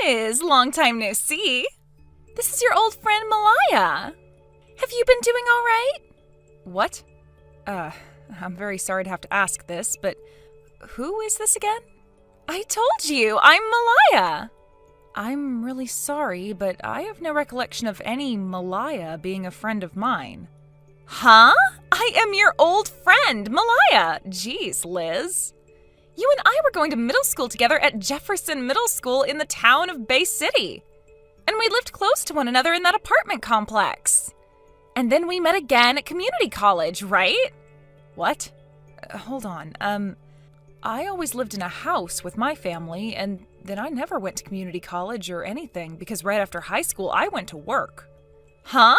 Liz, long time no see. This is your old friend Malaya. Have you been doing all right? What? I'm very sorry to have to ask this, but who is this again? I told you, I'm Malaya. I'm really sorry, but I have no recollection of any Malaya being a friend of mine. Huh? I am your old friend, Malaya. Jeez, Liz. You and I were going to middle school together at Jefferson Middle School in the town of Bay City. And we lived close to one another in that apartment complex. And then we met again at community college, right? What? Hold on. I always lived in a house with my family, and then I never went to community college or anything because right after high school I went to work. Huh?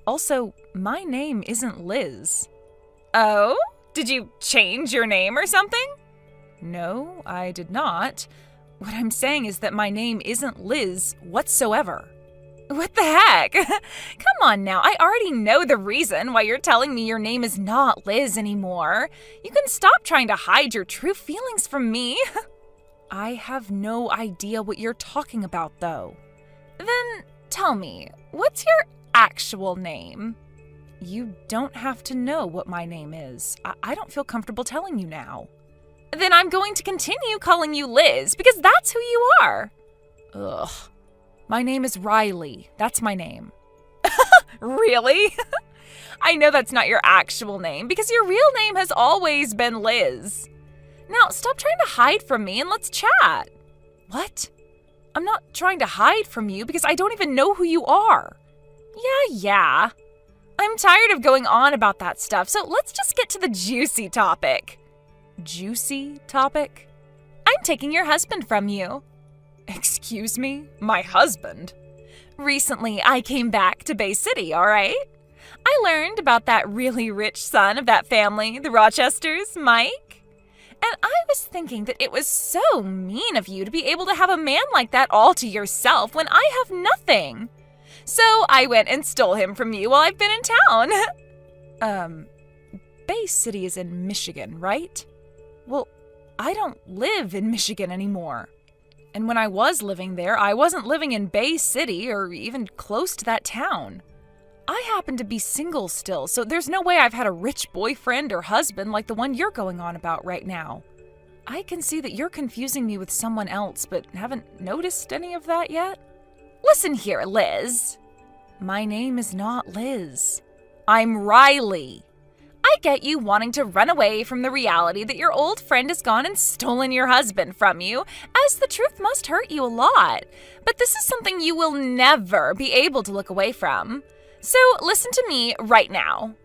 Also, my name isn't Liz. Oh? Did you change your name or something? No, I did not. What I'm saying is that my name isn't Liz whatsoever. What the heck? Come on now, I already know the reason why you're telling me your name is not Liz anymore. You can stop trying to hide your true feelings from me. I have no idea what you're talking about, though. Then tell me, what's your actual name? You don't have to know what my name is. I don't feel comfortable telling you now. Then I'm going to continue calling you Liz, because that's who you are. Ugh. My name is Riley. That's my name. Really? I know that's not your actual name, because your real name has always been Liz. Now, stop trying to hide from me and let's chat. What? I'm not trying to hide from you because I don't even know who you are. Yeah. I'm tired of going on about that stuff, so let's just get to the juicy topic. Juicy topic? I'm taking your husband from you. Excuse me? My husband? Recently, I came back to Bay City, all right? I learned about that really rich son of that family, the Rochesters, Mike. And I was thinking that it was so mean of you to be able to have a man like that all to yourself when I have nothing. So I went and stole him from you while I've been in town. Bay City is in Michigan, right? Well, I don't live in Michigan anymore. And when I was living there, I wasn't living in Bay City or even close to that town. I happen to be single still, so there's no way I've had a rich boyfriend or husband like the one you're going on about right now. I can see that you're confusing me with someone else, but haven't noticed any of that yet. Listen here, Liz. My name is not Liz. I'm Riley. I get you wanting to run away from the reality that your old friend has gone and stolen your husband from you, as the truth must hurt you a lot. But this is something you will never be able to look away from. So listen to me right now.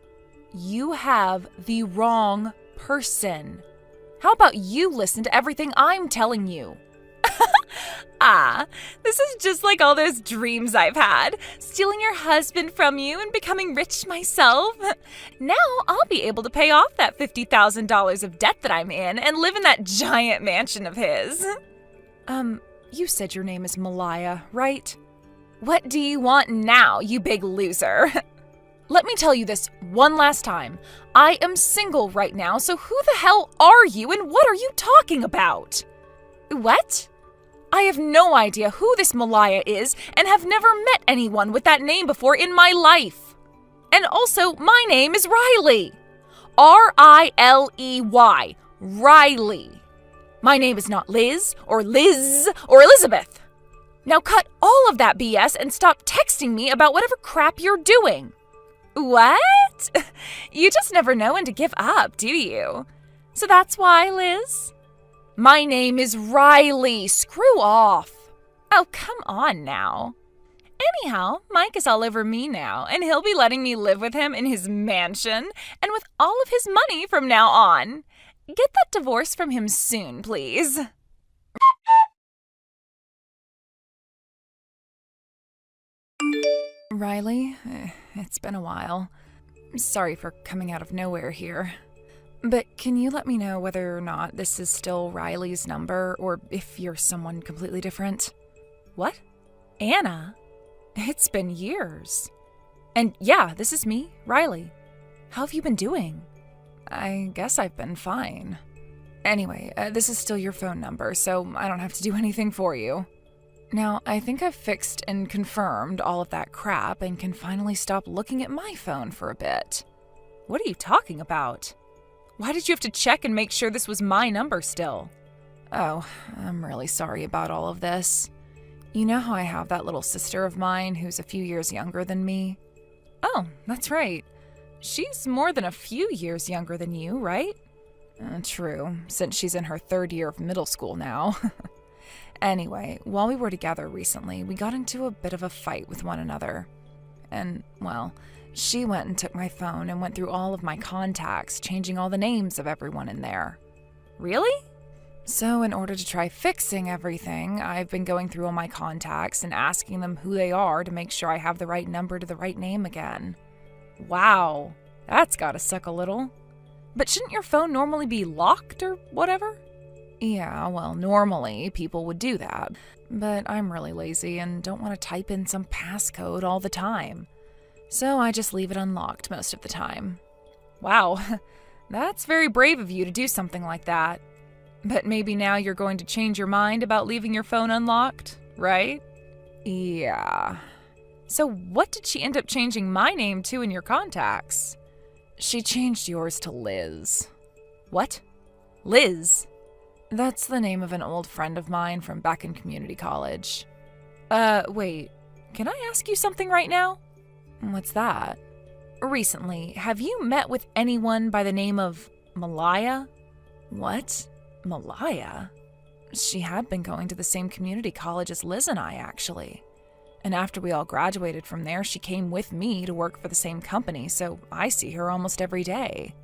You have the wrong person. How about you listen to everything I'm telling you? This is just like all those dreams I've had, stealing your husband from you and becoming rich myself. Now I'll be able to pay off that $50,000 of debt that I'm in and live in that giant mansion of his. You said your name is Malaya, right? What do you want now, you big loser? Let me tell you this one last time. I am single right now, so who the hell are you and what are you talking about? What? I have no idea who this Malaya is and have never met anyone with that name before in my life. And also, my name is Riley. R-I-L-E-Y. Riley. My name is not Liz or Elizabeth. Now cut all of that BS and stop texting me about whatever crap you're doing. What? You just never know when to give up, do you? So that's why, Liz? My name is Riley. Screw off. Oh, come on now. Anyhow, Mike is all over me now, and he'll be letting me live with him in his mansion and with all of his money from now on. Get that divorce from him soon, please. Riley, it's been a while. Sorry for coming out of nowhere here. But can you let me know whether or not this is still Riley's number or if you're someone completely different? What? Anna? It's been years. And yeah, this is me, Riley. How have you been doing? I guess I've been fine. Anyway, this is still your phone number, so I don't have to do anything for you. Now, I think I've fixed and confirmed all of that crap and can finally stop looking at my phone for a bit. What are you talking about? Why did you have to check and make sure this was my number still? Oh, I'm really sorry about all of this. You know how I have that little sister of mine who's a few years younger than me? Oh, that's right. She's more than a few years younger than you, right? True, since she's in her 3rd year of middle school now. Anyway, while we were together recently, we got into a bit of a fight with one another. And, well, she went and took my phone and went through all of my contacts, changing all the names of everyone in there. Really? So in order to try fixing everything, I've been going through all my contacts and asking them who they are to make sure I have the right number to the right name again. Wow, that's gotta suck a little. But shouldn't your phone normally be locked or whatever? Yeah, well, normally people would do that, but I'm really lazy and don't want to type in some passcode all the time. So I just leave it unlocked most of the time. Wow, that's very brave of you to do something like that. But maybe now you're going to change your mind about leaving your phone unlocked, right? Yeah. So what did she end up changing my name to in your contacts? She changed yours to Liz. What? Liz? That's the name of an old friend of mine from back in community college. Wait, can I ask you something right now? What's that? Recently, have you met with anyone by the name of Malaya? What? Malaya? She had been going to the same community college as Liz and I, actually. And after we all graduated from there, she came with me to work for the same company, so I see her almost every day.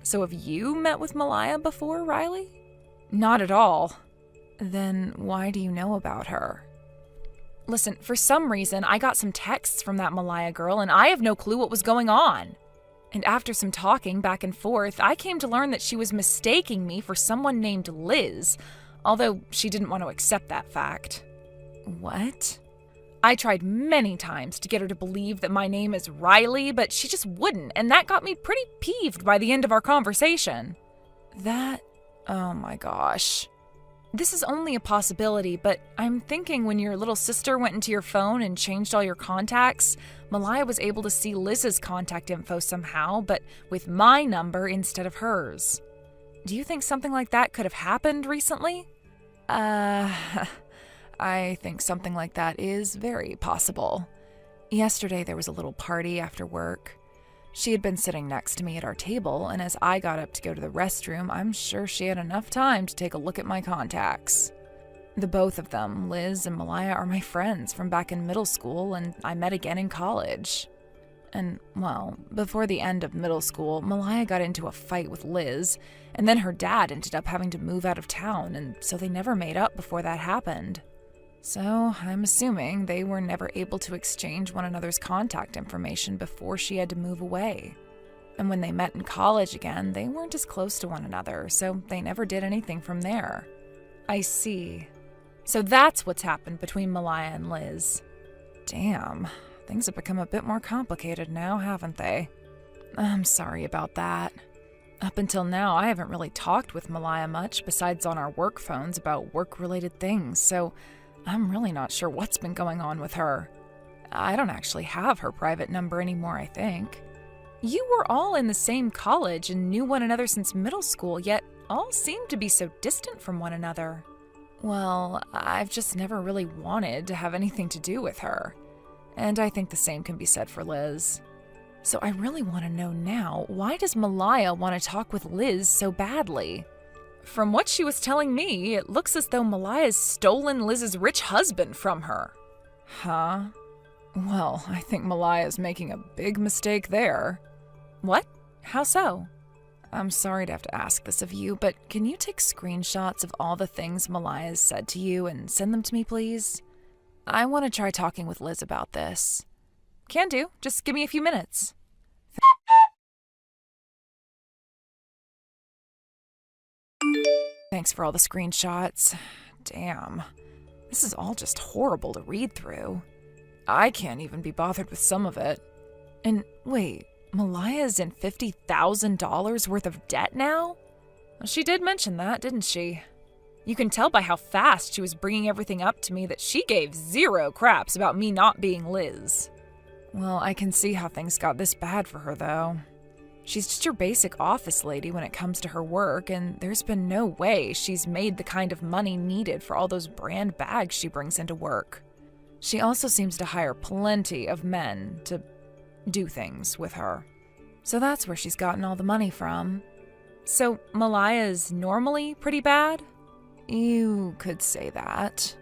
So have you met with Malaya before, Riley? Not at all. Then why do you know about her? Listen, for some reason, I got some texts from that Malaya girl, and I have no clue what was going on. And after some talking back and forth, I came to learn that she was mistaking me for someone named Liz, although she didn't want to accept that fact. What? I tried many times to get her to believe that my name is Riley, but she just wouldn't, and that got me pretty peeved by the end of our conversation. Oh my gosh. This is only a possibility, but I'm thinking when your little sister went into your phone and changed all your contacts, Malaya was able to see Liz's contact info somehow, but with my number instead of hers. Do you think something like that could have happened recently? I think something like that is very possible. Yesterday there was a little party after work. She had been sitting next to me at our table, and as I got up to go to the restroom, I'm sure she had enough time to take a look at my contacts. The both of them, Liz and Malaya, are my friends from back in middle school, and I met again in college. And, well, before the end of middle school, Malaya got into a fight with Liz, and then her dad ended up having to move out of town, and so they never made up before that happened. So I'm assuming they were never able to exchange one another's contact information before she had to move away. And when they met in college again, they weren't as close to one another, so they never did anything from there. I see. So that's what's happened between Malaya and Liz. Damn, things have become a bit more complicated now, haven't they? I'm sorry about that. Up until now, I haven't really talked with Malaya much besides on our work phones about work-related things, so I'm really not sure what's been going on with her. I don't actually have her private number anymore, I think. You were all in the same college and knew one another since middle school, yet all seemed to be so distant from one another. Well, I've just never really wanted to have anything to do with her. And I think the same can be said for Liz. So I really want to know now, why does Malaya want to talk with Liz so badly? From what she was telling me, it looks as though Malaya's stolen Liz's rich husband from her. Huh? Well, I think Malaya's making a big mistake there. What? How so? I'm sorry to have to ask this of you, but can you take screenshots of all the things Malaya's said to you and send them to me, please? I want to try talking with Liz about this. Can do. Just give me a few minutes. Thanks for all the screenshots. Damn. This is all just horrible to read through. I can't even be bothered with some of it. And wait, Malaya's in $50,000 worth of debt now? Well, she did mention that, didn't she? You can tell by how fast she was bringing everything up to me that she gave zero craps about me not being Liz. Well, I can see how things got this bad for her, though. She's just your basic office lady when it comes to her work, and there's been no way she's made the kind of money needed for all those brand bags she brings into work. She also seems to hire plenty of men to do things with her. So that's where she's gotten all the money from. So Malaya's normally pretty bad? You could say that.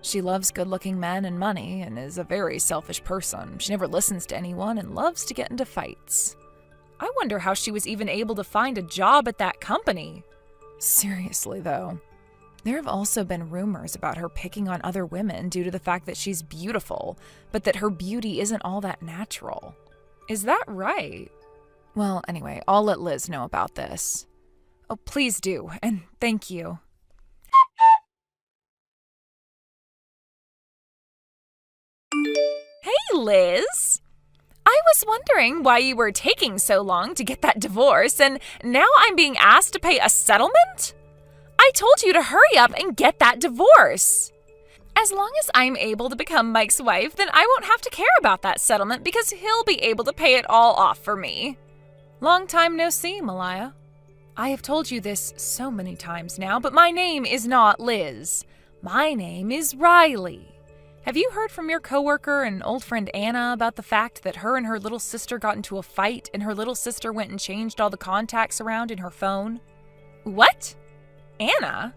She loves good-looking men and money and is a very selfish person. She never listens to anyone and loves to get into fights. I wonder how she was even able to find a job at that company. Seriously, though. There have also been rumors about her picking on other women due to the fact that she's beautiful, but that her beauty isn't all that natural. Is that right? Well, anyway, I'll let Liz know about this. Oh, please do, and thank you. Hey, Liz! I was wondering why you were taking so long to get that divorce, and now I'm being asked to pay a settlement? I told you to hurry up and get that divorce. As long as I'm able to become Mike's wife, then I won't have to care about that settlement because he'll be able to pay it all off for me. Long time no see, Malaya. I have told you this so many times now, but my name is not Liz. My name is Riley. Have you heard from your coworker and old friend Anna about the fact that her and her little sister got into a fight and her little sister went and changed all the contacts around in her phone? What? Anna?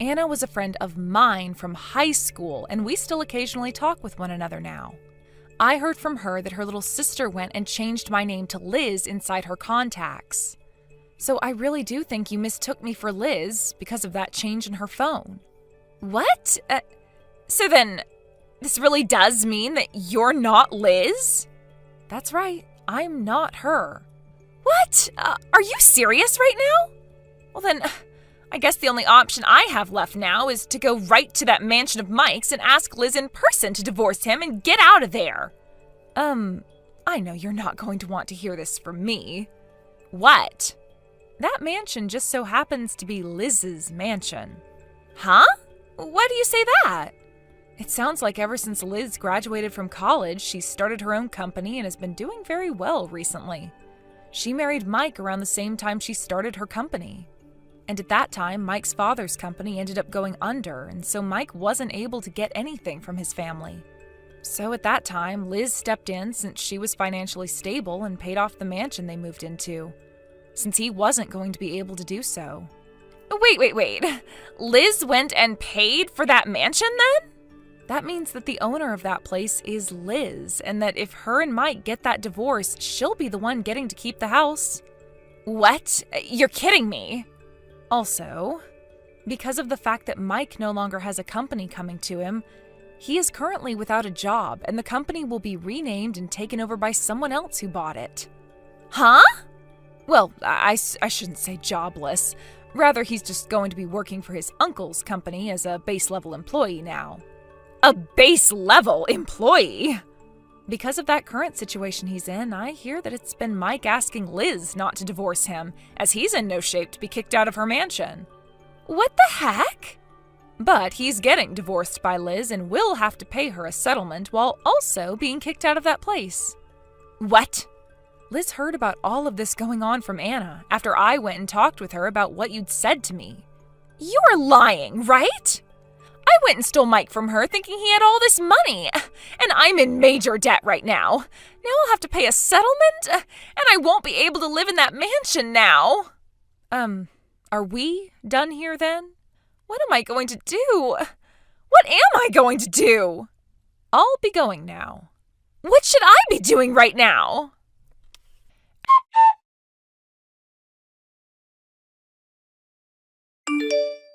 Anna was a friend of mine from high school, and we still occasionally talk with one another now. I heard from her that her little sister went and changed my name to Liz inside her contacts. So I really do think you mistook me for Liz because of that change in her phone. What? So then, this really does mean that you're not Liz? That's right, I'm not her. What? Are you serious right now? Well then, I guess the only option I have left now is to go right to that mansion of Mike's and ask Liz in person to divorce him and get out of there. I know you're not going to want to hear this from me. What? That mansion just so happens to be Liz's mansion. Huh? Why do you say that? It sounds like ever since Liz graduated from college, she's started her own company and has been doing very well recently. She married Mike around the same time she started her company. And at that time, Mike's father's company ended up going under, and so Mike wasn't able to get anything from his family. So at that time, Liz stepped in since she was financially stable and paid off the mansion they moved into, since he wasn't going to be able to do so. Wait. Liz went and paid for that mansion then? That means that the owner of that place is Liz, and that if her and Mike get that divorce, she'll be the one getting to keep the house. What? You're kidding me. Also, because of the fact that Mike no longer has a company coming to him, he is currently without a job, and the company will be renamed and taken over by someone else who bought it. Huh? Well, I shouldn't say jobless. Rather, he's just going to be working for his uncle's company as a base-level employee now. A base-level employee? Because of that current situation he's in, I hear that it's been Mike asking Liz not to divorce him, as he's in no shape to be kicked out of her mansion. What the heck? But he's getting divorced by Liz and will have to pay her a settlement while also being kicked out of that place. What? Liz heard about all of this going on from Anna after I went and talked with her about what you'd said to me. You're lying, right? I went and stole Mike from her thinking he had all this money, and I'm in major debt right now. Now I'll have to pay a settlement, and I won't be able to live in that mansion now. Are we done here then? What am I going to do? What am I going to do? I'll be going now. What should I be doing right now?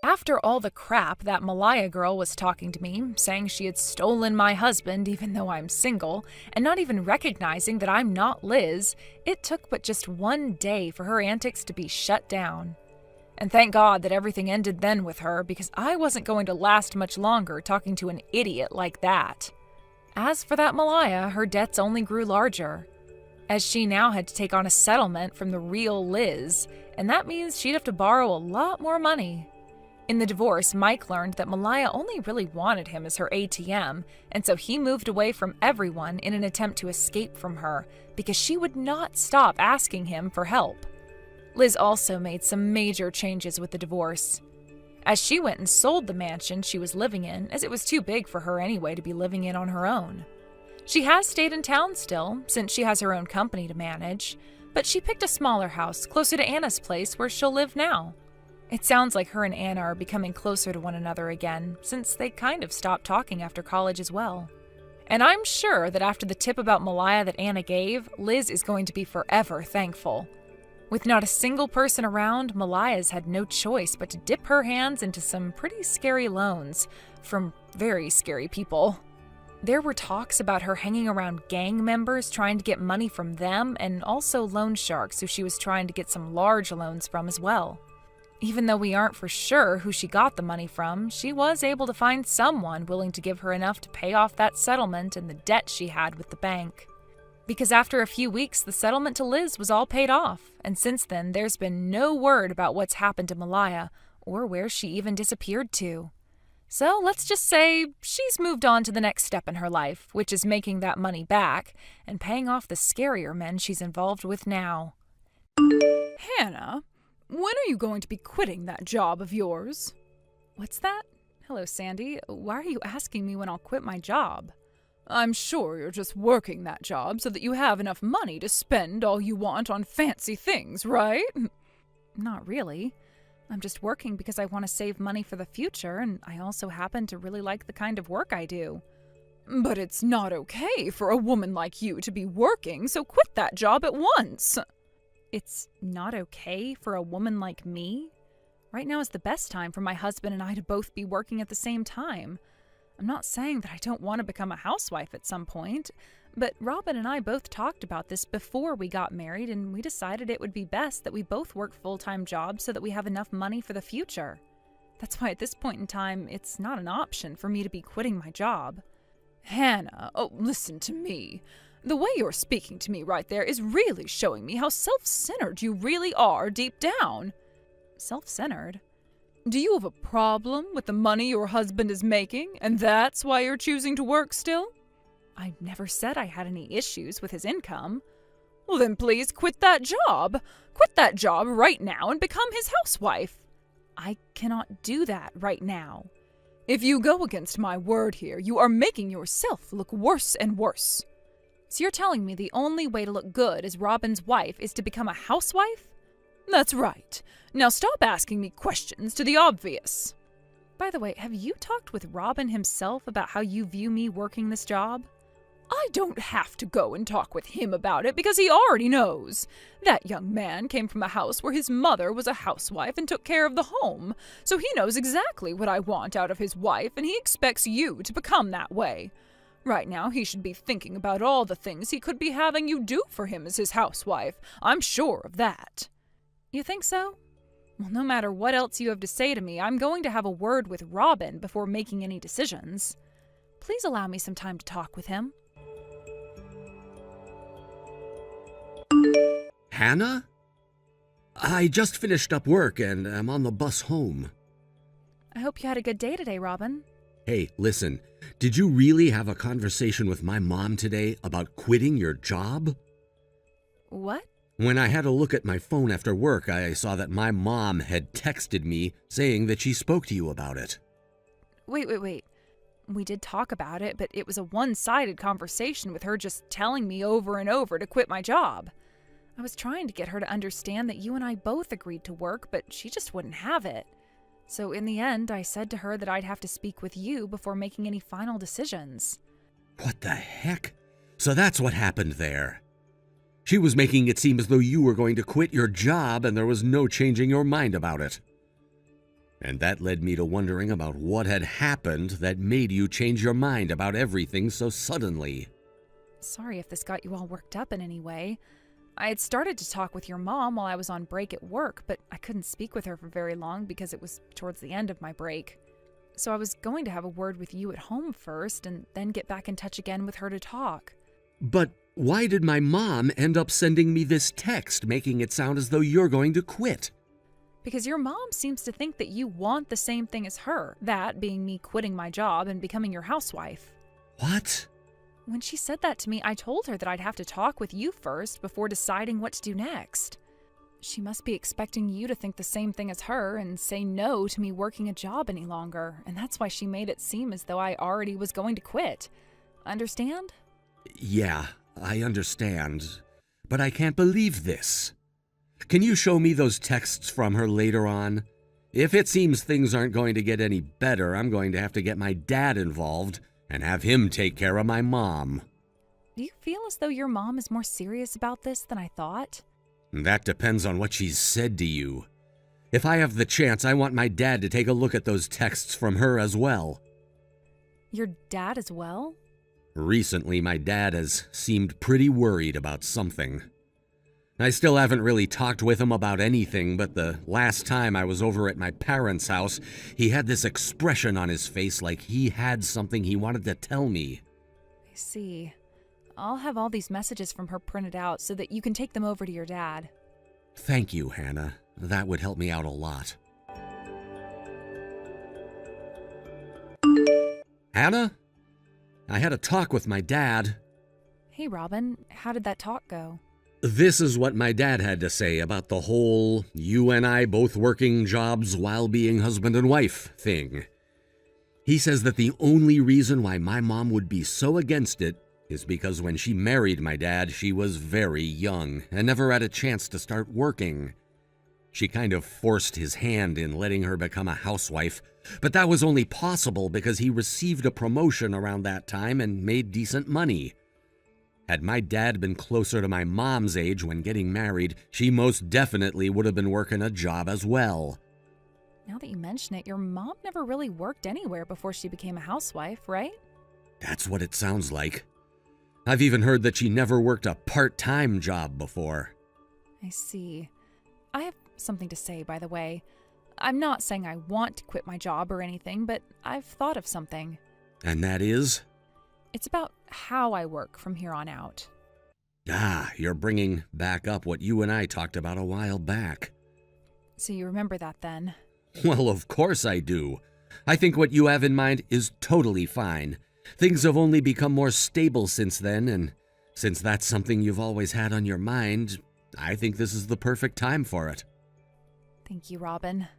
After all the crap that Malaya girl was talking to me, saying she had stolen my husband even though I'm single, and not even recognizing that I'm not Liz, it took but just one day for her antics to be shut down. And thank God that everything ended then with her, because I wasn't going to last much longer talking to an idiot like that. As for that Malaya, her debts only grew larger, as she now had to take on a settlement from the real Liz, and that means she'd have to borrow a lot more money. In the divorce, Mike learned that Malaya only really wanted him as her ATM, and so he moved away from everyone in an attempt to escape from her because she would not stop asking him for help. Liz also made some major changes with the divorce, as she went and sold the mansion she was living in, as it was too big for her anyway to be living in on her own. She has stayed in town still, since she has her own company to manage, but she picked a smaller house closer to Anna's place where she'll live now. It sounds like her and Anna are becoming closer to one another again, since they kind of stopped talking after college as well. And I'm sure that after the tip about Malaya that Anna gave, Liz is going to be forever thankful. With not a single person around, Malaya's had no choice but to dip her hands into some pretty scary loans from very scary people. There were talks about her hanging around gang members trying to get money from them, and also loan sharks who she was trying to get some large loans from as well. Even though we aren't for sure who she got the money from, she was able to find someone willing to give her enough to pay off that settlement and the debt she had with the bank. Because after a few weeks, the settlement to Liz was all paid off, and since then, there's been no word about what's happened to Malaya, or where she even disappeared to. So let's just say she's moved on to the next step in her life, which is making that money back and paying off the scarier men she's involved with now. Hannah, when are you going to be quitting that job of yours? What's that? Hello, Sandy. Why are you asking me when I'll quit my job? I'm sure you're just working that job so that you have enough money to spend all you want on fancy things, right? Not really. I'm just working because I want to save money for the future, and I also happen to really like the kind of work I do. But it's not okay for a woman like you to be working, so quit that job at once. It's not okay for a woman like me? Right now is the best time for my husband and I to both be working at the same time. I'm not saying that I don't want to become a housewife at some point, but Robin and I both talked about this before we got married, and we decided it would be best that we both work full-time jobs so that we have enough money for the future. That's why at this point in time, it's not an option for me to be quitting my job. Hannah, listen to me. The way you're speaking to me right there is really showing me how self-centered you really are deep down. Self-centered? Do you have a problem with the money your husband is making, and that's why you're choosing to work still? I never said I had any issues with his income. Well, then please quit that job. Quit that job right now and become his housewife. I cannot do that right now. If you go against my word here, you are making yourself look worse and worse. So you're telling me the only way to look good as Robin's wife is to become a housewife? That's right. Now stop asking me questions to the obvious. By the way, have you talked with Robin himself about how you view me working this job? I don't have to go and talk with him about it because he already knows. That young man came from a house where his mother was a housewife and took care of the home, so he knows exactly what I want out of his wife, and he expects you to become that way. Right now, he should be thinking about all the things he could be having you do for him as his housewife. I'm sure of that. You think so? Well, no matter what else you have to say to me, I'm going to have a word with Robin before making any decisions. Please allow me some time to talk with him. Hannah? I just finished up work and I'm on the bus home. I hope you had a good day today, Robin. Hey, listen, did you really have a conversation with my mom today about quitting your job? What? When I had a look at my phone after work, I saw that my mom had texted me saying that she spoke to you about it. Wait. We did talk about it, but it was a one-sided conversation with her just telling me over and over to quit my job. I was trying to get her to understand that you and I both agreed to work, but she just wouldn't have it. So in the end, I said to her that I'd have to speak with you before making any final decisions. What the heck? So that's what happened there. She was making it seem as though you were going to quit your job and there was no changing your mind about it. And that led me to wondering about what had happened that made you change your mind about everything so suddenly. Sorry if this got you all worked up in any way. I had started to talk with your mom while I was on break at work, but I couldn't speak with her for very long because it was towards the end of my break. So I was going to have a word with you at home first and then get back in touch again with her to talk. But why did my mom end up sending me this text making it sound as though you're going to quit? Because your mom seems to think that you want the same thing as her, that being me quitting my job and becoming your housewife. What? When she said that to me, I told her that I'd have to talk with you first before deciding what to do next. She must be expecting you to think the same thing as her and say no to me working a job any longer, and that's why she made it seem as though I already was going to quit. Understand? Yeah, I understand. But I can't believe this. Can you show me those texts from her later on? If it seems things aren't going to get any better, I'm going to have to get my dad involved and have him take care of my mom. Do you feel as though your mom is more serious about this than I thought? That depends on what she's said to you. If I have the chance, I want my dad to take a look at those texts from her as well. Your dad as well? Recently, my dad has seemed pretty worried about something. I still haven't really talked with him about anything, but the last time I was over at my parents' house, he had this expression on his face like he had something he wanted to tell me. I see. I'll have all these messages from her printed out so that you can take them over to your dad. Thank you, Hannah. That would help me out a lot. Hannah? I had a talk with my dad. Hey, Robin, how did that talk go? This is what my dad had to say about the whole you and I both working jobs while being husband and wife thing. He says that the only reason why my mom would be so against it is because when she married my dad, she was very young and never had a chance to start working. She kind of forced his hand in letting her become a housewife, but that was only possible because he received a promotion around that time and made decent money. Had my dad been closer to my mom's age when getting married, she most definitely would have been working a job as well. Now that you mention it, your mom never really worked anywhere before she became a housewife, right? That's what it sounds like. I've even heard that she never worked a part-time job before. I see. I have something to say, by the way. I'm not saying I want to quit my job or anything, but I've thought of something. And that is? It's about how I work from here on out. Ah, you're bringing back up what you and I talked about a while back. So you remember that then? Well, of course I do. I think what you have in mind is totally fine. Things have only become more stable since then, and since that's something you've always had on your mind, I think this is the perfect time for it. Thank you, Robin.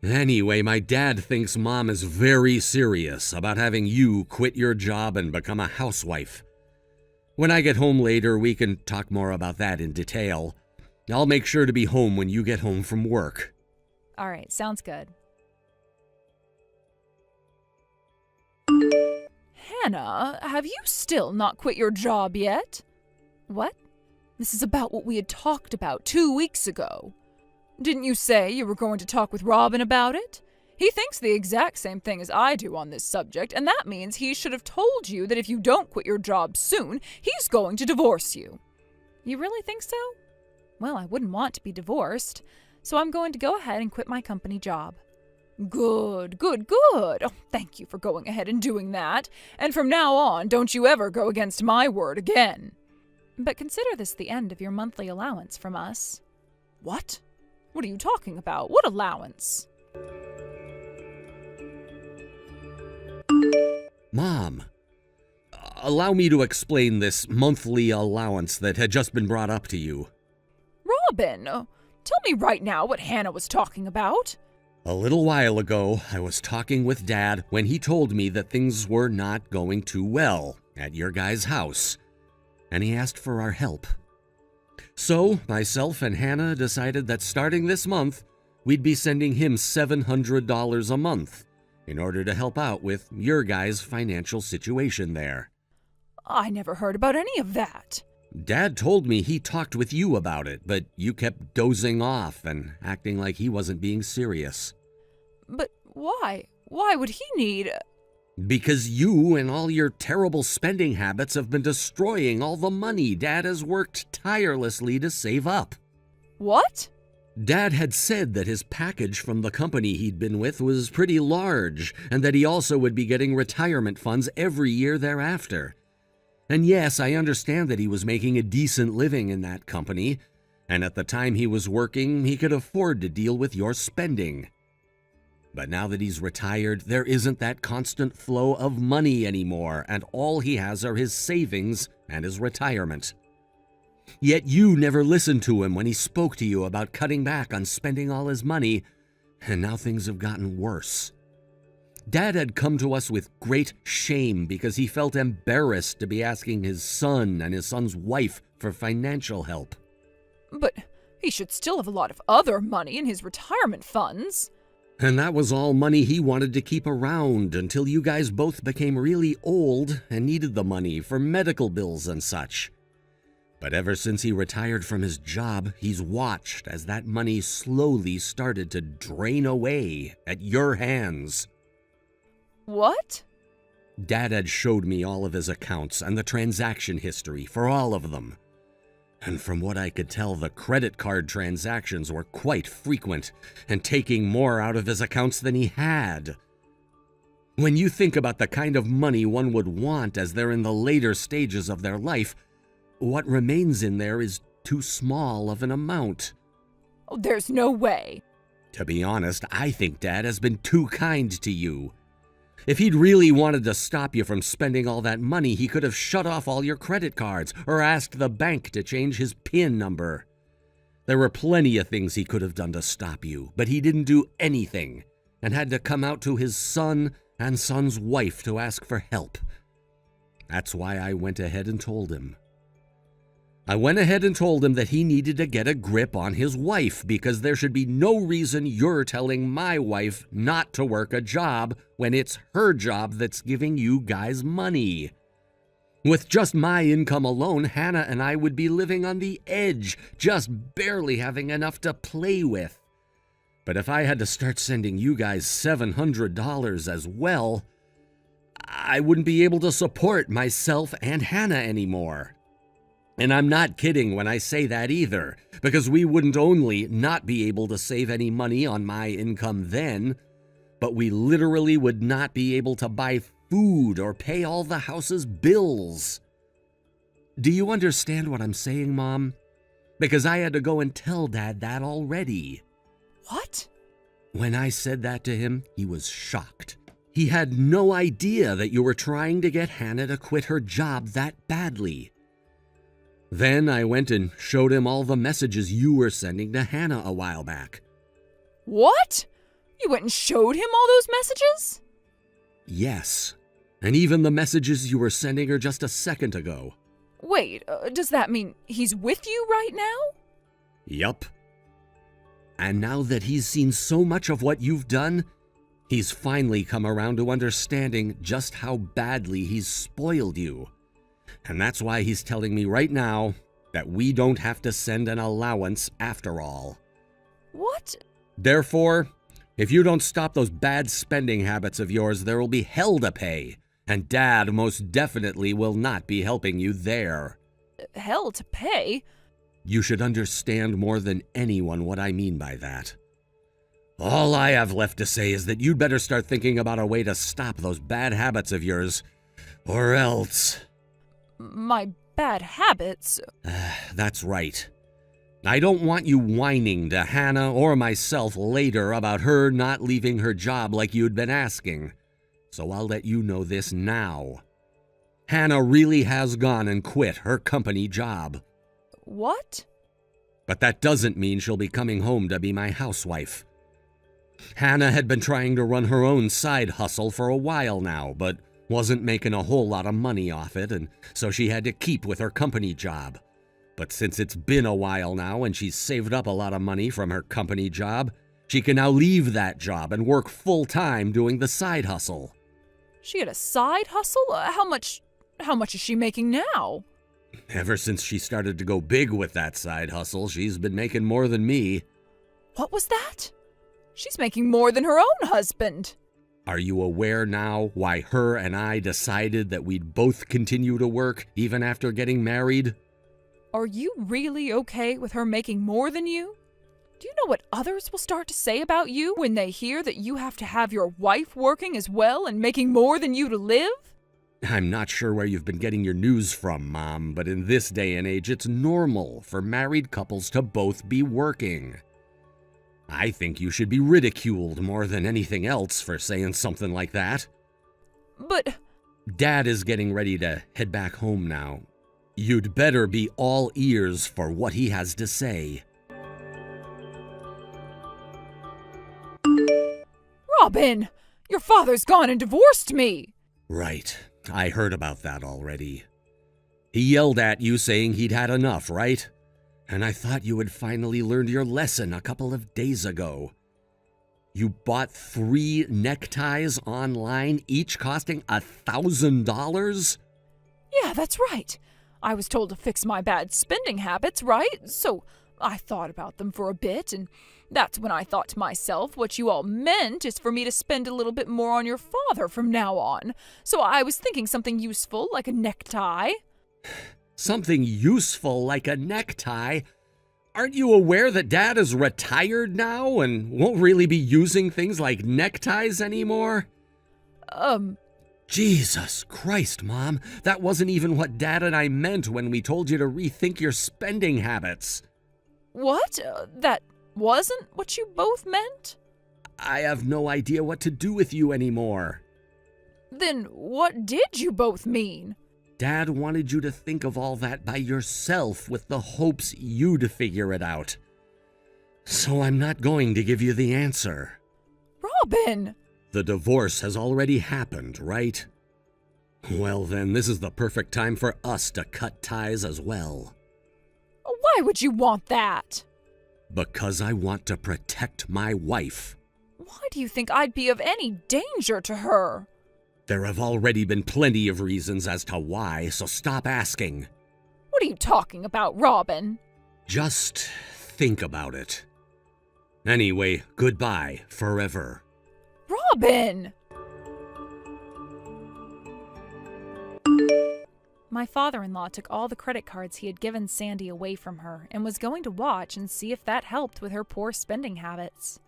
Anyway, my dad thinks Mom is very serious about having you quit your job and become a housewife. When I get home later, we can talk more about that in detail. I'll make sure to be home when you get home from work. All right, sounds good. Hannah, have you still not quit your job yet? What? This is about what we had talked about 2 weeks ago. Didn't you say you were going to talk with Robin about it? He thinks the exact same thing as I do on this subject, and that means he should have told you that if you don't quit your job soon, he's going to divorce you. You really think so? Well, I wouldn't want to be divorced, so I'm going to go ahead and quit my company job. Good, good, good. Oh, thank you for going ahead and doing that. And from now on, don't you ever go against my word again. But consider this the end of your monthly allowance from us. What? What are you talking about? What allowance? Mom, allow me to explain this monthly allowance that had just been brought up to you. Robin, tell me right now what Hannah was talking about. A little while ago, I was talking with Dad when he told me that things were not going too well at your guys' house, and he asked for our help. So, myself and Hannah decided that starting this month, we'd be sending him $700 a month in order to help out with your guys' financial situation there. I never heard about any of that. Dad told me he talked with you about it, but you kept dozing off and acting like he wasn't being serious. But why? Why would he need... Because you and all your terrible spending habits have been destroying all the money Dad has worked tirelessly to save up. What? Dad had said that his package from the company he'd been with was pretty large, and that he also would be getting retirement funds every year thereafter. And yes, I understand that he was making a decent living in that company, And at the time he was working, he could afford to deal with your spending. But now that he's retired, there isn't that constant flow of money anymore, and all he has are his savings and his retirement. Yet you never listened to him when he spoke to you about cutting back on spending all his money, and now things have gotten worse. Dad had come to us with great shame because he felt embarrassed to be asking his son and his son's wife for financial help. But he should still have a lot of other money in his retirement funds. And that was all money he wanted to keep around until you guys both became really old and needed the money for medical bills and such. But ever since he retired from his job, he's watched as that money slowly started to drain away at your hands. What? Dad had showed me all of his accounts and the transaction history for all of them. And from what I could tell, the credit card transactions were quite frequent and taking more out of his accounts than he had. When you think about the kind of money one would want as they're in the later stages of their life, what remains in there is too small of an amount. Oh, there's no way. To be honest, I think Dad has been too kind to you. If he'd really wanted to stop you from spending all that money, he could have shut off all your credit cards or asked the bank to change his PIN number. There were plenty of things he could have done to stop you, but he didn't do anything and had to come out to his son and son's wife to ask for help. That's why I went ahead and told him. I went ahead and told him that he needed to get a grip on his wife because there should be no reason you're telling my wife not to work a job when it's her job that's giving you guys money. With just my income alone, Hannah and I would be living on the edge, just barely having enough to play with. But if I had to start sending you guys $700 as well, I wouldn't be able to support myself and Hannah anymore. And I'm not kidding when I say that either, because we wouldn't only not be able to save any money on my income then, but we literally would not be able to buy food or pay all the house's bills. Do you understand what I'm saying, Mom? Because I had to go and tell Dad that already. What? When I said that to him, he was shocked. He had no idea that you were trying to get Hannah to quit her job that badly. Then I went and showed him all the messages you were sending to Hannah a while back. What? You went and showed him all those messages? Yes, and even the messages you were sending her just a second ago. Wait, does that mean he's with you right now? Yup. And now that he's seen so much of what you've done, he's finally come around to understanding just how badly he's spoiled you. And that's why he's telling me right now that we don't have to send an allowance after all. What? Therefore, if you don't stop those bad spending habits of yours, there will be hell to pay. And Dad most definitely will not be helping you there. Hell to pay? You should understand more than anyone what I mean by that. All I have left to say is that you'd better start thinking about a way to stop those bad habits of yours, or else... My bad habits? That's right. I don't want you whining to Hannah or myself later about her not leaving her job like you'd been asking. So I'll let you know this now. Hannah really has gone and quit her company job. What? But that doesn't mean she'll be coming home to be my housewife. Hannah had been trying to run her own side hustle for a while now, but wasn't making a whole lot of money off it, and so she had to keep with her company job. But since it's been a while now and she's saved up a lot of money from her company job, she can now leave that job and work full-time doing the side hustle. She had a side hustle? How much is she making now? Ever since she started to go big with that side hustle, she's been making more than me. What was that? She's making more than her own husband. Are you aware now why her and I decided that we'd both continue to work even after getting married? Are you really okay with her making more than you? Do you know what others will start to say about you when they hear that you have to have your wife working as well and making more than you to live? I'm not sure where you've been getting your news from, Mom, but in this day and age, it's normal for married couples to both be working. I think you should be ridiculed more than anything else for saying something like that. But... Dad is getting ready to head back home now. You'd better be all ears for what he has to say. Robin! Your father's gone and divorced me! Right. I heard about that already. He yelled at you saying he'd had enough, right? And I thought you had finally learned your lesson a couple of days ago. You bought 3 neckties online, each costing $1,000? Yeah, that's right. I was told to fix my bad spending habits, right? So I thought about them for a bit, and that's when I thought to myself, what you all meant is for me to spend a little bit more on your father from now on. So I was thinking something useful, like a necktie. Something useful like a necktie? Aren't you aware that Dad is retired now and won't really be using things like neckties anymore? Jesus Christ, Mom. That wasn't even what Dad and I meant when we told you to rethink your spending habits. What? That wasn't what you both meant? I have no idea what to do with you anymore. Then what did you both mean? Dad wanted you to think of all that by yourself with the hopes you'd figure it out. So I'm not going to give you the answer. Robin! The divorce has already happened, right? Well then, this is the perfect time for us to cut ties as well. Why would you want that? Because I want to protect my wife. Why do you think I'd be of any danger to her? There have already been plenty of reasons as to why, so stop asking. What are you talking about, Robin? Just think about it. Anyway, goodbye forever. Robin! My father-in-law took all the credit cards he had given Sandy away from her and was going to watch and see if that helped with her poor spending habits.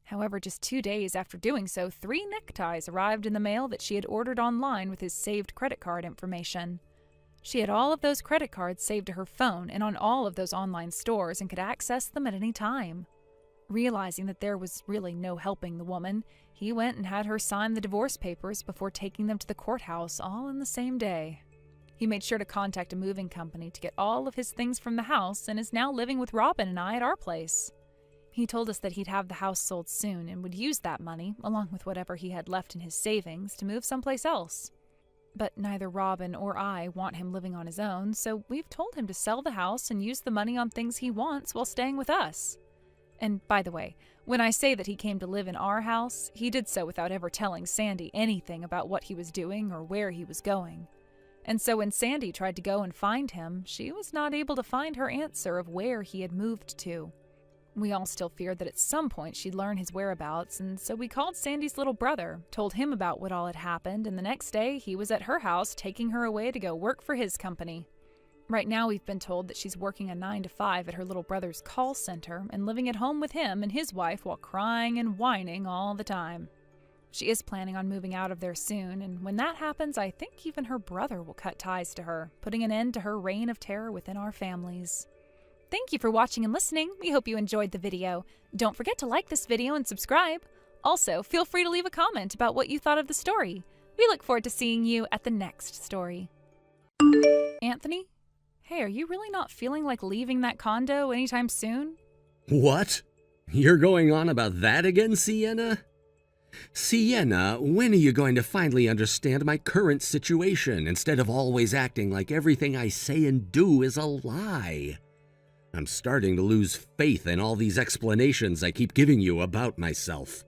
However, just 2 days after doing so, 3 neckties arrived in the mail that she had ordered online with his saved credit card information. She had all of those credit cards saved to her phone and on all of those online stores and could access them at any time. Realizing that there was really no helping the woman, he went and had her sign the divorce papers before taking them to the courthouse all in the same day. He made sure to contact a moving company to get all of his things from the house and is now living with Robin and I at our place. He told us that he'd have the house sold soon and would use that money, along with whatever he had left in his savings, to move someplace else. But neither Robin or I want him living on his own, so we've told him to sell the house and use the money on things he wants while staying with us. And by the way, when I say that he came to live in our house, he did so without ever telling Sandy anything about what he was doing or where he was going. And so when Sandy tried to go and find him, she was not able to find her answer of where he had moved to. We all still feared that at some point she'd learn his whereabouts, and so we called Sandy's little brother, told him about what all had happened, and the next day he was at her house taking her away to go work for his company. Right now we've been told that she's working a 9 to 5 at her little brother's call center and living at home with him and his wife while crying and whining all the time. She is planning on moving out of there soon, and when that happens, I think even her brother will cut ties to her, putting an end to her reign of terror within our families. Thank you for watching and listening. We hope you enjoyed the video. Don't forget to like this video and subscribe. Also, feel free to leave a comment about what you thought of the story. We look forward to seeing you at the next story. Anthony? Hey, are you really not feeling like leaving that condo anytime soon? What? You're going on about that again, Sienna? Sienna, when are you going to finally understand my current situation instead of always acting like everything I say and do is a lie? I'm starting to lose faith in all these explanations I keep giving you about myself.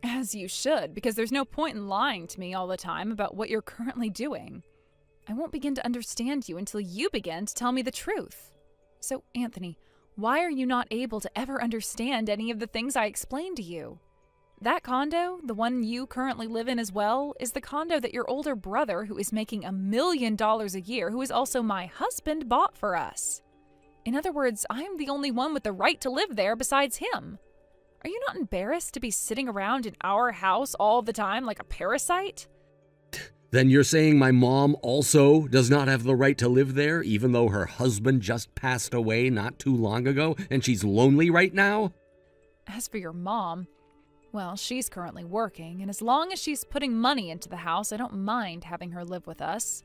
As you should, because there's no point in lying to me all the time about what you're currently doing. I won't begin to understand you until you begin to tell me the truth. So, Anthony, why are you not able to ever understand any of the things I explained to you? That condo, the one you currently live in as well, is the condo that your older brother, who is making $1 million a year, who is also my husband, bought for us. In other words, I'm the only one with the right to live there besides him. Are you not embarrassed to be sitting around in our house all the time like a parasite? Then you're saying my mom also does not have the right to live there, even though her husband just passed away not too long ago and she's lonely right now? As for your mom, well, she's currently working, and as long as she's putting money into the house, I don't mind having her live with us.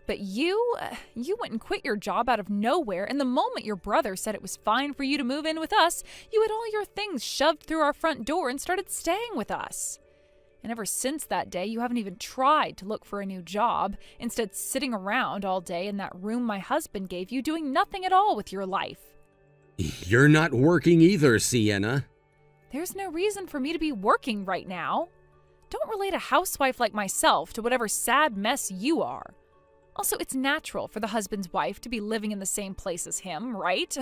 But you went and quit your job out of nowhere, and the moment your brother said it was fine for you to move in with us, you had all your things shoved through our front door and started staying with us. And ever since that day, you haven't even tried to look for a new job, instead sitting around all day in that room my husband gave you, doing nothing at all with your life. You're not working either, Sienna. There's no reason for me to be working right now. Don't relate a housewife like myself to whatever sad mess you are. Also, it's natural for the husband's wife to be living in the same place as him, right?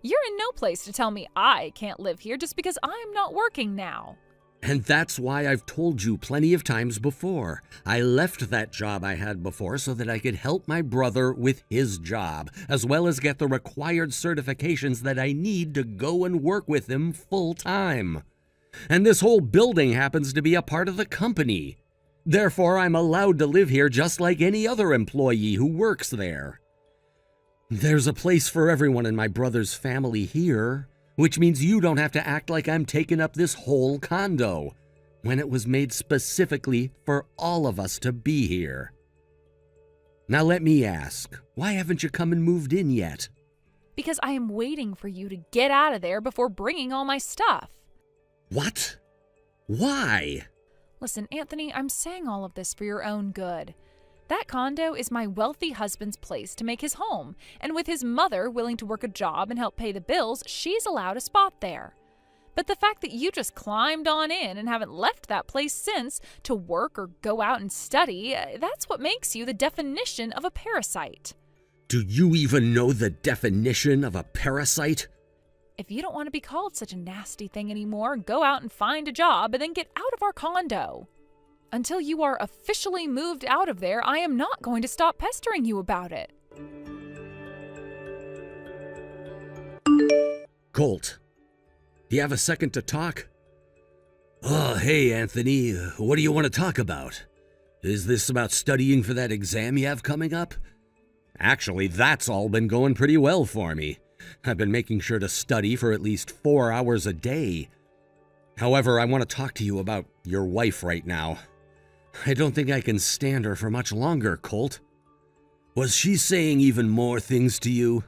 You're in no place to tell me I can't live here just because I'm not working now. And that's why I've told you plenty of times before. I left that job I had before so that I could help my brother with his job, as well as get the required certifications that I need to go and work with him full time. And this whole building happens to be a part of the company. Therefore, I'm allowed to live here just like any other employee who works there. There's a place for everyone in my brother's family here, which means you don't have to act like I'm taking up this whole condo, when it was made specifically for all of us to be here. Now let me ask, why haven't you come and moved in yet? Because I am waiting for you to get out of there before bringing all my stuff. What? Why? Listen, Anthony, I'm saying all of this for your own good. That condo is my wealthy husband's place to make his home, and with his mother willing to work a job and help pay the bills, she's allowed a spot there. But the fact that you just climbed on in and haven't left that place since to work or go out and study, that's what makes you the definition of a parasite. Do you even know the definition of a parasite? If you don't want to be called such a nasty thing anymore, go out and find a job and then get out of our condo. Until you are officially moved out of there, I am not going to stop pestering you about it. Colt, do you have a second to talk? Oh, hey, Anthony, what do you want to talk about? Is this about studying for that exam you have coming up? Actually, that's all been going pretty well for me. I've been making sure to study for at least 4 hours a day. However, I want to talk to you about your wife right now. I don't think I can stand her for much longer, Colt. Was she saying even more things to you?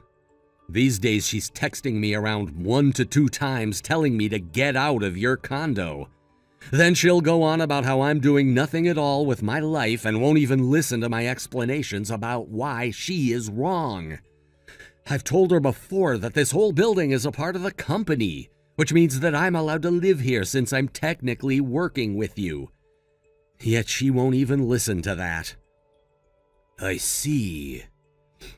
These days, she's texting me around 1 to 2 times telling me to get out of your condo. Then she'll go on about how I'm doing nothing at all with my life and won't even listen to my explanations about why she is wrong. I've told her before that this whole building is a part of the company, which means that I'm allowed to live here since I'm technically working with you. Yet she won't even listen to that. I see.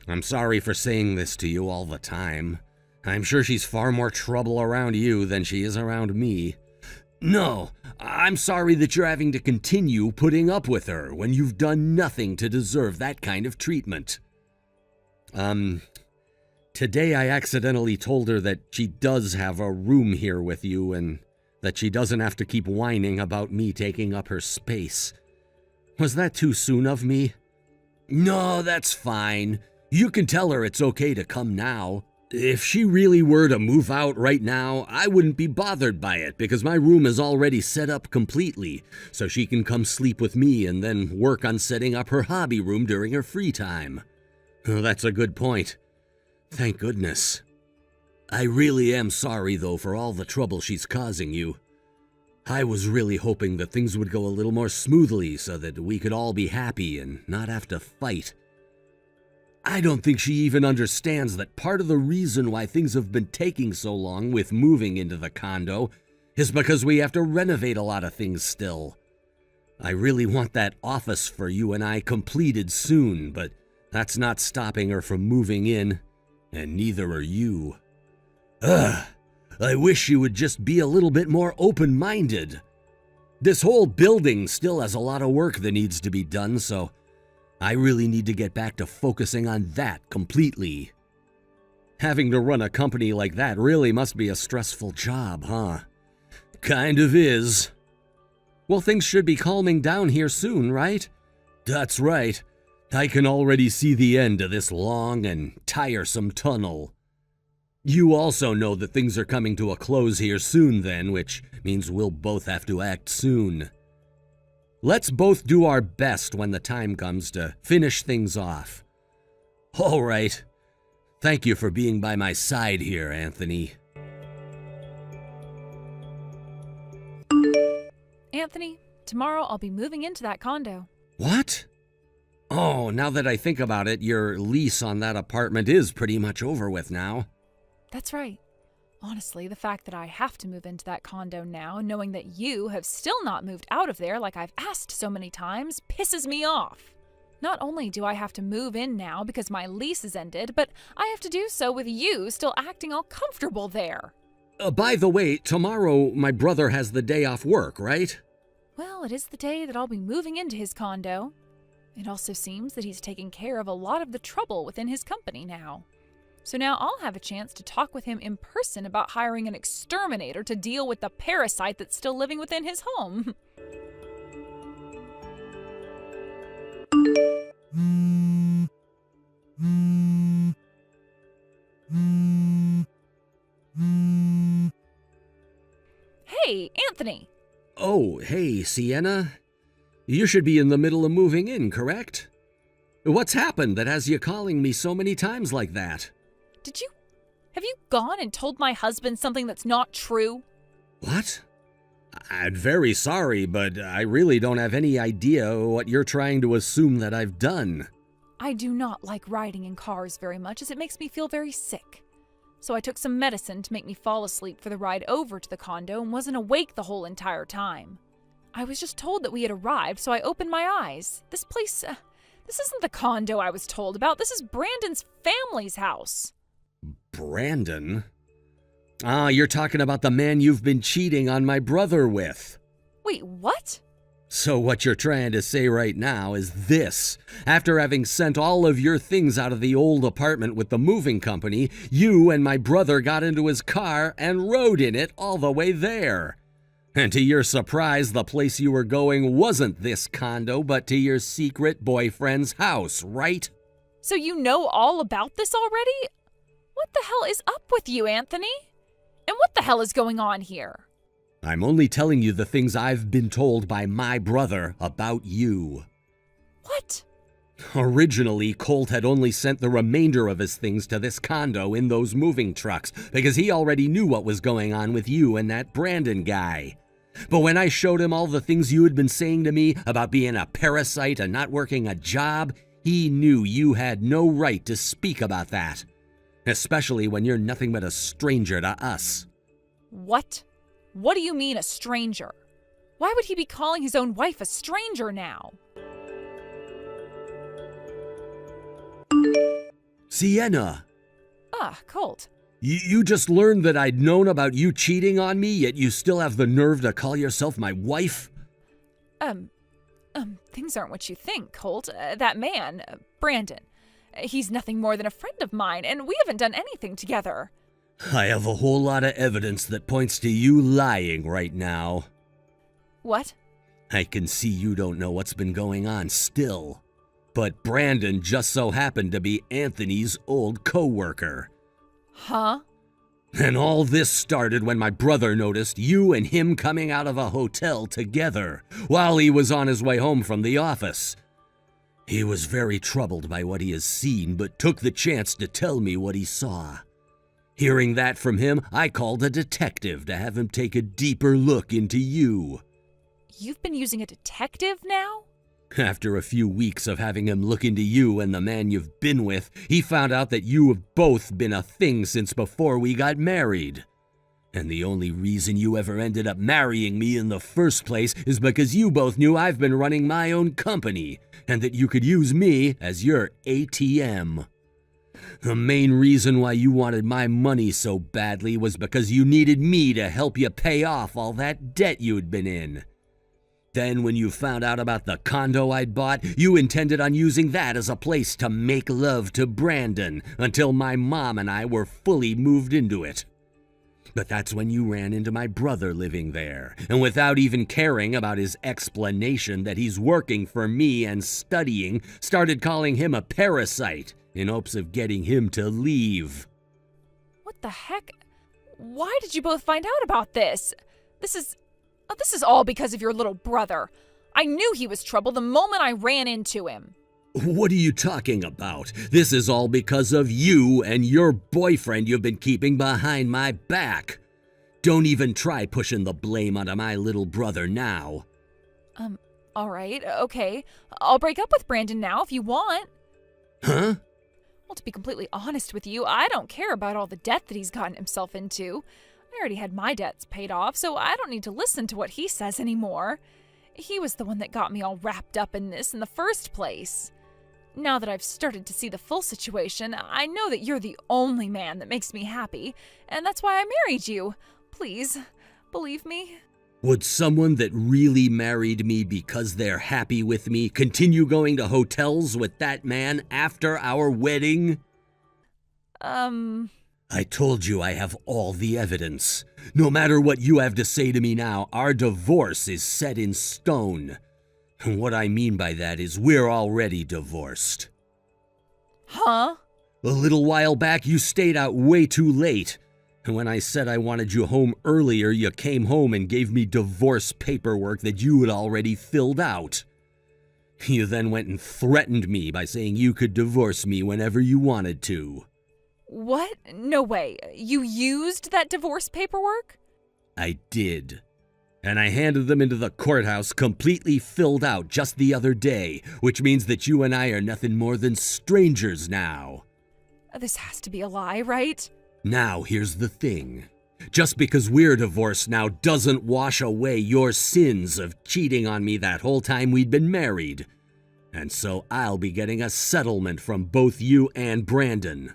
I'm sorry for saying this to you all the time. I'm sure she's far more trouble around you than she is around me. No, I'm sorry that you're having to continue putting up with her when you've done nothing to deserve that kind of treatment. Today I accidentally told her that she does have a room here with you and that she doesn't have to keep whining about me taking up her space. Was that too soon of me? No, that's fine. You can tell her it's okay to come now. If she really were to move out right now, I wouldn't be bothered by it because my room is already set up completely, so she can come sleep with me and then work on setting up her hobby room during her free time. Oh, that's a good point. Thank goodness. I really am sorry, though, for all the trouble she's causing you. I was really hoping that things would go a little more smoothly so that we could all be happy and not have to fight. I don't think she even understands that part of the reason why things have been taking so long with moving into the condo is because we have to renovate a lot of things still. I really want that office for you and I completed soon, but that's not stopping her from moving in, and neither are you. I wish you would just be a little bit more open-minded. This whole building still has a lot of work that needs to be done, so I really need to get back to focusing on that completely. Having to run a company like that really must be a stressful job, huh? Kind of is. Well, things should be calming down here soon, right? That's right. I can already see the end of this long and tiresome tunnel. You also know that things are coming to a close here soon then, which means we'll both have to act soon. Let's both do our best when the time comes to finish things off. All right. Thank you for being by my side here, Anthony. Anthony, tomorrow I'll be moving into that condo. What? Oh, now that I think about it, your lease on that apartment is pretty much over with now. That's right. Honestly, the fact that I have to move into that condo now, knowing that you have still not moved out of there like I've asked so many times, pisses me off. Not only do I have to move in now because my lease is ended, but I have to do so with you still acting all comfortable there. By the way, tomorrow my brother has the day off work, right? Well, it is the day that I'll be moving into his condo. It also seems that he's taking care of a lot of the trouble within his company now. So now I'll have a chance to talk with him in person about hiring an exterminator to deal with the parasite that's still living within his home. Hey, Anthony! Oh, hey, Sienna. You should be in the middle of moving in, correct? What's happened that has you calling me so many times like that? Have you gone and told my husband something that's not true? What? I'm very sorry, but I really don't have any idea what you're trying to assume that I've done. I do not like riding in cars very much as it makes me feel very sick. So I took some medicine to make me fall asleep for the ride over to the condo and wasn't awake the whole entire time. I was just told that we had arrived, so I opened my eyes. This place, this isn't the condo I was told about. This is Brandon's family's house. Brandon? Ah, you're talking about the man you've been cheating on my brother with. Wait, what? So what you're trying to say right now is this. After having sent all of your things out of the old apartment with the moving company, you and my brother got into his car and rode in it all the way there. And to your surprise, the place you were going wasn't this condo, but to your secret boyfriend's house, right? So you know all about this already? What the hell is up with you, Anthony? And what the hell is going on here? I'm only telling you the things I've been told by my brother about you. What? Originally, Colt had only sent the remainder of his things to this condo in those moving trucks because he already knew what was going on with you and that Brandon guy. But when I showed him all the things you had been saying to me about being a parasite and not working a job, he knew you had no right to speak about that. Especially when you're nothing but a stranger to us. What? What do you mean, a stranger? Why would he be calling his own wife a stranger now? Sienna! Colt. You just learned that I'd known about you cheating on me, yet you still have the nerve to call yourself my wife? Things aren't what you think, Colt. That man, Brandon, he's nothing more than a friend of mine, and we haven't done anything together. I have a whole lot of evidence that points to you lying right now. What? I can see you don't know what's been going on still. But Brandon just so happened to be Anthony's old co-worker. Huh? And all this started when my brother noticed you and him coming out of a hotel together while he was on his way home from the office. He was very troubled by what he has seen, but took the chance to tell me what he saw. Hearing that from him, I called a detective to have him take a deeper look into you. You've been using a detective now? After a few weeks of having him look into you and the man you've been with, he found out that you have both been a thing since before we got married. And the only reason you ever ended up marrying me in the first place is because you both knew I've been running my own company, and that you could use me as your ATM. The main reason why you wanted my money so badly was because you needed me to help you pay off all that debt you'd been in. Then when you found out about the condo I'd bought, you intended on using that as a place to make love to Brandon until my mom and I were fully moved into it. But that's when you ran into my brother living there, and without even caring about his explanation that he's working for me and studying, started calling him a parasite in hopes of getting him to leave. What the heck? Why did you both find out about this? This is all because of your little brother. I knew he was trouble the moment I ran into him. What are you talking about? This is all because of you and your boyfriend you've been keeping behind my back. Don't even try pushing the blame onto my little brother now. All right, okay. I'll break up with Brandon now if you want. Huh? Well, to be completely honest with you, I don't care about all the debt that he's gotten himself into. I already had my debts paid off, so I don't need to listen to what he says anymore. He was the one that got me all wrapped up in this in the first place. Now that I've started to see the full situation, I know that you're the only man that makes me happy, and that's why I married you. Please, believe me. Would someone that really married me because they're happy with me continue going to hotels with that man after our wedding? I told you I have all the evidence. No matter what you have to say to me now, our divorce is set in stone. And what I mean by that is we're already divorced. Huh? A little while back, you stayed out way too late. And when I said I wanted you home earlier, you came home and gave me divorce paperwork that you had already filled out. You then went and threatened me by saying you could divorce me whenever you wanted to. What? No way. You used that divorce paperwork? I did. And I handed them into the courthouse completely filled out just the other day, which means that you and I are nothing more than strangers now. This has to be a lie, right? Now, here's the thing. Just because we're divorced now doesn't wash away your sins of cheating on me that whole time we'd been married. And so I'll be getting a settlement from both you and Brandon.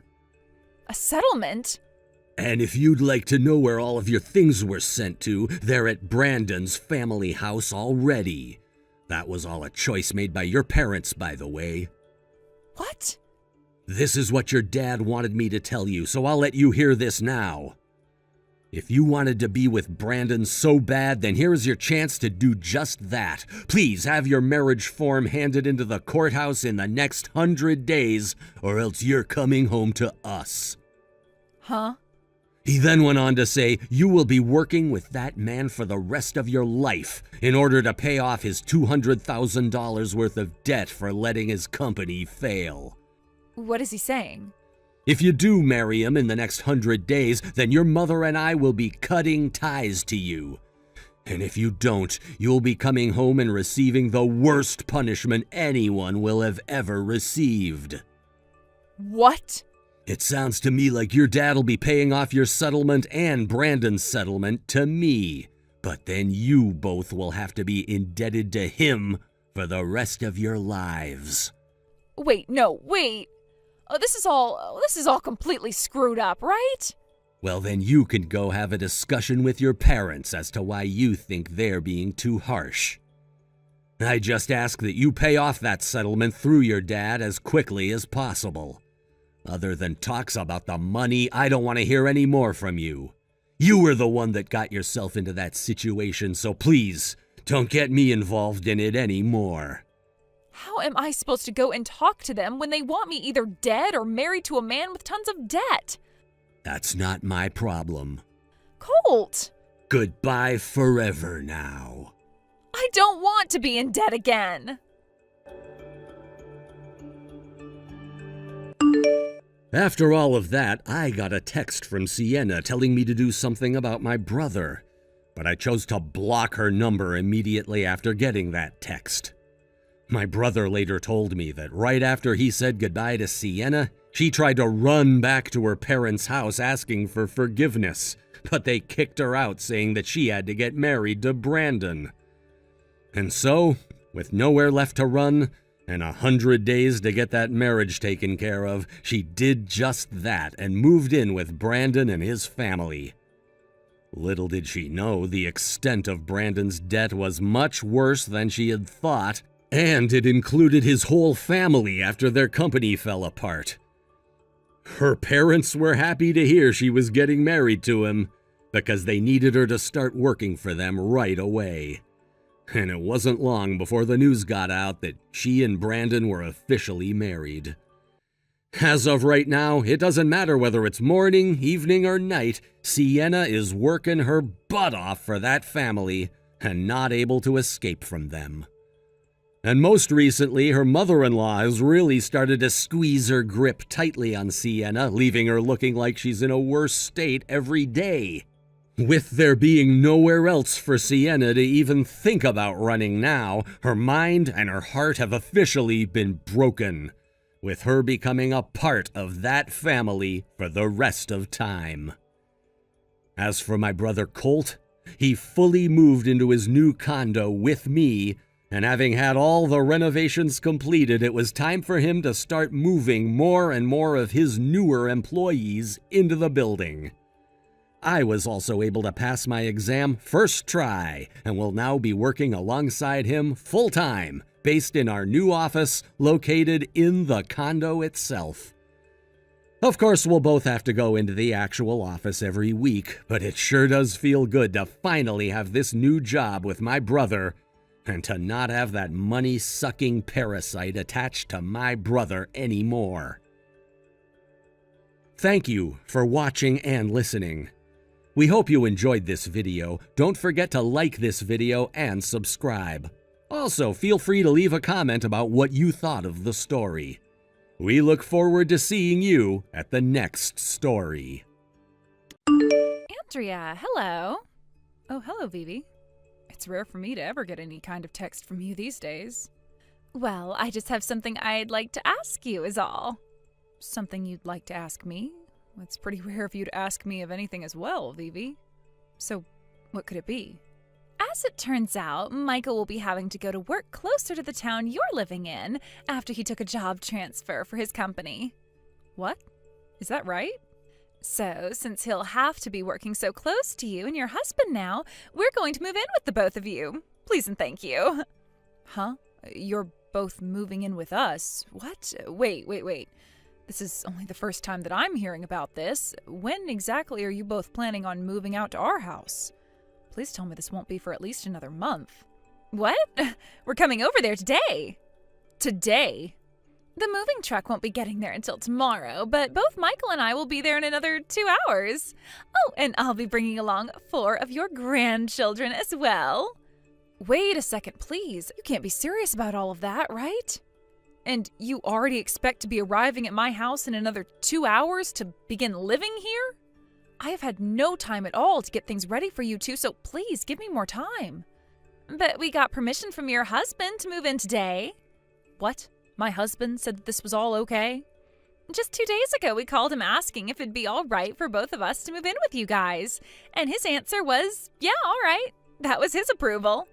A settlement? And if you'd like to know where all of your things were sent to, they're at Brandon's family house already. That was all a choice made by your parents, by the way. What? This is what your dad wanted me to tell you, so I'll let you hear this now. If you wanted to be with Brandon so bad, then here is your chance to do just that. Please have your marriage form handed into the courthouse in the next 100 days, or else you're coming home to us. Huh? He then went on to say, you will be working with that man for the rest of your life in order to pay off his $200,000 worth of debt for letting his company fail. What is he saying? If you do marry him in the next 100 days, then your mother and I will be cutting ties to you. And if you don't, you'll be coming home and receiving the worst punishment anyone will have ever received. What? It sounds to me like your dad'll be paying off your settlement and Brandon's settlement to me. But then you both will have to be indebted to him for the rest of your lives. Wait. This is all completely screwed up, right? Well, then you can go have a discussion with your parents as to why you think they're being too harsh. I just ask that you pay off that settlement through your dad as quickly as possible. Other than talks about the money, I don't want to hear any more from you. You were the one that got yourself into that situation, so please, don't get me involved in it anymore. How am I supposed to go and talk to them when they want me either dead or married to a man with tons of debt? That's not my problem. Colt! Goodbye forever now. I don't want to be in debt again. After all of that, I got a text from Sienna telling me to do something about my brother, but I chose to block her number immediately after getting that text. My brother later told me that right after he said goodbye to Sienna, she tried to run back to her parents' house asking for forgiveness, but they kicked her out saying that she had to get married to Brandon. And so, with nowhere left to run, and 100 days to get that marriage taken care of, she did just that and moved in with Brandon and his family. Little did she know the extent of Brandon's debt was much worse than she had thought, and it included his whole family after their company fell apart. Her parents were happy to hear she was getting married to him, because they needed her to start working for them right away. And it wasn't long before the news got out that she and Brandon were officially married. As of right now, it doesn't matter whether it's morning, evening, or night, Sienna is working her butt off for that family and not able to escape from them. And most recently, her mother-in-law has really started to squeeze her grip tightly on Sienna, leaving her looking like she's in a worse state every day. With there being nowhere else for Sienna to even think about running now, her mind and her heart have officially been broken, with her becoming a part of that family for the rest of time. As for my brother Colt, he fully moved into his new condo with me, and having had all the renovations completed, it was time for him to start moving more and more of his newer employees into the building. I was also able to pass my exam first try and will now be working alongside him full-time, based in our new office located in the condo itself. Of course, we'll both have to go into the actual office every week, but it sure does feel good to finally have this new job with my brother and to not have that money-sucking parasite attached to my brother anymore. Thank you for watching and listening. We hope you enjoyed this video. Don't forget to like this video and subscribe. Also, feel free to leave a comment about what you thought of the story. We look forward to seeing you at the next story. Andrea, hello. Oh, hello, Vivi. It's rare for me to ever get any kind of text from you these days. Well, I just have something I'd like to ask you is all. Something you'd like to ask me? It's pretty rare of you to ask me of anything as well, Vivi. So, what could it be? As it turns out, Michael will be having to go to work closer to the town you're living in after he took a job transfer for his company. What? Is that right? So, since he'll have to be working so close to you and your husband now, we're going to move in with the both of you. Please and thank you. Huh? You're both moving in with us? What? Wait. This is only the first time that I'm hearing about this. When exactly are you both planning on moving out to our house? Please tell me this won't be for at least another month. What? We're coming over there today. Today? The moving truck won't be getting there until tomorrow, but both Michael and I will be there in another 2 hours. Oh, and I'll be bringing along 4 of your grandchildren as well. Wait a second, please. You can't be serious about all of that, right? And you already expect to be arriving at my house in another 2 hours to begin living here? I have had no time at all to get things ready for you two, so please give me more time. But we got permission from your husband to move in today. What? My husband said that this was all okay? Just 2 days ago, we called him asking if it'd be all right for both of us to move in with you guys. And his answer was, yeah, all right. That was his approval.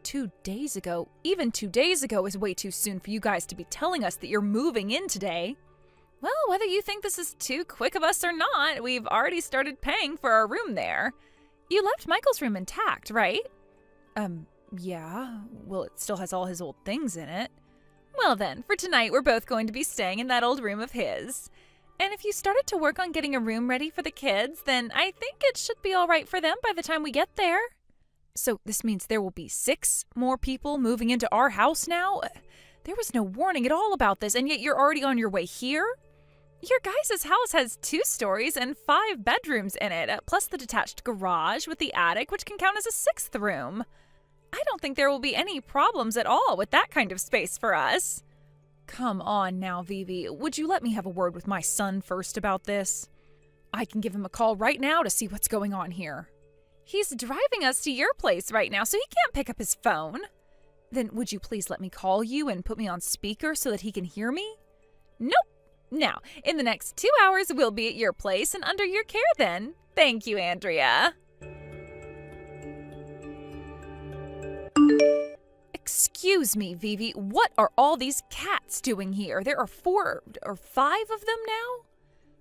2 days ago? Even 2 days ago is way too soon for you guys to be telling us that you're moving in today. Well, whether you think this is too quick of us or not, we've already started paying for our room there. You left Michael's room intact, right? Yeah. Well, it still has all his old things in it. Well then, for tonight we're both going to be staying in that old room of his. And if you started to work on getting a room ready for the kids, then I think it should be all right for them by the time we get there. So this means there will be 6 more people moving into our house now? There was no warning at all about this, and yet you're already on your way here? Your guys' house has 2 stories and 5 bedrooms in it, plus the detached garage with the attic, which can count as a 6th room. I don't think there will be any problems at all with that kind of space for us. Come on now, Vivi. Would you let me have a word with my son first about this? I can give him a call right now to see what's going on here. He's driving us to your place right now, so he can't pick up his phone. Then would you please let me call you and put me on speaker so that he can hear me? Nope. Now, in the next 2 hours, we'll be at your place and under your care then. Thank you, Andrea. Excuse me, Vivi, what are all these cats doing here? There are 4 or 5 of them now?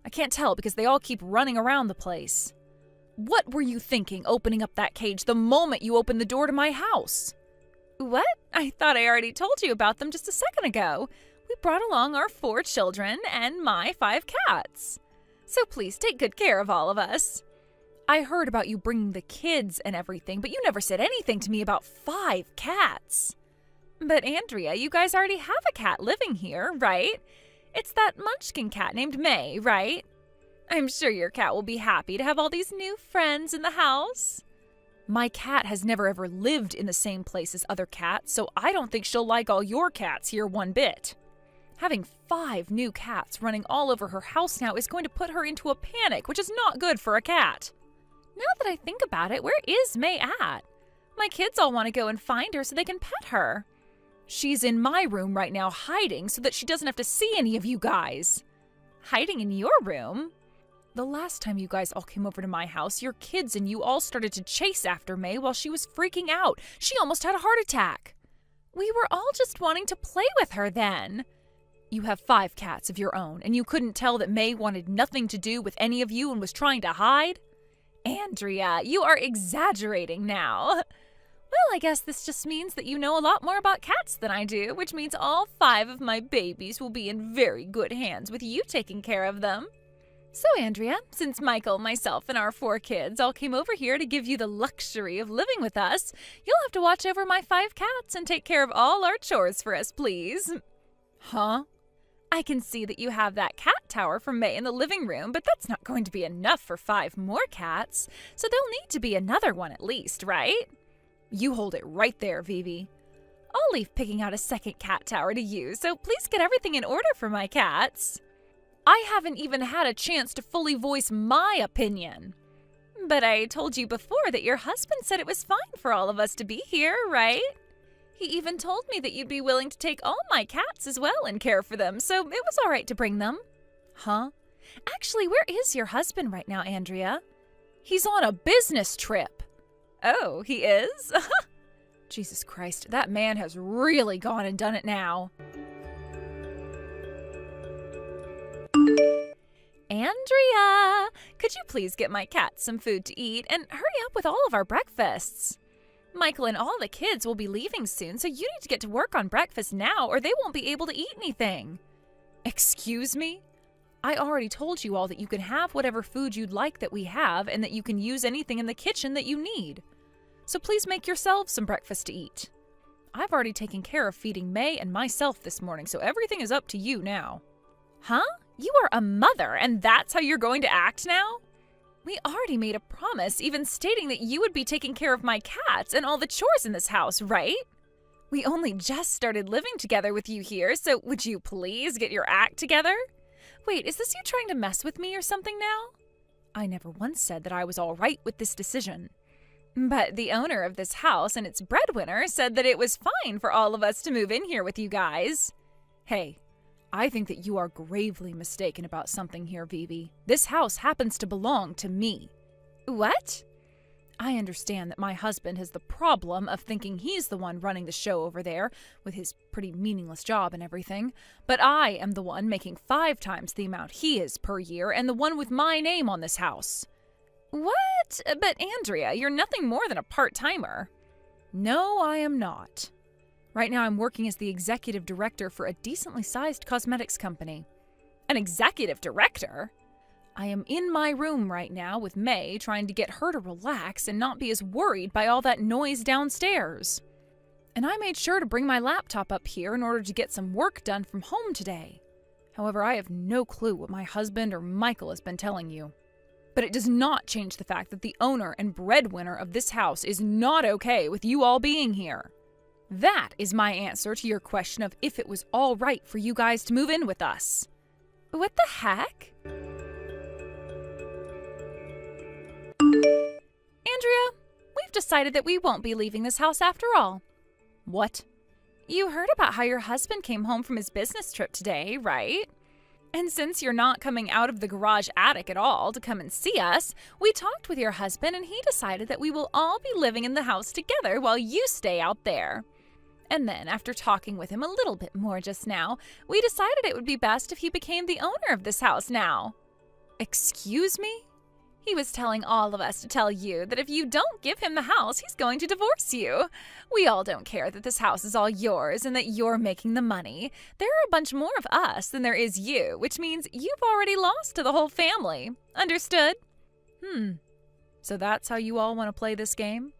I can't tell because they all keep running around the place. What were you thinking opening up that cage the moment you opened the door to my house? What? I thought I already told you about them just a second ago. We brought along our 4 children and my 5 cats. So please take good care of all of us. I heard about you bringing the kids and everything, but you never said anything to me about 5 cats. But Andrea, you guys already have a cat living here, right? It's that munchkin cat named May, right? I'm sure your cat will be happy to have all these new friends in the house. My cat has never ever lived in the same place as other cats, so I don't think she'll like all your cats here one bit. Having 5 new cats running all over her house now is going to put her into a panic, which is not good for a cat. Now that I think about it, where is May at? My kids all want to go and find her so they can pet her. She's in my room right now hiding so that she doesn't have to see any of you guys. Hiding in your room? The last time you guys all came over to my house, your kids and you all started to chase after May while she was freaking out. She almost had a heart attack. We were all just wanting to play with her then. You have 5 cats of your own, and you couldn't tell that May wanted nothing to do with any of you and was trying to hide? Andrea, you are exaggerating now. Well, I guess this just means that you know a lot more about cats than I do, which means all 5 of my babies will be in very good hands with you taking care of them. So, Andrea, since Michael, myself, and our 4 kids all came over here to give you the luxury of living with us, you'll have to watch over my 5 cats and take care of all our chores for us, please. Huh? I can see that you have that cat tower for May in the living room, but that's not going to be enough for 5 more cats, so there'll need to be another one at least, right? You hold it right there, Vivi. I'll leave picking out a second cat tower to you, so please get everything in order for my cats. I haven't even had a chance to fully voice my opinion. But I told you before that your husband said it was fine for all of us to be here, right? He even told me that you'd be willing to take all my cats as well and care for them, so it was all right to bring them. Huh? Actually, where is your husband right now, Andrea? He's on a business trip. Oh, he is? Jesus Christ, that man has really gone and done it now. Andrea, could you please get my cats some food to eat and hurry up with all of our breakfasts? Michael and all the kids will be leaving soon, so you need to get to work on breakfast now or they won't be able to eat anything. Excuse me? I already told you all that you can have whatever food you'd like that we have and that you can use anything in the kitchen that you need. So please make yourselves some breakfast to eat. I've already taken care of feeding May and myself this morning, so everything is up to you now. Huh? You are a mother, and that's how you're going to act now? We already made a promise, even stating that you would be taking care of my cats and all the chores in this house, right? We only just started living together with you here, so would you please get your act together? Wait, is this you trying to mess with me or something now? I never once said that I was all right with this decision. But the owner of this house and its breadwinner said that it was fine for all of us to move in here with you guys. Hey, I think that you are gravely mistaken about something here, Vivi. This house happens to belong to me. What? I understand that my husband has the problem of thinking he's the one running the show over there with his pretty meaningless job and everything, but I am the one making 5 times the amount he is per year and the one with my name on this house. What? But Andrea, you're nothing more than a part-timer. No, I am not. Right now I'm working as the executive director for a decently sized cosmetics company. An executive director? I am in my room right now with May trying to get her to relax and not be as worried by all that noise downstairs. And I made sure to bring my laptop up here in order to get some work done from home today. However, I have no clue what my husband or Michael has been telling you. But it does not change the fact that the owner and breadwinner of this house is not okay with you all being here. That is my answer to your question of if it was all right for you guys to move in with us. What the heck? Andrea, we've decided that we won't be leaving this house after all. What? You heard about how your husband came home from his business trip today, right? And since you're not coming out of the garage attic at all to come and see us, we talked with your husband and he decided that we will all be living in the house together while you stay out there. And then, after talking with him a little bit more just now, we decided it would be best if he became the owner of this house now. Excuse me? He was telling all of us to tell you that if you don't give him the house, he's going to divorce you. We all don't care that this house is all yours and that you're making the money. There are a bunch more of us than there is you, which means you've already lost to the whole family. Understood? So that's how you all want to play this game?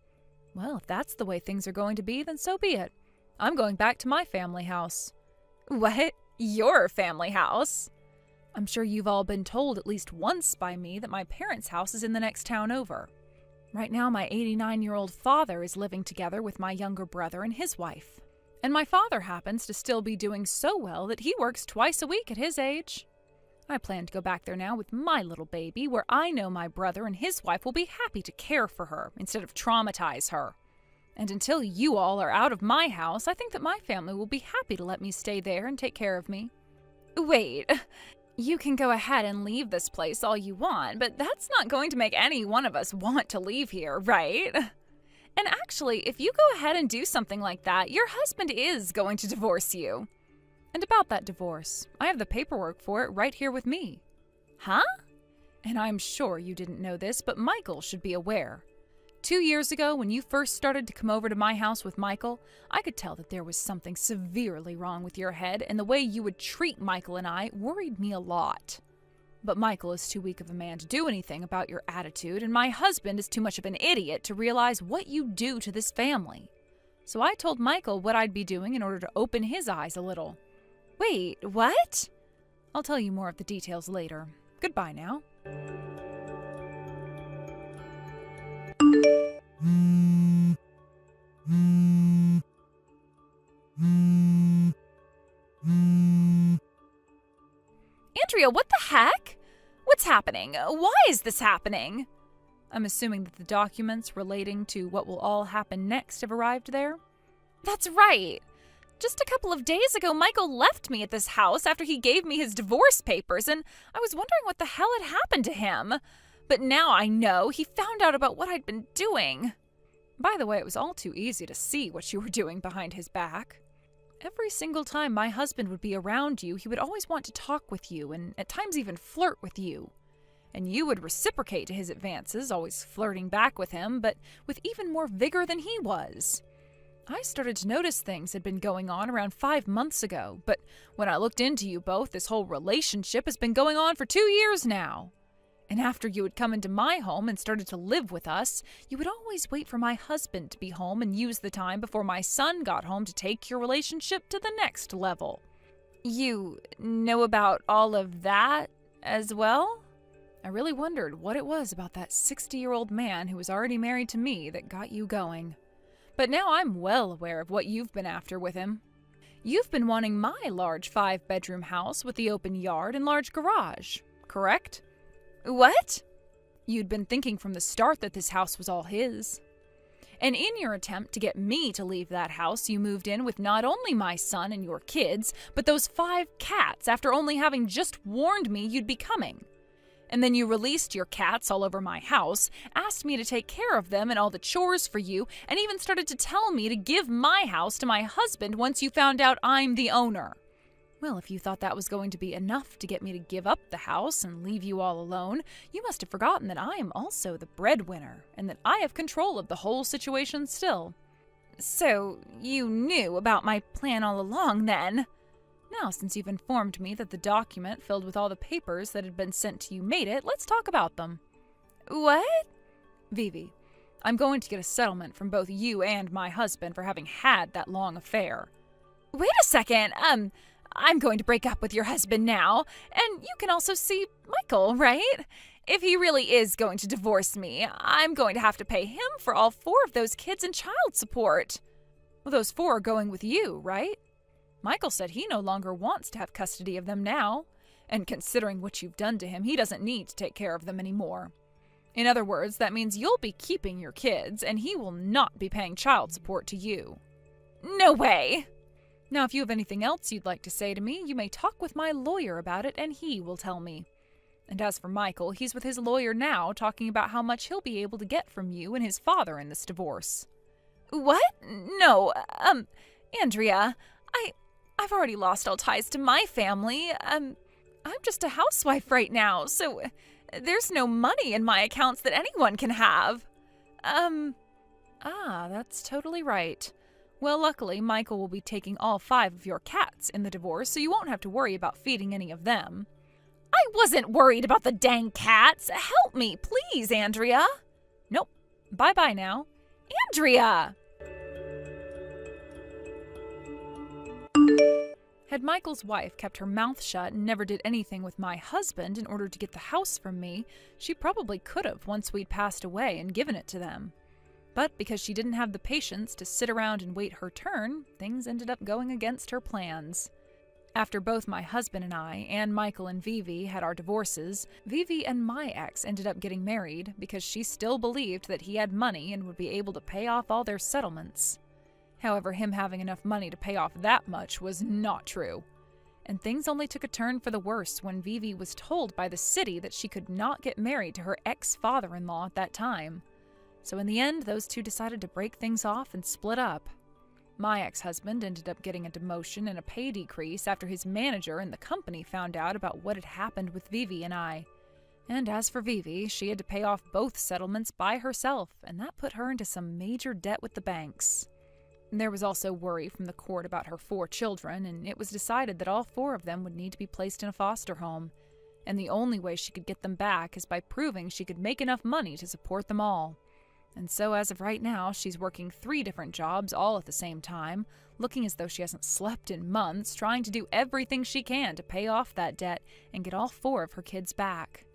Well, if that's the way things are going to be, then so be it. I'm going back to my family house. What? Your family house? I'm sure you've all been told at least once by me that my parents' house is in the next town over. Right now, my 89-year-old father is living together with my younger brother and his wife. And my father happens to still be doing so well that he works twice a week at his age. I plan to go back there now with my little baby, where I know my brother and his wife will be happy to care for her instead of traumatize her. And until you all are out of my house, I think that my family will be happy to let me stay there and take care of me. Wait, you can go ahead and leave this place all you want, but that's not going to make any one of us want to leave here, right? And actually, if you go ahead and do something like that, your husband is going to divorce you. And about that divorce, I have the paperwork for it right here with me. Huh? And I'm sure you didn't know this, but Michael should be aware. 2 years ago, when you first started to come over to my house with Michael, I could tell that there was something severely wrong with your head, and the way you would treat Michael and I worried me a lot. But Michael is too weak of a man to do anything about your attitude, and my husband is too much of an idiot to realize what you do to this family. So I told Michael what I'd be doing in order to open his eyes a little. Wait, what? I'll tell you more of the details later. Goodbye now. Andrea, what the heck? What's happening? Why is this happening? I'm assuming that the documents relating to what will all happen next have arrived there? That's right. Just a couple of days ago, Michael left me at this house after he gave me his divorce papers, and I was wondering what the hell had happened to him. But now I know he found out about what I'd been doing. By the way, it was all too easy to see what you were doing behind his back. Every single time my husband would be around you, he would always want to talk with you and at times even flirt with you. And you would reciprocate to his advances, always flirting back with him, but with even more vigor than he was. I started to notice things had been going on around 5 months ago, but when I looked into you both, this whole relationship has been going on for 2 years now. And after you had come into my home and started to live with us, you would always wait for my husband to be home and use the time before my son got home to take your relationship to the next level. You know about all of that as well? I really wondered what it was about that 60-year-old man who was already married to me that got you going. But now I'm well aware of what you've been after with him. You've been wanting my large 5-bedroom house with the open yard and large garage, correct? What? You'd been thinking from the start that this house was all his. And in your attempt to get me to leave that house, you moved in with not only my son and your kids, but those 5 cats after only having just warned me you'd be coming. And then you released your cats all over my house, asked me to take care of them and all the chores for you, and even started to tell me to give my house to my husband once you found out I'm the owner. Well, if you thought that was going to be enough to get me to give up the house and leave you all alone, you must have forgotten that I am also the breadwinner, and that I have control of the whole situation still. So, you knew about my plan all along, then? Now, since you've informed me that the document filled with all the papers that had been sent to you made it, let's talk about them. What? Vivi, I'm going to get a settlement from both you and my husband for having had that long affair. Wait a second, I'm going to break up with your husband now, and you can also see Michael, right? If he really is going to divorce me, I'm going to have to pay him for all 4 of those kids and child support. Well, those 4 are going with you, right? Michael said he no longer wants to have custody of them now, and considering what you've done to him, he doesn't need to take care of them anymore. In other words, that means you'll be keeping your kids, and he will not be paying child support to you. No way! Now, if you have anything else you'd like to say to me, you may talk with my lawyer about it, and he will tell me. And as for Michael, he's with his lawyer now, talking about how much he'll be able to get from you and his father in this divorce. What? No, Andrea, I've already lost all ties to my family. I'm just a housewife right now, so there's no money in my accounts that anyone can have. That's totally right. Well, luckily, Michael will be taking all 5 of your cats in the divorce, so you won't have to worry about feeding any of them. I wasn't worried about the dang cats. Help me, please, Andrea. Bye-bye now. Andrea! Had Michael's wife kept her mouth shut and never did anything with my husband in order to get the house from me, she probably could have once we'd passed away and given it to them. But because she didn't have the patience to sit around and wait her turn, things ended up going against her plans. After both my husband and I, and Michael and Vivi, had our divorces, Vivi and my ex ended up getting married because she still believed that he had money and would be able to pay off all their settlements. However, him having enough money to pay off that much was not true. And things only took a turn for the worse when Vivi was told by the city that she could not get married to her ex-father-in-law at that time. So in the end, those two decided to break things off and split up. My ex-husband ended up getting a demotion and a pay decrease after his manager and the company found out about what had happened with Vivi and I. And as for Vivi, she had to pay off both settlements by herself, and that put her into some major debt with the banks. There was also worry from the court about her 4 children, and it was decided that all 4 of them would need to be placed in a foster home. And the only way she could get them back is by proving she could make enough money to support them all. And so as of right now, she's working 3 different jobs all at the same time, looking as though she hasn't slept in months, trying to do everything she can to pay off that debt and get all 4 of her kids back.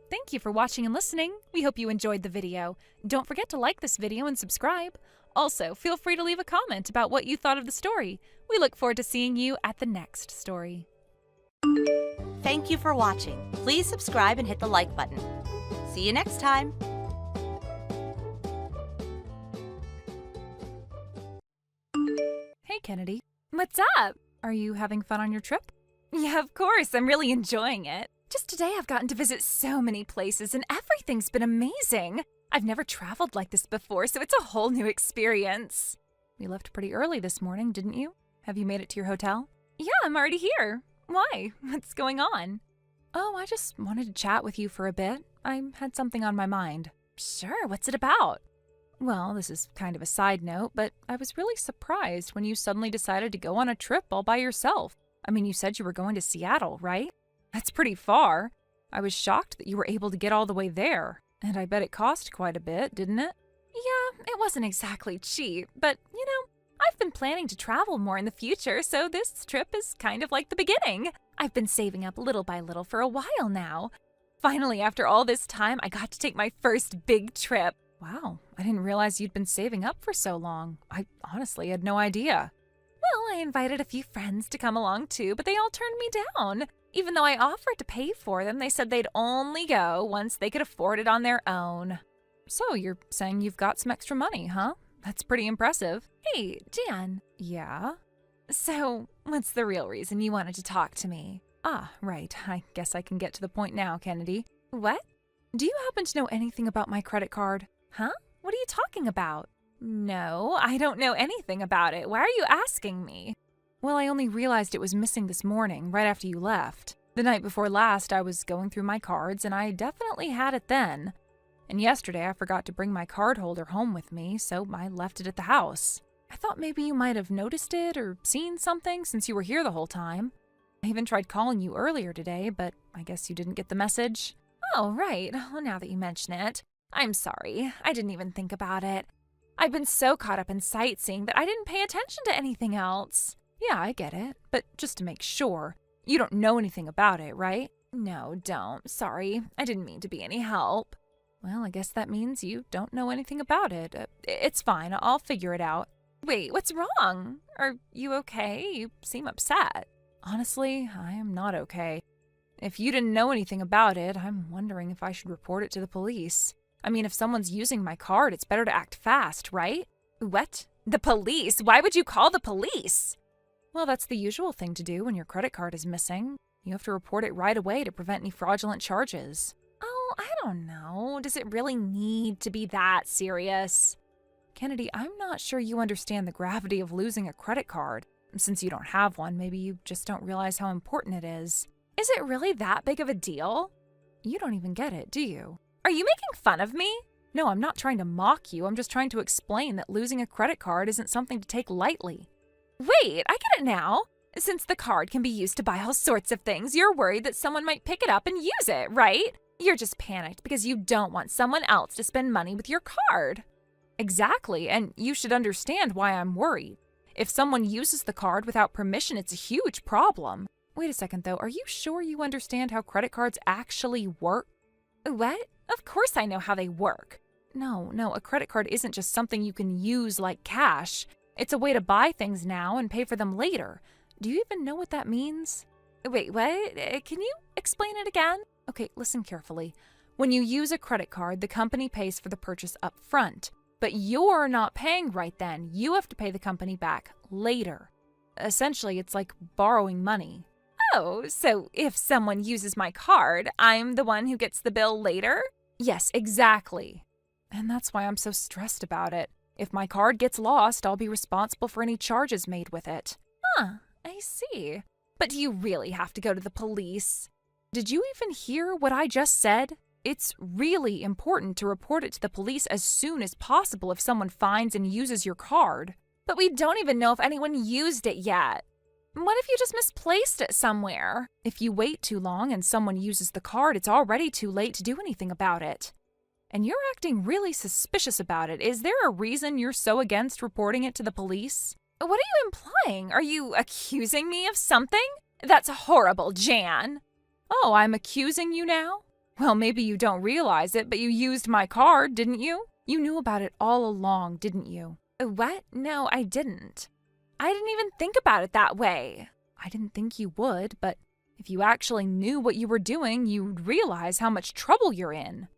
Thank you for watching and listening. We hope you enjoyed the video. Don't forget to like this video and subscribe. Also, feel free to leave a comment about what you thought of the story. We look forward to seeing you at the next story. Thank you for watching. Please subscribe and hit the like button. See you next time. Hey, Kennedy. What's up? Are you having fun on your trip? Yeah, of course. I'm really enjoying it. Just today I've gotten to visit so many places and everything's been amazing. I've never traveled like this before, so it's a whole new experience. You left pretty early this morning, didn't you? Have you made it to your hotel? Yeah, I'm already here. Why? What's going on? Oh, I just wanted to chat with you for a bit. I had something on my mind. Sure, what's it about? Well, this is kind of a side note, but I was really surprised when you suddenly decided to go on a trip all by yourself. I mean, you said you were going to Seattle, right? That's pretty far. I was shocked that you were able to get all the way there. And I bet it cost quite a bit, didn't it? Yeah, it wasn't exactly cheap, but, I've been planning to travel more in the future, so this trip is kind of like the beginning. I've been saving up little by little for a while now. Finally, after all this time, I got to take my first big trip. Wow, I didn't realize you'd been saving up for so long. I honestly had no idea. Well, I invited a few friends to come along too, but they all turned me down. Even though I offered to pay for them, they said they'd only go once they could afford it on their own. So you're saying you've got some extra money, huh? That's pretty impressive. Hey, Jan. Yeah? So, what's the real reason you wanted to talk to me? Ah, right. I guess I can get to the point now, Kennedy. What? Do you happen to know anything about my credit card? Huh? What are you talking about? No, I don't know anything about it. Why are you asking me? Well, I only realized it was missing this morning, right after you left. The night before last, I was going through my cards, and I definitely had it then. And yesterday, I forgot to bring my card holder home with me, so I left it at the house. I thought maybe you might have noticed it or seen something since you were here the whole time. I even tried calling you earlier today, but I guess you didn't get the message. Oh, right. Well, now that you mention it. I'm sorry. I didn't even think about it. I've been so caught up in sightseeing that I didn't pay attention to anything else. Yeah, I get it. But just to make sure, you don't know anything about it, right? No, don't. Sorry. I didn't mean to be any help. Well, I guess that means you don't know anything about it. It's fine. I'll figure it out. Wait, what's wrong? Are you okay? You seem upset. Honestly, I am not okay. If you didn't know anything about it, I'm wondering if I should report it to the police. I mean, if someone's using my card, it's better to act fast, right? What? The police? Why would you call the police? Well, that's the usual thing to do when your credit card is missing. You have to report it right away to prevent any fraudulent charges. Oh, I don't know. Does it really need to be that serious? Kennedy, I'm not sure you understand the gravity of losing a credit card. Since you don't have one, maybe you just don't realize how important it is. Is it really that big of a deal? You don't even get it, do you? Are you making fun of me? No, I'm not trying to mock you. I'm just trying to explain that losing a credit card isn't something to take lightly. Wait, I get it now. Since the card can be used to buy all sorts of things, you're worried that someone might pick it up and use it, right? You're just panicked because you don't want someone else to spend money with your card. Exactly, and you should understand why I'm worried. If someone uses the card without permission, it's a huge problem. Wait a second, though. Are you sure you understand how credit cards actually work? What? Of course I know how they work. No, a credit card isn't just something you can use like cash. It's a way to buy things now and pay for them later. Do you even know what that means? Wait, what? Can you explain it again? Okay, listen carefully. When you use a credit card, the company pays for the purchase up front. But you're not paying right then. You have to pay the company back later. Essentially, it's like borrowing money. Oh, so if someone uses my card, I'm the one who gets the bill later? Yes, exactly. And that's why I'm so stressed about it. If my card gets lost, I'll be responsible for any charges made with it. Huh, I see. But do you really have to go to the police? Did you even hear what I just said? It's really important to report it to the police as soon as possible if someone finds and uses your card. But we don't even know if anyone used it yet. What if you just misplaced it somewhere? If you wait too long and someone uses the card, it's already too late to do anything about it. And you're acting really suspicious about it. Is there a reason you're so against reporting it to the police? What are you implying? Are you accusing me of something? That's horrible, Jan. Oh, I'm accusing you now? Well, maybe you don't realize it, but you used my card, didn't you? You knew about it all along, didn't you? What? No, I didn't. I didn't even think about it that way. I didn't think you would, but if you actually knew what you were doing, you'd realize how much trouble you're in.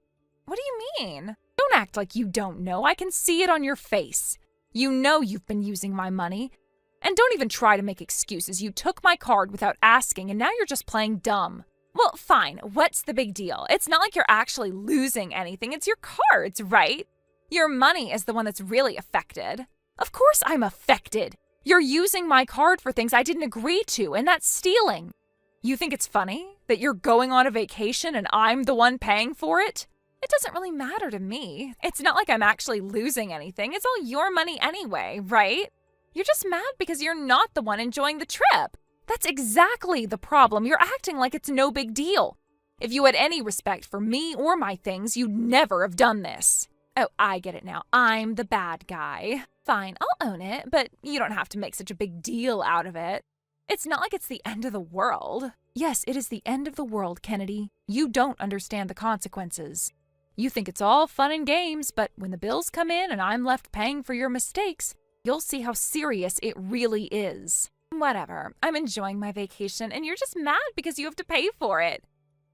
What do you mean? Don't act like you don't know. I can see it on your face. You know you've been using my money. And don't even try to make excuses. You took my card without asking, and now you're just playing dumb. Well, fine. What's the big deal? It's not like you're actually losing anything. It's your cards, right? Your money is the one that's really affected. Of course I'm affected. You're using my card for things I didn't agree to, and that's stealing. You think it's funny that you're going on a vacation and I'm the one paying for it? It doesn't really matter to me. It's not like I'm actually losing anything. It's all your money anyway, right? You're just mad because you're not the one enjoying the trip. That's exactly the problem. You're acting like it's no big deal. If you had any respect for me or my things, you'd never have done this. Oh, I get it now. I'm the bad guy. Fine, I'll own it, but you don't have to make such a big deal out of it. It's not like it's the end of the world. Yes, it is the end of the world, Kennedy. You don't understand the consequences. You think it's all fun and games, but when the bills come in and I'm left paying for your mistakes, you'll see how serious it really is. Whatever. I'm enjoying my vacation, and you're just mad because you have to pay for it.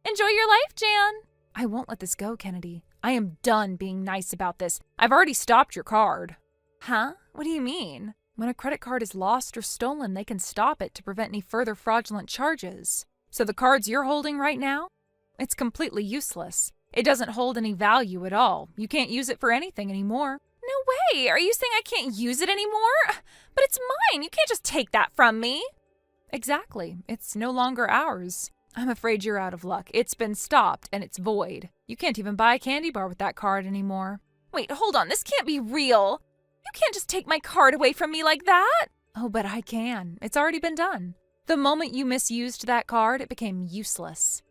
Enjoy your life, Jan. I won't let this go, Kennedy. I am done being nice about this. I've already stopped your card. Huh? What do you mean? When a credit card is lost or stolen, they can stop it to prevent any further fraudulent charges. So the cards you're holding right now? It's completely useless. It doesn't hold any value at all. You can't use it for anything anymore. No way! Are you saying I can't use it anymore? But it's mine! You can't just take that from me! Exactly. It's no longer ours. I'm afraid you're out of luck. It's been stopped, and it's void. You can't even buy a candy bar with that card anymore. Wait, hold on. This can't be real. You can't just take my card away from me like that. Oh, but I can. It's already been done. The moment you misused that card, it became useless.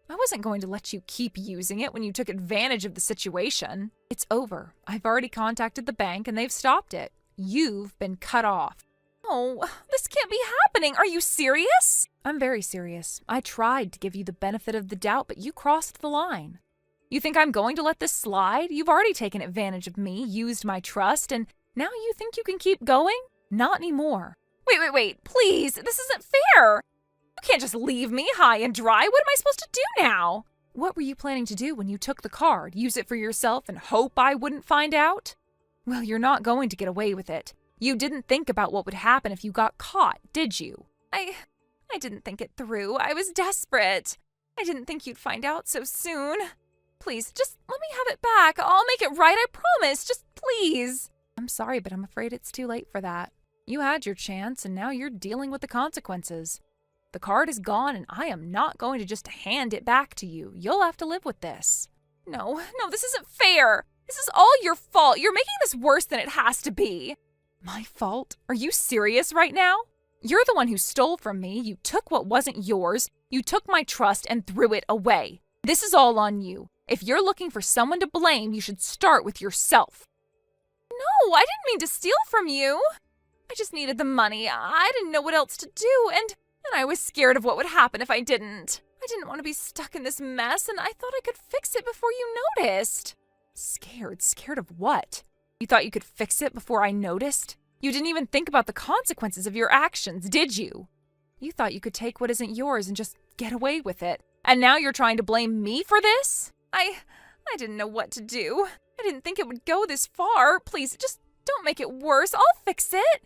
I wasn't going to let you keep using it when you took advantage of the situation. It's over. I've already contacted the bank and they've stopped it. You've been cut off. Oh, this can't be happening. Are you serious? I'm very serious. I tried to give you the benefit of the doubt, but you crossed the line. You think I'm going to let this slide? You've already taken advantage of me, used my trust, and now you think you can keep going? Not anymore. Wait. Please, this isn't fair. You can't just leave me high and dry. What am I supposed to do now? What were you planning to do when you took the card? Use it for yourself and hope I wouldn't find out? Well, you're not going to get away with it. You didn't think about what would happen if you got caught, did you? I didn't think it through. I was desperate. I didn't think you'd find out so soon. Please, just let me have it back. I'll make it right, I promise. Just please. I'm sorry, but I'm afraid it's too late for that. You had your chance, and now you're dealing with the consequences. The card is gone, and I am not going to just hand it back to you. You'll have to live with this. No, this isn't fair. This is all your fault. You're making this worse than it has to be. My fault? Are you serious right now? You're the one who stole from me. You took what wasn't yours. You took my trust and threw it away. This is all on you. If you're looking for someone to blame, you should start with yourself. No, I didn't mean to steal from you. I just needed the money. I didn't know what else to do, and I was scared of what would happen if I didn't. I didn't want to be stuck in this mess, and I thought I could fix it before you noticed. Scared? Scared of what? You thought you could fix it before I noticed? You didn't even think about the consequences of your actions, did you? You thought you could take what isn't yours and just get away with it. And now you're trying to blame me for this? I didn't know what to do. I didn't think it would go this far. Please, just don't make it worse. I'll fix it.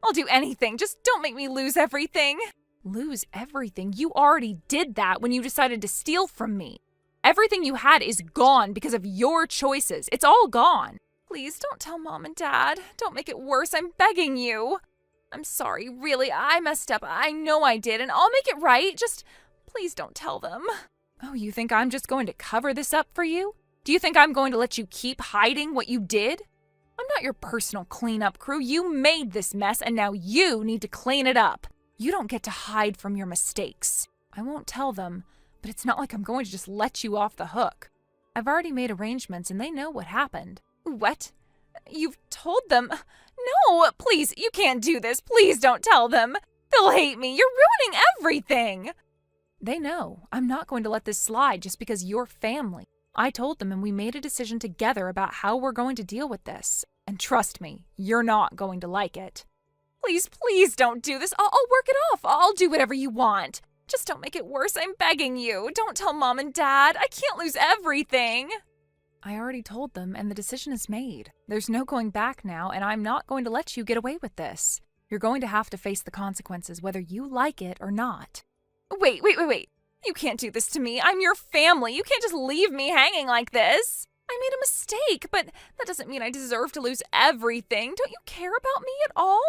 I'll do anything. Just don't make me lose everything. Lose everything? You already did that when you decided to steal from me. Everything you had is gone because of your choices. It's all gone. Please don't tell Mom and Dad. Don't make it worse. I'm begging you. I'm sorry, really. I messed up. I know I did, and I'll make it right. Just please don't tell them. Oh, you think I'm just going to cover this up for you? Do you think I'm going to let you keep hiding what you did? I'm not your personal cleanup crew. You made this mess, and now you need to clean it up. You don't get to hide from your mistakes. I won't tell them, but it's not like I'm going to just let you off the hook. I've already made arrangements, and they know what happened. What? You've told them? No, please, you can't do this. Please don't tell them. They'll hate me. You're ruining everything. They know. I'm not going to let this slide just because you're family. I told them and we made a decision together about how we're going to deal with this. And trust me, you're not going to like it. Please, please don't do this. I'll work it off. I'll do whatever you want. Just don't make it worse. I'm begging you. Don't tell Mom and Dad. I can't lose everything. I already told them and the decision is made. There's no going back now, and I'm not going to let you get away with this. You're going to have to face the consequences whether you like it or not. Wait. You can't do this to me. I'm your family. You can't just leave me hanging like this. I made a mistake, but that doesn't mean I deserve to lose everything. Don't you care about me at all?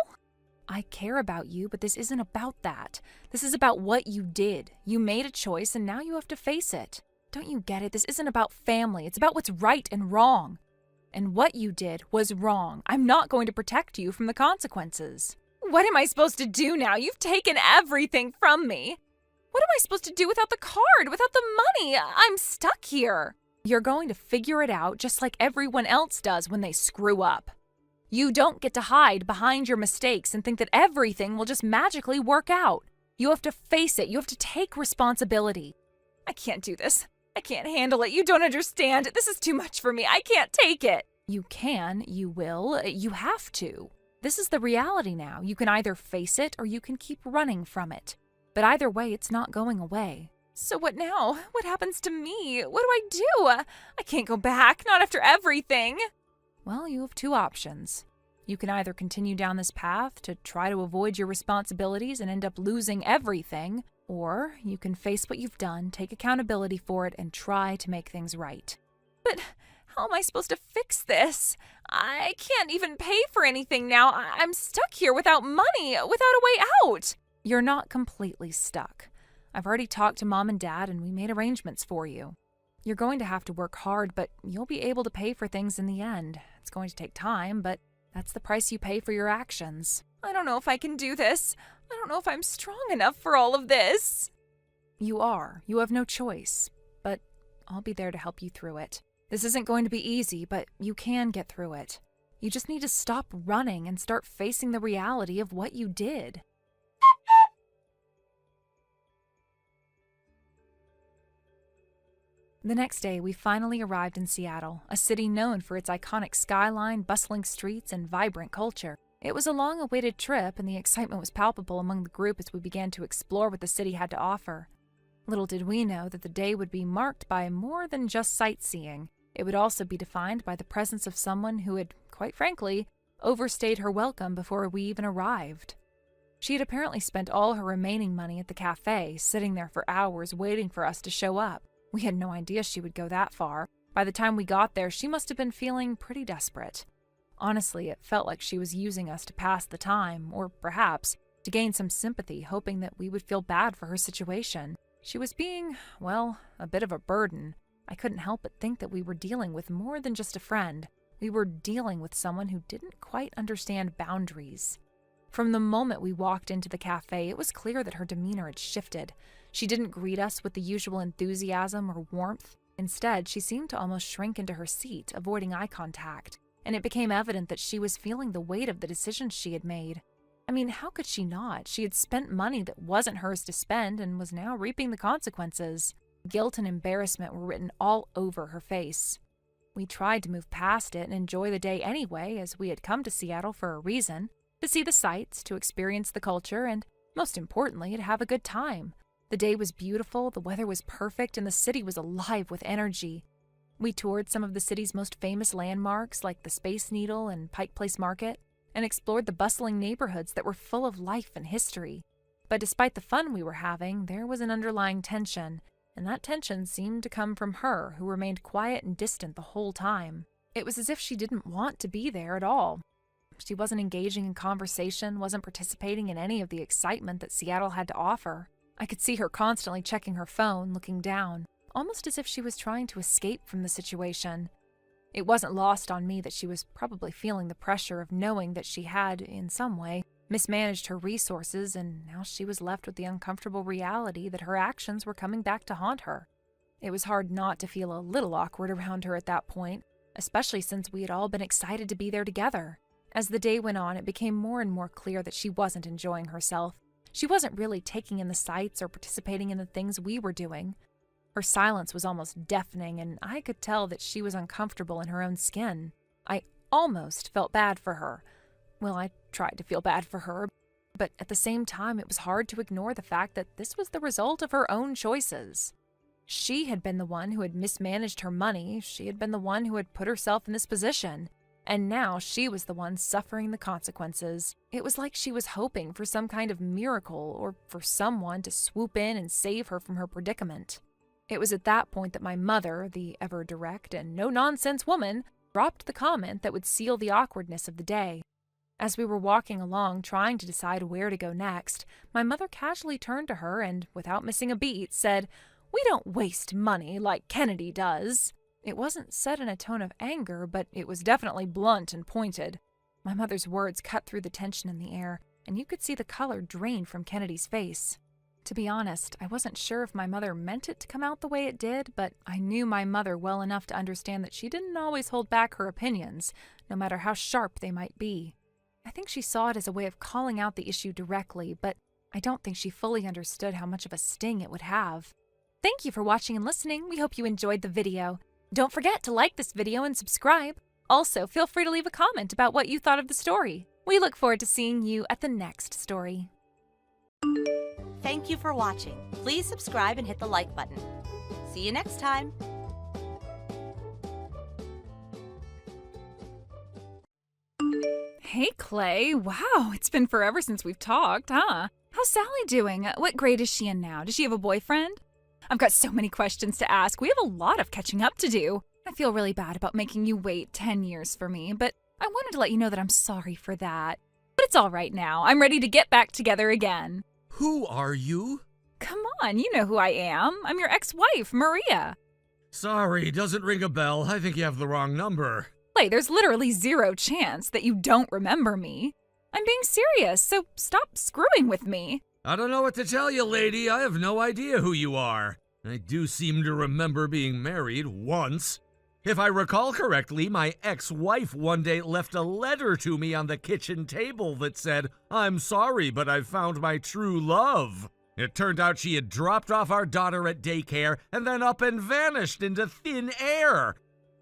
I care about you, but this isn't about that. This is about what you did. You made a choice, and now you have to face it. Don't you get it? This isn't about family. It's about what's right and wrong. And what you did was wrong. I'm not going to protect you from the consequences. What am I supposed to do now? You've taken everything from me. What am I supposed to do without the card, without the money? I'm stuck here. You're going to figure it out just like everyone else does when they screw up. You don't get to hide behind your mistakes and think that everything will just magically work out. You have to face it. You have to take responsibility. I can't do this. I can't handle it. You don't understand. This is too much for me. I can't take it. You can, you will, you have to. This is the reality now. You can either face it or you can keep running from it. But either way, it's not going away. So what now? What happens to me? What do I do? I can't go back, not after everything. Well, you have two options. You can either continue down this path to try to avoid your responsibilities and end up losing everything, or you can face what you've done, take accountability for it, and try to make things right. But how am I supposed to fix this? I can't even pay for anything now. I'm stuck here without money, without a way out. You're not completely stuck. I've already talked to Mom and Dad, and we made arrangements for you. You're going to have to work hard, but you'll be able to pay for things in the end. It's going to take time, but that's the price you pay for your actions. I don't know if I can do this. I don't know if I'm strong enough for all of this. You are. You have no choice. But I'll be there to help you through it. This isn't going to be easy, but you can get through it. You just need to stop running and start facing the reality of what you did. The next day, we finally arrived in Seattle, a city known for its iconic skyline, bustling streets, and vibrant culture. It was a long-awaited trip, and the excitement was palpable among the group as we began to explore what the city had to offer. Little did we know that the day would be marked by more than just sightseeing. It would also be defined by the presence of someone who had, quite frankly, overstayed her welcome before we even arrived. She had apparently spent all her remaining money at the cafe, sitting there for hours waiting for us to show up. We had no idea she would go that far. By the time we got there, she must have been feeling pretty desperate. Honestly, it felt like she was using us to pass the time, or perhaps to gain some sympathy, hoping that we would feel bad for her situation. She was being, well, a bit of a burden. I couldn't help but think that we were dealing with more than just a friend. We were dealing with someone who didn't quite understand boundaries. From the moment we walked into the cafe, it was clear that her demeanor had shifted. She didn't greet us with the usual enthusiasm or warmth. Instead, she seemed to almost shrink into her seat, avoiding eye contact, and it became evident that she was feeling the weight of the decisions she had made. I mean, how could she not? She had spent money that wasn't hers to spend and was now reaping the consequences. Guilt and embarrassment were written all over her face. We tried to move past it and enjoy the day anyway, as we had come to Seattle for a reason, to see the sights, to experience the culture, and, most importantly, to have a good time. The day was beautiful, the weather was perfect, and the city was alive with energy. We toured some of the city's most famous landmarks, like the Space Needle and Pike Place Market, and explored the bustling neighborhoods that were full of life and history. But despite the fun we were having, there was an underlying tension, and that tension seemed to come from her, who remained quiet and distant the whole time. It was as if she didn't want to be there at all. She wasn't engaging in conversation, wasn't participating in any of the excitement that Seattle had to offer. I could see her constantly checking her phone, looking down, almost as if she was trying to escape from the situation. It wasn't lost on me that she was probably feeling the pressure of knowing that she had, in some way, mismanaged her resources, and now she was left with the uncomfortable reality that her actions were coming back to haunt her. It was hard not to feel a little awkward around her at that point, especially since we had all been excited to be there together. As the day went on, it became more and more clear that she wasn't enjoying herself. She wasn't really taking in the sights or participating in the things we were doing. Her silence was almost deafening, and I could tell that she was uncomfortable in her own skin. I almost felt bad for her. Well, I tried to feel bad for her, but at the same time it was hard to ignore the fact that this was the result of her own choices. She had been the one who had mismanaged her money, she had been the one who had put herself in this position, and now she was the one suffering the consequences. It was like she was hoping for some kind of miracle, or for someone to swoop in and save her from her predicament. It was at that point that my mother, the ever-direct and no-nonsense woman, dropped the comment that would seal the awkwardness of the day. As we were walking along, trying to decide where to go next, my mother casually turned to her and, without missing a beat, said, "We don't waste money like Kennedy does." It wasn't said in a tone of anger, but it was definitely blunt and pointed. My mother's words cut through the tension in the air, and you could see the color drain from Kennedy's face. To be honest, I wasn't sure if my mother meant it to come out the way it did, but I knew my mother well enough to understand that she didn't always hold back her opinions, no matter how sharp they might be. I think she saw it as a way of calling out the issue directly, but I don't think she fully understood how much of a sting it would have. Thank you for watching and listening. We hope you enjoyed the video. Don't forget to like this video and subscribe. Also, feel free to leave a comment about what you thought of the story. We look forward to seeing you at the next story. Thank you for watching. Please subscribe and hit the like button. See you next time. Hey, Clay. Wow, it's been forever since we've talked, huh? How's Sally doing? What grade is she in now? Does she have a boyfriend? I've got so many questions to ask. We have a lot of catching up to do. I feel really bad about making you wait 10 years for me, but I wanted to let you know that I'm sorry for that. But it's all right now. I'm ready to get back together again. Who are you? Come on, you know who I am. I'm your ex-wife, Maria. Sorry, doesn't ring a bell. I think you have the wrong number. Clay, there's literally zero chance that you don't remember me. I'm being serious, so stop screwing with me. I don't know what to tell you, lady. I have no idea who you are. I do seem to remember being married once. If I recall correctly, my ex-wife one day left a letter to me on the kitchen table that said, "I'm sorry, but I've found my true love." It turned out she had dropped off our daughter at daycare and then up and vanished into thin air.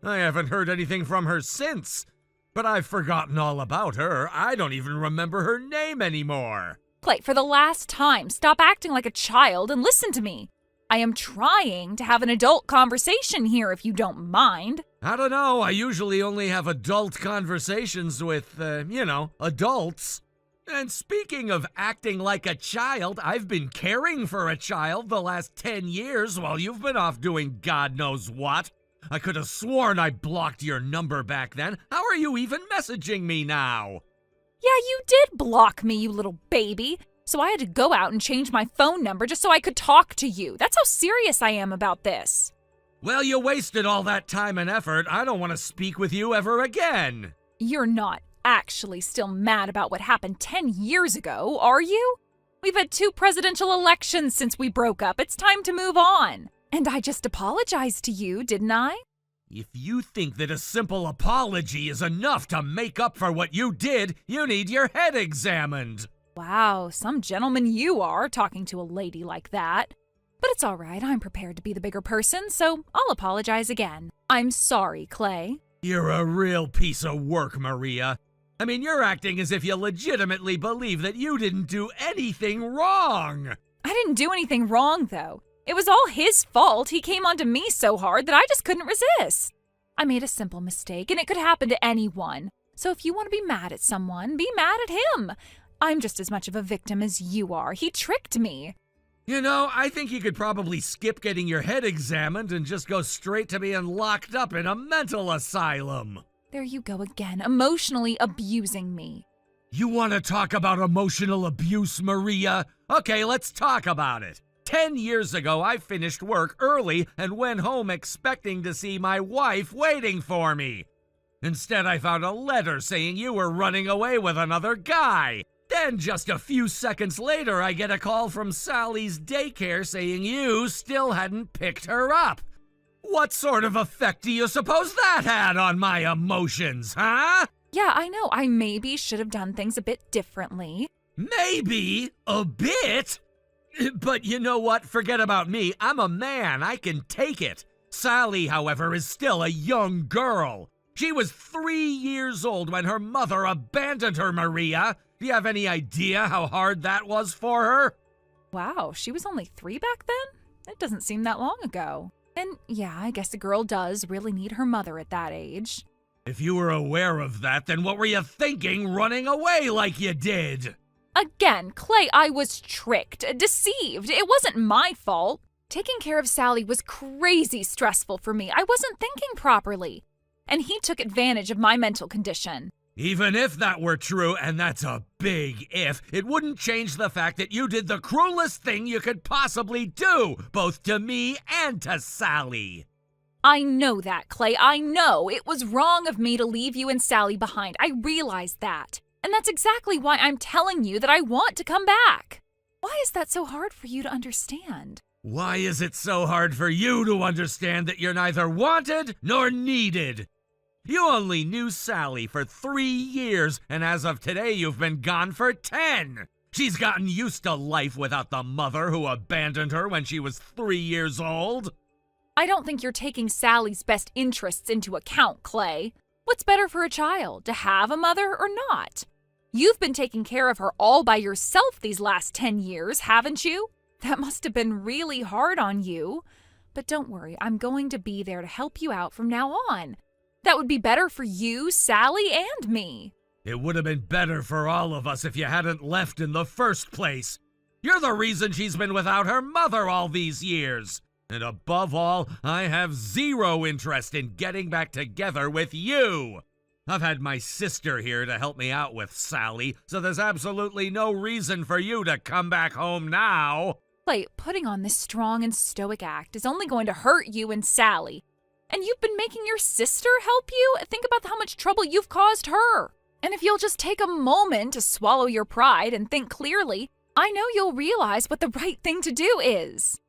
I haven't heard anything from her since, but I've forgotten all about her. I don't even remember her name anymore. Clay, for the last time, stop acting like a child and listen to me. I am trying to have an adult conversation here, if you don't mind. I don't know. I usually only have adult conversations with, adults. And speaking of acting like a child, I've been caring for a child the last 10 years while you've been off doing God knows what. I could have sworn I blocked your number back then. How are you even messaging me now? Yeah, you did block me, you little baby. So I had to go out and change my phone number just so I could talk to you. That's how serious I am about this. Well, you wasted all that time and effort. I don't want to speak with you ever again. You're not actually still mad about what happened 10 years ago, are you? We've had 2 presidential elections since we broke up. It's time to move on. And I just apologized to you, didn't I? If you think that a simple apology is enough to make up for what you did, you need your head examined. Wow, some gentleman you are, talking to a lady like that. But it's all right, I'm prepared to be the bigger person, so I'll apologize again. I'm sorry, Clay. You're a real piece of work, Maria. I mean, you're acting as if you legitimately believe that you didn't do anything wrong. I didn't do anything wrong, though. It was all his fault. He came onto me so hard that I just couldn't resist. I made a simple mistake, and it could happen to anyone. So if you want to be mad at someone, be mad at him. I'm just as much of a victim as you are. He tricked me. You know, I think you could probably skip getting your head examined and just go straight to being locked up in a mental asylum. There you go again, emotionally abusing me. You want to talk about emotional abuse, Maria? Okay, let's talk about it. 10 years ago, I finished work early and went home expecting to see my wife waiting for me. Instead, I found a letter saying you were running away with another guy. Then, just a few seconds later, I get a call from Sally's daycare saying you still hadn't picked her up. What sort of effect do you suppose that had on my emotions, huh? Yeah, I know. I maybe should have done things a bit differently. Maybe a bit? But you know what? Forget about me. I'm a man. I can take it. Sally, however, is still a young girl. She was 3 years old when her mother abandoned her, Maria. Do you have any idea how hard that was for her? Wow, she was only 3 back then? It doesn't seem that long ago. And yeah, I guess a girl does really need her mother at that age. If you were aware of that, then what were you thinking running away like you did? Again, Clay, I was tricked, deceived. It wasn't my fault. Taking care of Sally was crazy stressful for me. I wasn't thinking properly. And he took advantage of my mental condition. Even if that were true, and that's a big if, it wouldn't change the fact that you did the cruelest thing you could possibly do, both to me and to Sally. I know that, Clay. I know. It was wrong of me to leave you and Sally behind. I realize that. And that's exactly why I'm telling you that I want to come back. Why is that so hard for you to understand? Why is it so hard for you to understand that you're neither wanted nor needed? You only knew Sally for 3 years, and as of today, you've been gone for 10. She's gotten used to life without the mother who abandoned her when she was 3 years old. I don't think you're taking Sally's best interests into account, Clay. What's better for a child, to have a mother or not? You've been taking care of her all by yourself these last 10 years, haven't you? That must have been really hard on you. But don't worry, I'm going to be there to help you out from now on. That would be better for you, Sally, and me. It would have been better for all of us if you hadn't left in the first place. You're the reason she's been without her mother all these years. And above all, I have zero interest in getting back together with you. I've had my sister here to help me out with Sally, so there's absolutely no reason for you to come back home now. Clay, putting on this strong and stoic act is only going to hurt you and Sally. And you've been making your sister help you? Think about how much trouble you've caused her. And if you'll just take a moment to swallow your pride and think clearly, I know you'll realize what the right thing to do is.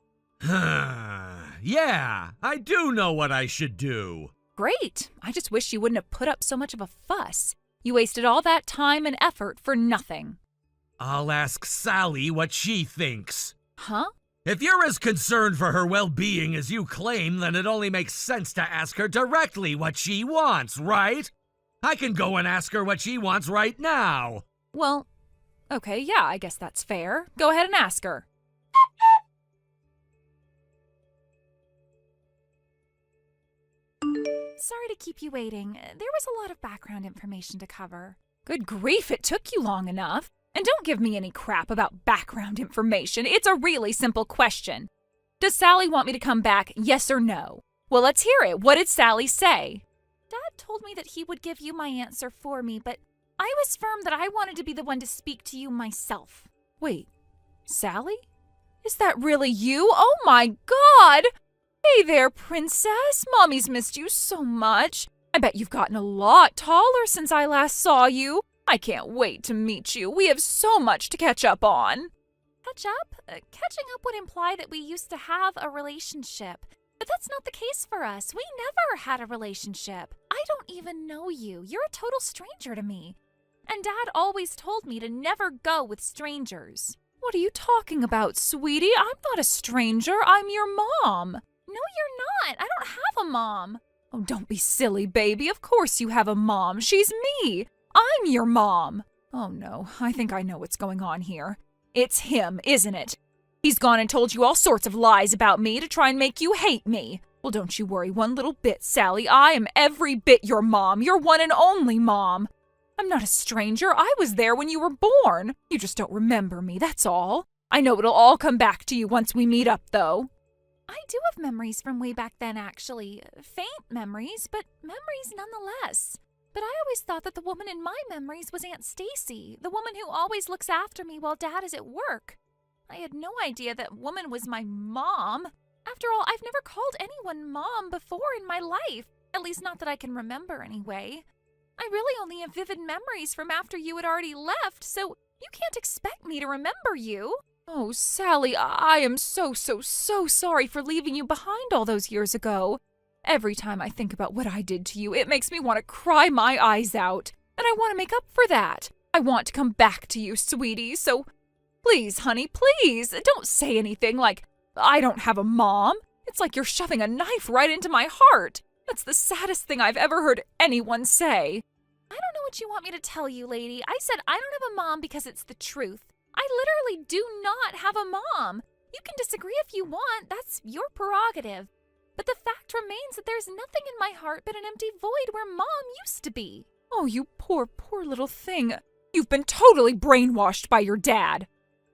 Yeah, I do know what I should do. Great. I just wish you wouldn't have put up so much of a fuss. You wasted all that time and effort for nothing. I'll ask Sally what she thinks. Huh? If you're as concerned for her well-being as you claim, then it only makes sense to ask her directly what she wants, right? I can go and ask her what she wants right now. Well, okay, yeah, I guess that's fair. Go ahead and ask her. Sorry to keep you waiting. There was a lot of background information to cover. Good grief, it took you long enough. And don't give me any crap about background information. It's a really simple question. Does Sally want me to come back, yes or no? Well, let's hear it. What did Sally say? Dad told me that he would give you my answer for me, but I was firm that I wanted to be the one to speak to you myself. Wait, Sally? Is that really you? Oh my God! Hey there, princess. Mommy's missed you so much. I bet you've gotten a lot taller since I last saw you. I can't wait to meet you. We have so much to catch up on. Catch up? Catching up would imply that we used to have a relationship. But that's not the case for us. We never had a relationship. I don't even know you. You're a total stranger to me. And Dad always told me to never go with strangers. What are you talking about, sweetie? I'm not a stranger. I'm your mom. No, you're not. I don't have a mom. Oh, don't be silly, baby. Of course you have a mom. She's me. I'm your mom. Oh, no. I think I know what's going on here. It's him, isn't it? He's gone and told you all sorts of lies about me to try and make you hate me. Well, don't you worry one little bit, Sally. I am every bit your mom, your one and only mom. I'm not a stranger. I was there when you were born. You just don't remember me, that's all. I know it'll all come back to you once we meet up, though. I do have memories from way back then, actually. Faint memories, but memories nonetheless. But I always thought that the woman in my memories was Aunt Stacy, the woman who always looks after me while Dad is at work. I had no idea that woman was my mom. After all, I've never called anyone mom before in my life, at least not that I can remember anyway. I really only have vivid memories from after you had already left, so you can't expect me to remember you. Oh, Sally, I am so sorry for leaving you behind all those years ago. Every time I think about what I did to you, it makes me want to cry my eyes out. And I want to make up for that. I want to come back to you, sweetie, so please, honey, please, don't say anything like, I don't have a mom. It's like you're shoving a knife right into my heart. That's the saddest thing I've ever heard anyone say. I don't know what you want me to tell you, lady. I said I don't have a mom because it's the truth. I literally do not have a mom. You can disagree if you want. That's your prerogative. But the fact remains that there's nothing in my heart but an empty void where Mom used to be. Oh, you poor little thing. You've been totally brainwashed by your dad.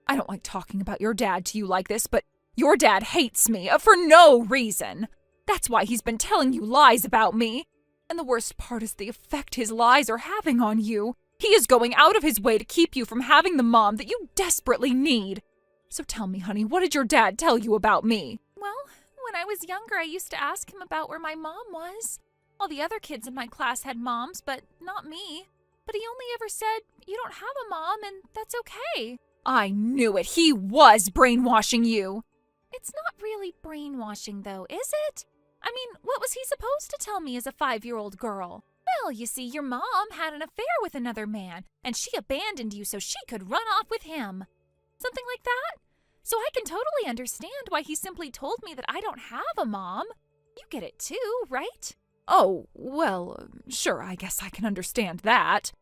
I don't like talking about your dad to you like this, but your dad hates me for no reason. That's why he's been telling you lies about me. And the worst part is the effect his lies are having on you. He is going out of his way to keep you from having the mom that you desperately need. So tell me, honey, what did your dad tell you about me? Well, when I was younger, I used to ask him about where my mom was. All the other kids in my class had moms, but not me. But he only ever said, you don't have a mom, and that's okay. I knew it. He was brainwashing you. It's not really brainwashing, though, is it? I mean, what was he supposed to tell me as a 5-year-old girl? Well, you see, your mom had an affair with another man, and she abandoned you so she could run off with him. Something like that? So I can totally understand why he simply told me that I don't have a mom. You get it too, right? Oh, well, sure, I guess I can understand that.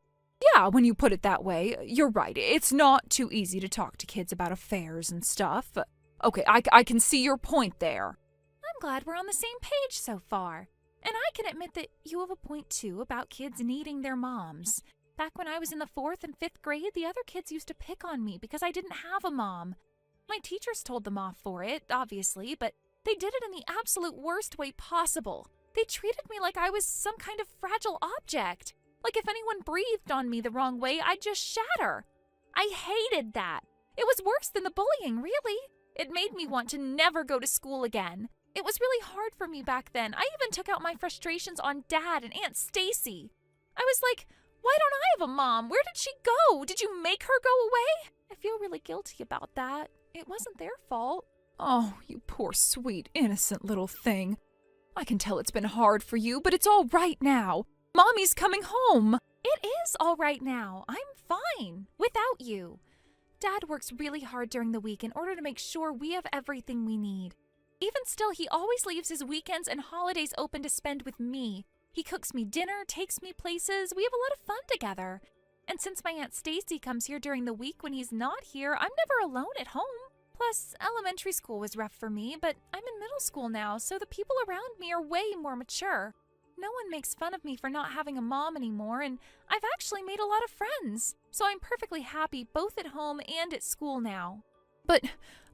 Yeah, when you put it that way, you're right. It's not too easy to talk to kids about affairs and stuff. Okay, I can see your point there. I'm glad we're on the same page so far. And I can admit that you have a point too about kids needing their moms. Back when I was in the 4th and 5th grade, the other kids used to pick on me because I didn't have a mom. My teachers told them off for it, obviously, but they did it in the absolute worst way possible. They treated me like I was some kind of fragile object. Like if anyone breathed on me the wrong way, I'd just shatter. I hated that. It was worse than the bullying, really. It made me want to never go to school again. It was really hard for me back then. I even took out my frustrations on Dad and Aunt Stacy. I was like, why don't I have a mom? Where did she go? Did you make her go away? I feel really guilty about that. It wasn't their fault. Oh, you poor, sweet, innocent little thing. I can tell it's been hard for you, but it's all right now. Mommy's coming home. It is all right now. I'm fine without you. Dad works really hard during the week in order to make sure we have everything we need. Even still, he always leaves his weekends and holidays open to spend with me. He cooks me dinner, takes me places. We have a lot of fun together. And since my Aunt Stacy comes here during the week when he's not here, I'm never alone at home. Plus, elementary school was rough for me, but I'm in middle school now, so the people around me are way more mature. No one makes fun of me for not having a mom anymore, and I've actually made a lot of friends. So I'm perfectly happy both at home and at school now. But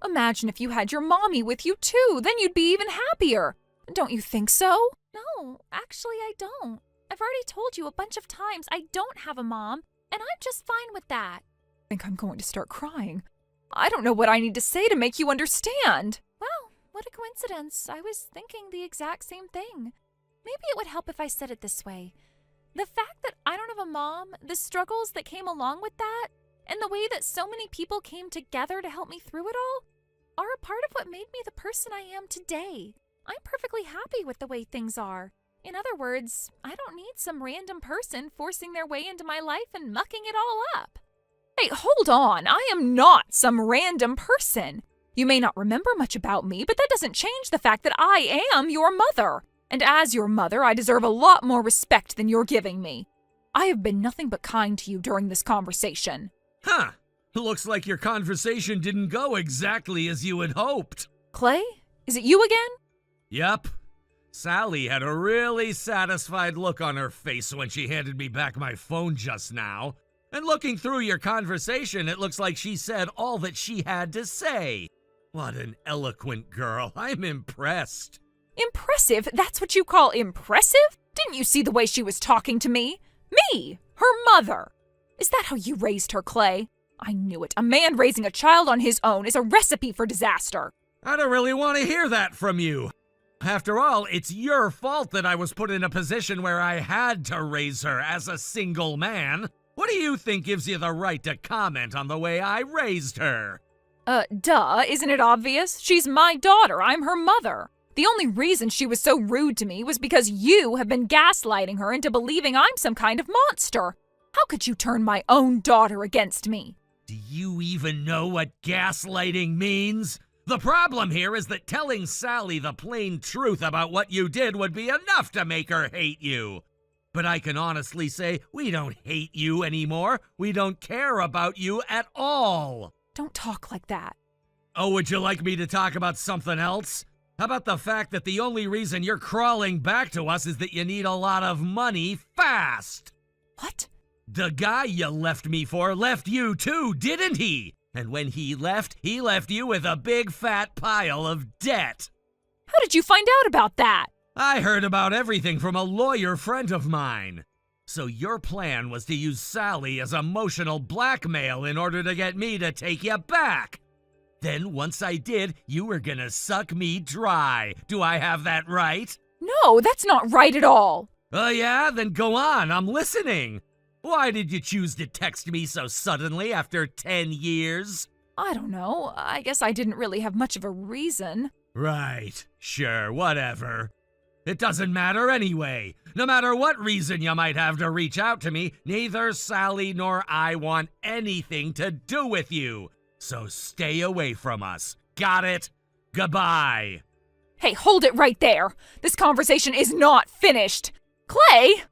imagine if you had your mommy with you too, then you'd be even happier. Don't you think so? No, actually I don't. I've already told you a bunch of times I don't have a mom, and I'm just fine with that. I think I'm going to start crying. I don't know what I need to say to make you understand. Well, what a coincidence. I was thinking the exact same thing. Maybe it would help if I said it this way. The fact that I don't have a mom, the struggles that came along with that, and the way that so many people came together to help me through it all are a part of what made me the person I am today. I'm perfectly happy with the way things are. In other words, I don't need some random person forcing their way into my life and mucking it all up. Hey, hold on. I am not some random person. You may not remember much about me, but that doesn't change the fact that I am your mother. And as your mother, I deserve a lot more respect than you're giving me. I have been nothing but kind to you during this conversation. Huh. Looks like your conversation didn't go exactly as you had hoped. Clay, is it you again? Yep. Sally had a really satisfied look on her face when she handed me back my phone just now. And looking through your conversation, it looks like she said all that she had to say. What an eloquent girl. I'm impressed. Impressive? That's what you call impressive? Didn't you see the way she was talking to me? Me, her mother. Is that how you raised her, Clay? I knew it. A man raising a child on his own is a recipe for disaster. I don't really want to hear that from you. After all, it's your fault that I was put in a position where I had to raise her as a single man. What do you think gives you the right to comment on the way I raised her? Duh, isn't it obvious? She's my daughter. I'm her mother. The only reason she was so rude to me was because you have been gaslighting her into believing I'm some kind of monster. How could you turn my own daughter against me? Do you even know what gaslighting means? The problem here is that telling Sally the plain truth about what you did would be enough to make her hate you. But I can honestly say we don't hate you anymore. We don't care about you at all. Don't talk like that. Oh, would you like me to talk about something else? How about the fact that the only reason you're crawling back to us is that you need a lot of money fast? What? The guy you left me for left you too, didn't he? And when he left you with a big fat pile of debt. How did you find out about that? I heard about everything from a lawyer friend of mine. So your plan was to use Sally as emotional blackmail in order to get me to take you back. Then once I did, you were gonna suck me dry. Do I have that right? No, that's not right at all. Oh yeah? Then go on, I'm listening. Why did you choose to text me so suddenly after 10 years? I don't know. I guess I didn't really have much of a reason. Right. Sure, whatever. It doesn't matter anyway. No matter what reason you might have to reach out to me, neither Sally nor I want anything to do with you. So stay away from us. Got it? Goodbye. Hey, hold it right there. This conversation is not finished. Clay!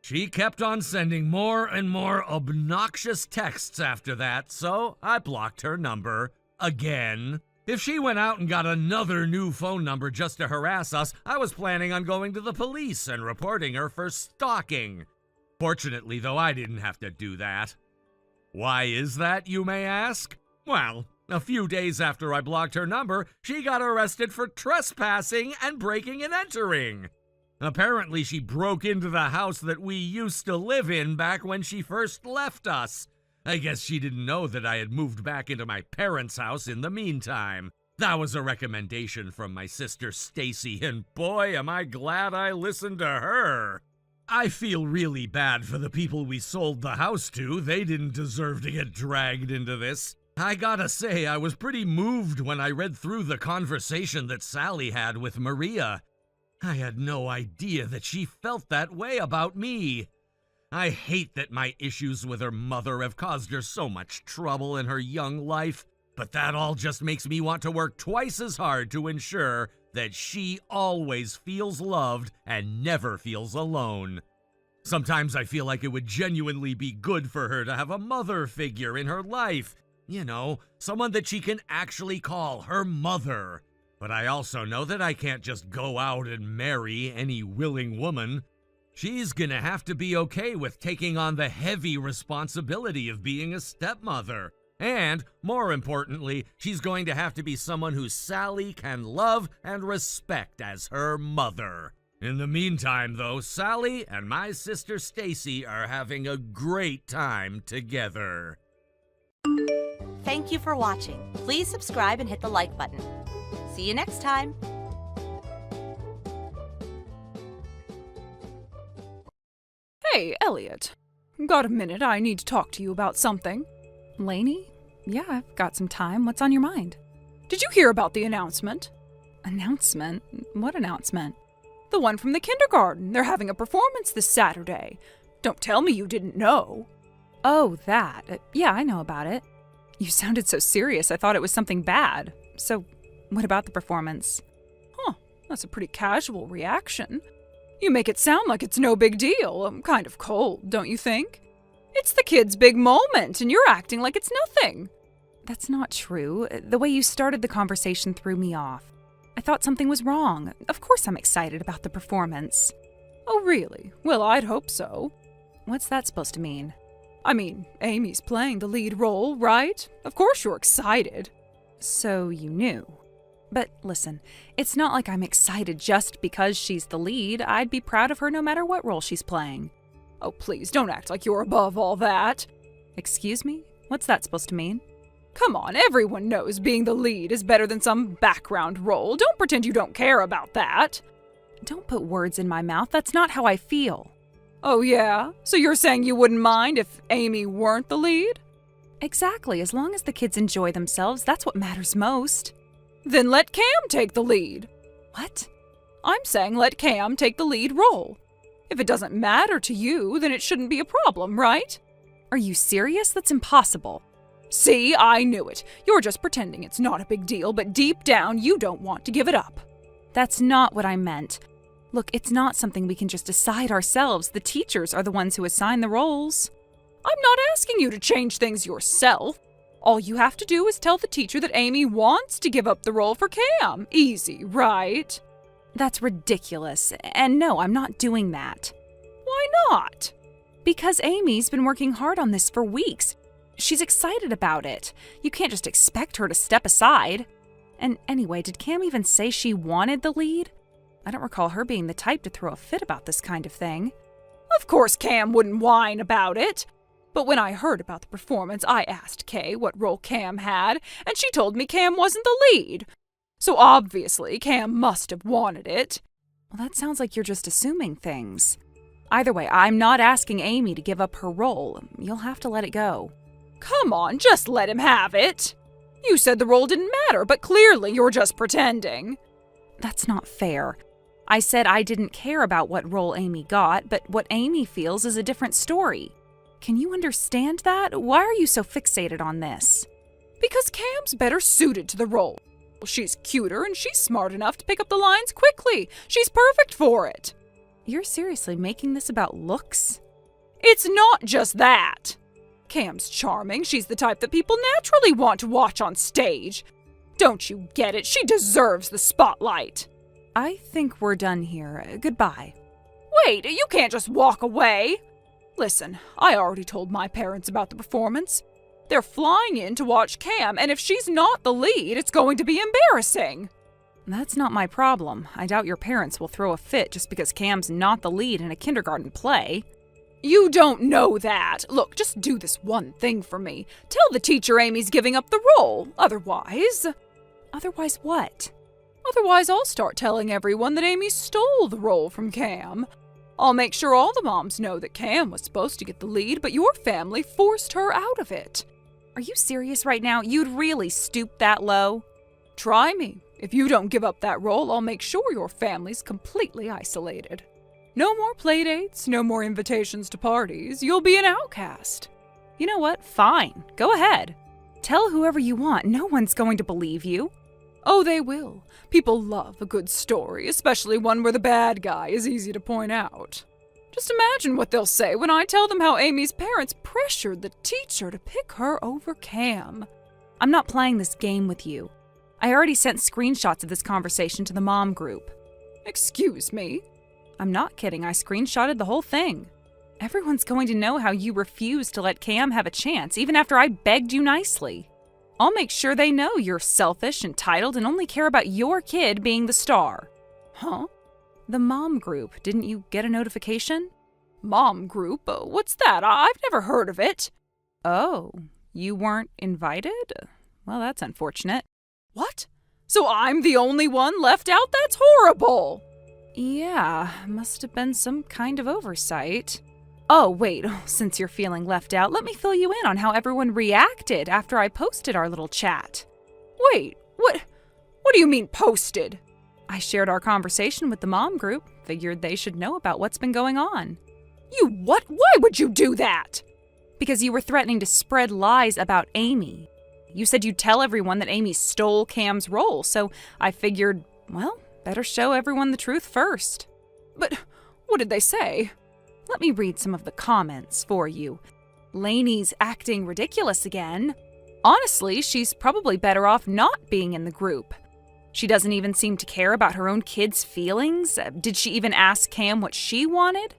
She kept on sending more and more obnoxious texts after that, so I blocked her number again. If she went out and got another new phone number just to harass us, I was planning on going to the police and reporting her for stalking. Fortunately, though, I didn't have to do that. Why is that, you may ask? Well, a few days after I blocked her number, she got arrested for trespassing and breaking and entering. Apparently, she broke into the house that we used to live in back when she first left us. I guess she didn't know that I had moved back into my parents' house in the meantime. That was a recommendation from my sister Stacy, and boy, am I glad I listened to her. I feel really bad for the people we sold the house to. They didn't deserve to get dragged into this. I gotta say, I was pretty moved when I read through the conversation that Sally had with Maria. I had no idea that she felt that way about me. I hate that my issues with her mother have caused her so much trouble in her young life, but that all just makes me want to work twice as hard to ensure that she always feels loved and never feels alone. Sometimes I feel like it would genuinely be good for her to have a mother figure in her life. You know, someone that she can actually call her mother. But I also know that I can't just go out and marry any willing woman. She's gonna have to be okay with taking on the heavy responsibility of being a stepmother. And, more importantly, she's going to have to be someone who Sally can love and respect as her mother. In the meantime, though, Sally and my sister Stacy are having a great time together. Thank you for watching. Please subscribe and hit the like button. See you next time. Hey, Elliot. Got a minute? I need to talk to you about something. Lainey? Yeah, I've got some time. What's on your mind? Did you hear about the announcement? Announcement? What announcement? The one from the kindergarten. They're having a performance this Saturday. Don't tell me you didn't know. Oh, that. Yeah, I know about it. You sounded so serious, I thought it was something bad. So, what about the performance? Huh, that's a pretty casual reaction. You make it sound like it's no big deal. Kind of cold, don't you think? It's the kid's big moment, and you're acting like it's nothing. That's not true. The way you started the conversation threw me off. I thought something was wrong. Of course I'm excited about the performance. Oh, really? Well, I'd hope so. What's that supposed to mean? I mean, Amy's playing the lead role, right? Of course you're excited. So you knew. But listen, it's not like I'm excited just because she's the lead. I'd be proud of her no matter what role she's playing. Oh, please, don't act like you're above all that. Excuse me? What's that supposed to mean? Come on, everyone knows being the lead is better than some background role. Don't pretend you don't care about that. Don't put words in my mouth. That's not how I feel. Oh, yeah? So you're saying you wouldn't mind if Amy weren't the lead? Exactly. As long as the kids enjoy themselves, that's what matters most. Then let Cam take the lead. What? I'm saying let Cam take the lead role. If it doesn't matter to you, then it shouldn't be a problem, right? Are you serious? That's impossible. See, I knew it. You're just pretending it's not a big deal, but deep down you don't want to give it up. That's not what I meant. Look, it's not something we can just decide ourselves. The teachers are the ones who assign the roles. I'm not asking you to change things yourself. All you have to do is tell the teacher that Amy wants to give up the role for Cam. Easy, right? That's ridiculous. And no, I'm not doing that. Why not? Because Amy's been working hard on this for weeks. She's excited about it. You can't just expect her to step aside. And anyway, did Cam even say she wanted the lead? I don't recall her being the type to throw a fit about this kind of thing. Of course Cam wouldn't whine about it. But when I heard about the performance, I asked Kay what role Cam had, and she told me Cam wasn't the lead. So obviously Cam must have wanted it. Well, that sounds like you're just assuming things. Either way, I'm not asking Amy to give up her role. You'll have to let it go. Come on, just let him have it. You said the role didn't matter, but clearly you're just pretending. That's not fair. I said I didn't care about what role Amy got, but what Amy feels is a different story. Can you understand that? Why are you so fixated on this? Because Cam's better suited to the role. She's cuter and she's smart enough to pick up the lines quickly. She's perfect for it. You're seriously making this about looks? It's not just that. Cam's charming. She's the type that people naturally want to watch on stage. Don't you get it? She deserves the spotlight. I think we're done here. Goodbye. Wait, you can't just walk away. Listen, I already told my parents about the performance. They're flying in to watch Cam, and if she's not the lead, it's going to be embarrassing. That's not my problem. I doubt your parents will throw a fit just because Cam's not the lead in a kindergarten play. You don't know that. Look, just do this one thing for me. Tell the teacher Amy's giving up the role. Otherwise what? Otherwise, I'll start telling everyone that Amy stole the role from Cam. I'll make sure all the moms know that Cam was supposed to get the lead, but your family forced her out of it. Are you serious right now? You'd really stoop that low? Try me. If you don't give up that role, I'll make sure your family's completely isolated. No more playdates, no more invitations to parties. You'll be an outcast. You know what? Fine. Go ahead. Tell whoever you want. No one's going to believe you. Oh, they will. People love a good story, especially one where the bad guy is easy to point out. Just imagine what they'll say when I tell them how Amy's parents pressured the teacher to pick her over Cam. I'm not playing this game with you. I already sent screenshots of this conversation to the mom group. Excuse me? I'm not kidding. I screenshotted the whole thing. Everyone's going to know how you refused to let Cam have a chance, even after I begged you nicely. I'll make sure they know you're selfish, entitled, and only care about your kid being the star. Huh? The mom group. Didn't you get a notification? Mom group? What's that? I've never heard of it. Oh, you weren't invited? Well, that's unfortunate. What? So I'm the only one left out? That's horrible! Yeah, must have been some kind of oversight. Oh, wait, since you're feeling left out, let me fill you in on how everyone reacted after I posted our little chat. Wait, what do you mean posted? I shared our conversation with the mom group, figured they should know about what's been going on. You what? Why would you do that? Because you were threatening to spread lies about Amy. You said you'd tell everyone that Amy stole Cam's role, so I figured, well, better show everyone the truth first. But what did they say? Let me read some of the comments for you. Lainey's acting ridiculous again. Honestly, she's probably better off not being in the group. She doesn't even seem to care about her own kids' feelings. Did she even ask Cam what she wanted?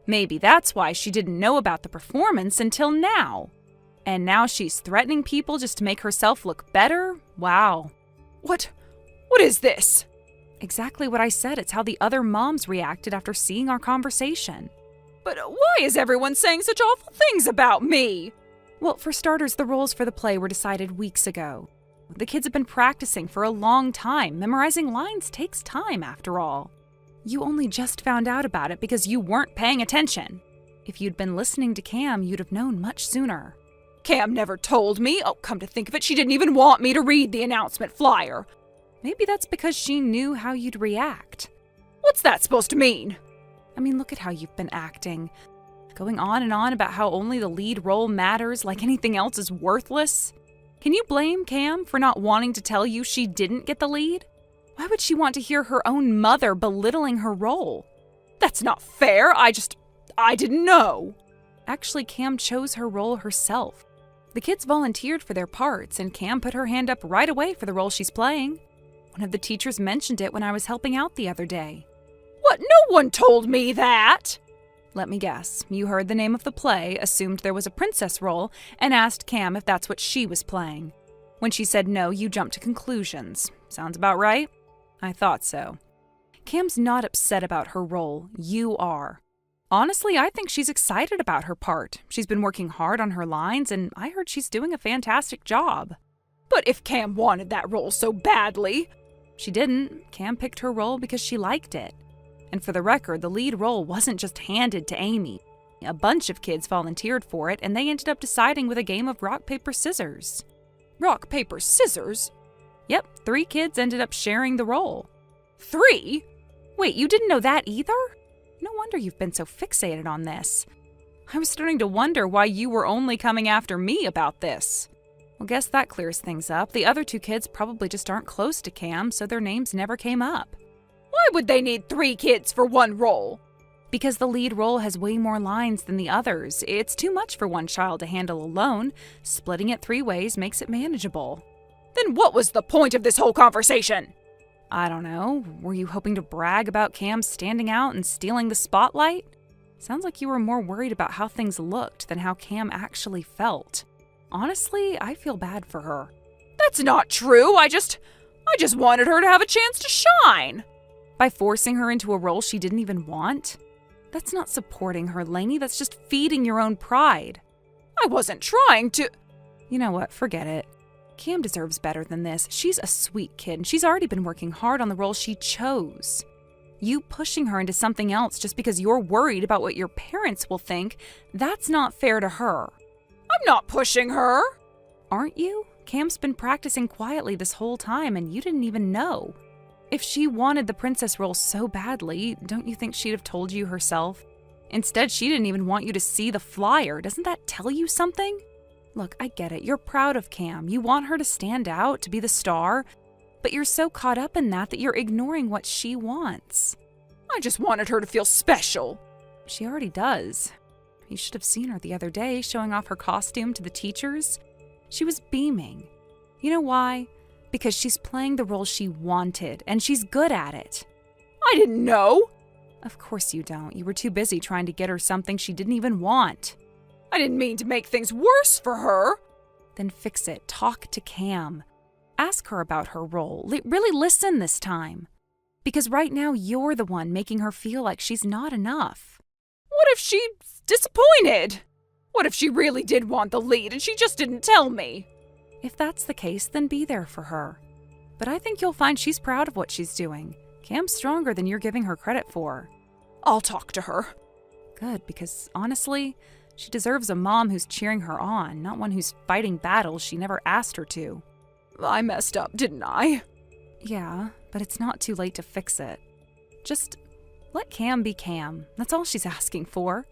Maybe that's why she didn't know about the performance until now. And now she's threatening people just to make herself look better? Wow. What is this? Exactly what I said. It's how the other moms reacted after seeing our conversation. But why is everyone saying such awful things about me? Well, for starters, the roles for the play were decided weeks ago. The kids have been practicing for a long time. Memorizing lines takes time, after all. You only just found out about it because you weren't paying attention. If you'd been listening to Cam, you'd have known much sooner. Cam never told me. Oh, come to think of it, she didn't even want me to read the announcement flyer. Maybe that's because she knew how you'd react. What's that supposed to mean? I mean, look at how you've been acting. Going on and on about how only the lead role matters, like anything else is worthless. Can you blame Cam for not wanting to tell you she didn't get the lead? Why would she want to hear her own mother belittling her role? That's not fair. I didn't know. Actually, Cam chose her role herself. The kids volunteered for their parts, and Cam put her hand up right away for the role she's playing. One of the teachers mentioned it when I was helping out the other day. What? No one told me that! Let me guess. You heard the name of the play, assumed there was a princess role, and asked Cam if that's what she was playing. When she said no, you jumped to conclusions. Sounds about right? I thought so. Cam's not upset about her role. You are. Honestly, I think she's excited about her part. She's been working hard on her lines, and I heard she's doing a fantastic job. But if Cam wanted that role so badly... She didn't. Cam picked her role because she liked it. And for the record, the lead role wasn't just handed to Amy. A bunch of kids volunteered for it, and they ended up deciding with a game of rock, paper, scissors. Rock, paper, scissors? Yep, 3 kids ended up sharing the role. 3? Wait, you didn't know that either? No wonder you've been so fixated on this. I was starting to wonder why you were only coming after me about this. Well, guess that clears things up. The other 2 kids probably just aren't close to Cam, so their names never came up. Why would they need 3 kids for one role? Because the lead role has way more lines than the others. It's too much for one child to handle alone. Splitting it 3 ways makes it manageable. Then what was the point of this whole conversation? I don't know. Were you hoping to brag about Cam standing out and stealing the spotlight? Sounds like you were more worried about how things looked than how Cam actually felt. Honestly, I feel bad for her. That's not true. I just wanted her to have a chance to shine. By forcing her into a role she didn't even want? That's not supporting her, Lainey. That's just feeding your own pride. I wasn't trying to... You know what? Forget it. Cam deserves better than this. She's a sweet kid, and she's already been working hard on the role she chose. You pushing her into something else just because you're worried about what your parents will think, that's not fair to her. I'm not pushing her. Aren't you? Cam's been practicing quietly this whole time, and you didn't even know. If she wanted the princess role so badly, don't you think she'd have told you herself? Instead, she didn't even want you to see the flyer. Doesn't that tell you something? Look, I get it. You're proud of Cam. You want her to stand out, to be the star. But you're so caught up in that you're ignoring what she wants. I just wanted her to feel special. She already does. You should have seen her the other day showing off her costume to the teachers. She was beaming. You know why? Because she's playing the role she wanted, and she's good at it. I didn't know. Of course you don't. You were too busy trying to get her something she didn't even want. I didn't mean to make things worse for her. Then fix it. Talk to Cam. Ask her about her role. Really listen this time. Because right now you're the one making her feel like she's not enough. What if she's disappointed? What if she really did want the lead and she just didn't tell me? If that's the case, then be there for her. But I think you'll find she's proud of what she's doing. Cam's stronger than you're giving her credit for. I'll talk to her. Good, because honestly, she deserves a mom who's cheering her on, not one who's fighting battles she never asked her to. I messed up, didn't I? Yeah, but it's not too late to fix it. Just let Cam be Cam. That's all she's asking for.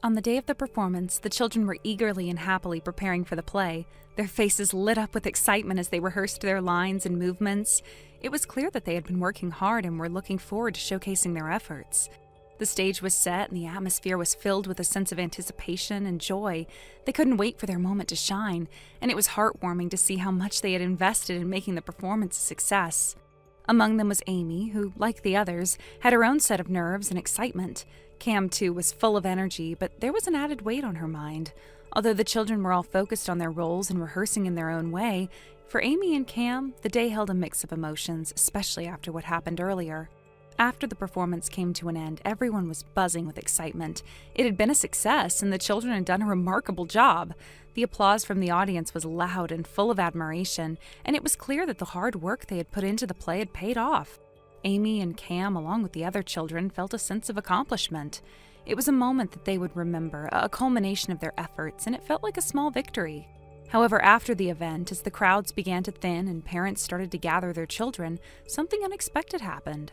On the day of the performance, the children were eagerly and happily preparing for the play. Their faces lit up with excitement as they rehearsed their lines and movements. It was clear that they had been working hard and were looking forward to showcasing their efforts. The stage was set and the atmosphere was filled with a sense of anticipation and joy. They couldn't wait for their moment to shine, and it was heartwarming to see how much they had invested in making the performance a success. Among them was Amy, who, like the others, had her own set of nerves and excitement. Cam, too, was full of energy, but there was an added weight on her mind. Although the children were all focused on their roles and rehearsing in their own way, for Amy and Cam, the day held a mix of emotions, especially after what happened earlier. After the performance came to an end, everyone was buzzing with excitement. It had been a success, and the children had done a remarkable job. The applause from the audience was loud and full of admiration, and it was clear that the hard work they had put into the play had paid off. Amy and Cam, along with the other children, felt a sense of accomplishment. It was a moment that they would remember, a culmination of their efforts, and it felt like a small victory. However, after the event, as the crowds began to thin and parents started to gather their children, something unexpected happened.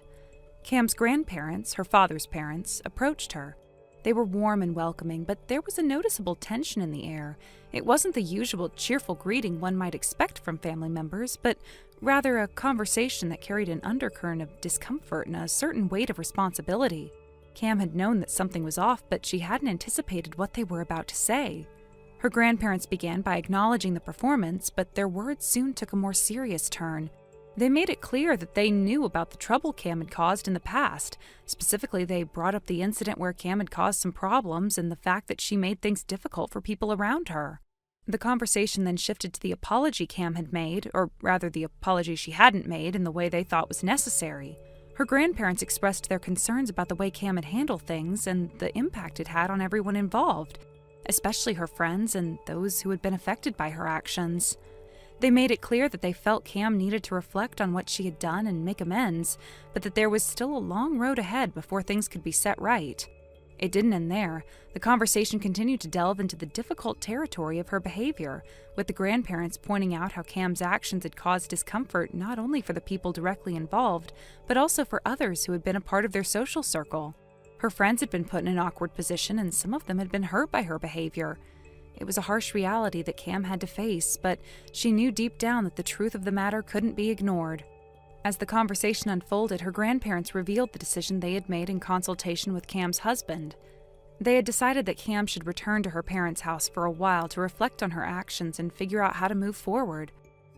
Cam's grandparents, her father's parents, approached her. They were warm and welcoming, but there was a noticeable tension in the air. It wasn't the usual cheerful greeting one might expect from family members, but rather a conversation that carried an undercurrent of discomfort and a certain weight of responsibility. Cam had known that something was off, but she hadn't anticipated what they were about to say. Her grandparents began by acknowledging the performance, but their words soon took a more serious turn. They made it clear that they knew about the trouble Cam had caused in the past. Specifically, they brought up the incident where Cam had caused some problems and the fact that she made things difficult for people around her. The conversation then shifted to the apology Cam had made, or rather the apology she hadn't made in the way they thought was necessary. Her grandparents expressed their concerns about the way Cam had handled things and the impact it had on everyone involved, especially her friends and those who had been affected by her actions. They made it clear that they felt Cam needed to reflect on what she had done and make amends, but that there was still a long road ahead before things could be set right. It didn't end there. The conversation continued to delve into the difficult territory of her behavior, with the grandparents pointing out how Cam's actions had caused discomfort not only for the people directly involved, but also for others who had been a part of their social circle. Her friends had been put in an awkward position, and some of them had been hurt by her behavior. It was a harsh reality that Cam had to face, but she knew deep down that the truth of the matter couldn't be ignored. As the conversation unfolded, her grandparents revealed the decision they had made in consultation with Cam's husband. They had decided that Cam should return to her parents' house for a while to reflect on her actions and figure out how to move forward.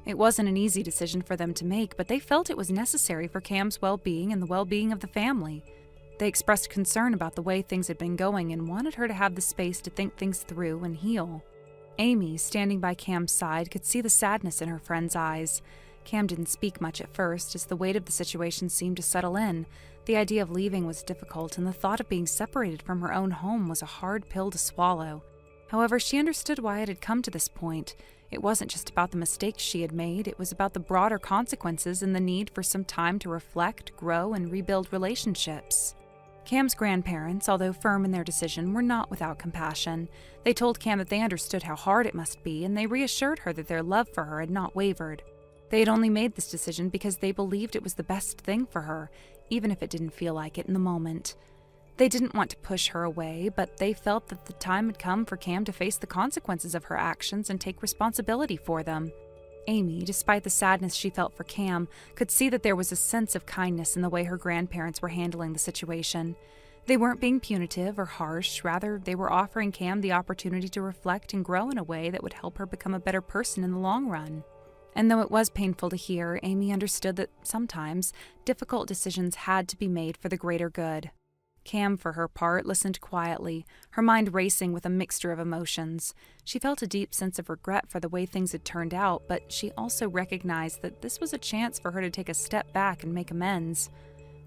It wasn't an easy decision for them to make, but they felt it was necessary for Cam's well-being and the well-being of the family. They expressed concern about the way things had been going and wanted her to have the space to think things through and heal. Amy, standing by Cam's side, could see the sadness in her friend's eyes. Cam didn't speak much at first, as the weight of the situation seemed to settle in. The idea of leaving was difficult, and the thought of being separated from her own home was a hard pill to swallow. However, she understood why it had come to this point. It wasn't just about the mistakes she had made, it was about the broader consequences and the need for some time to reflect, grow, and rebuild relationships. Cam's grandparents, although firm in their decision, were not without compassion. They told Cam that they understood how hard it must be, and they reassured her that their love for her had not wavered. They had only made this decision because they believed it was the best thing for her, even if it didn't feel like it in the moment. They didn't want to push her away, but they felt that the time had come for Cam to face the consequences of her actions and take responsibility for them. Amy, despite the sadness she felt for Cam, could see that there was a sense of kindness in the way her grandparents were handling the situation. They weren't being punitive or harsh, rather they were offering Cam the opportunity to reflect and grow in a way that would help her become a better person in the long run. And though it was painful to hear, Amy understood that sometimes difficult decisions had to be made for the greater good. Cam, for her part, listened quietly, her mind racing with a mixture of emotions. She felt a deep sense of regret for the way things had turned out, but she also recognized that this was a chance for her to take a step back and make amends.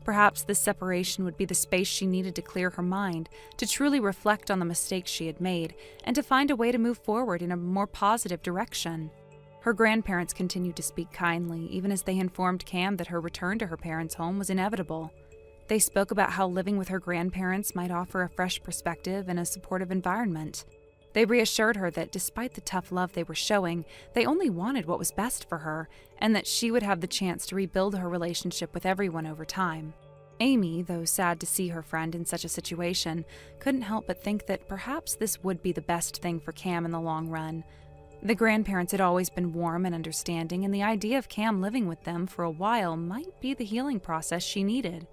Perhaps this separation would be the space she needed to clear her mind, to truly reflect on the mistakes she had made, and to find a way to move forward in a more positive direction. Her grandparents continued to speak kindly, even as they informed Cam that her return to her parents' home was inevitable. They spoke about how living with her grandparents might offer a fresh perspective and a supportive environment. They reassured her that despite the tough love they were showing, they only wanted what was best for her, and that she would have the chance to rebuild her relationship with everyone over time. Amy, though sad to see her friend in such a situation, couldn't help but think that perhaps this would be the best thing for Cam in the long run. The grandparents had always been warm and understanding, and the idea of Cam living with them for a while might be the healing process she needed.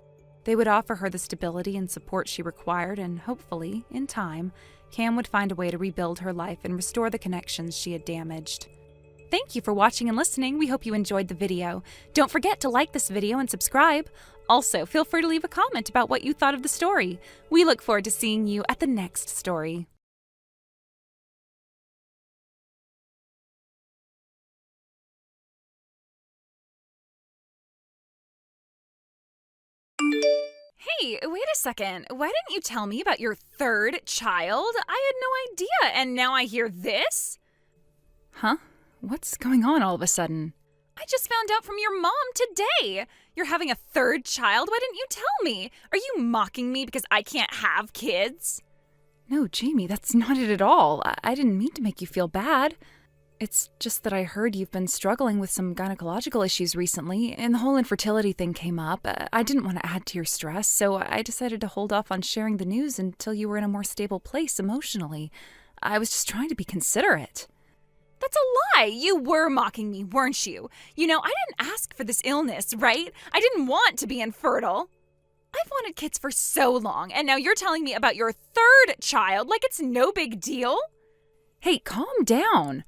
They would offer her the stability and support she required, and hopefully, in time, Cam would find a way to rebuild her life and restore the connections she had damaged. Thank you for watching and listening. We hope you enjoyed the video. Don't forget to like this video and subscribe. Also, feel free to leave a comment about what you thought of the story. We look forward to seeing you at the next story. Hey, wait a second. Why didn't you tell me about your third child? I had no idea, and now I hear this? Huh? What's going on all of a sudden? I just found out from your mom today. You're having a third child? Why didn't you tell me? Are you mocking me because I can't have kids? No, Jamie, that's not it at all. I didn't mean to make you feel bad. It's just that I heard you've been struggling with some gynecological issues recently, and the whole infertility thing came up. I didn't want to add to your stress, so I decided to hold off on sharing the news until you were in a more stable place emotionally. I was just trying to be considerate. That's a lie! You were mocking me, weren't you? You know, I didn't ask for this illness, right? I didn't want to be infertile. I've wanted kids for so long, and now you're telling me about your third child like it's no big deal? Hey, calm down.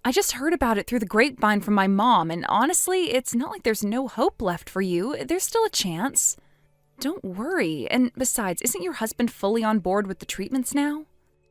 I just heard about it through the grapevine from my mom, and honestly, it's not like there's no hope left for you. There's still a chance. Don't worry. And besides, isn't your husband fully on board with the treatments now?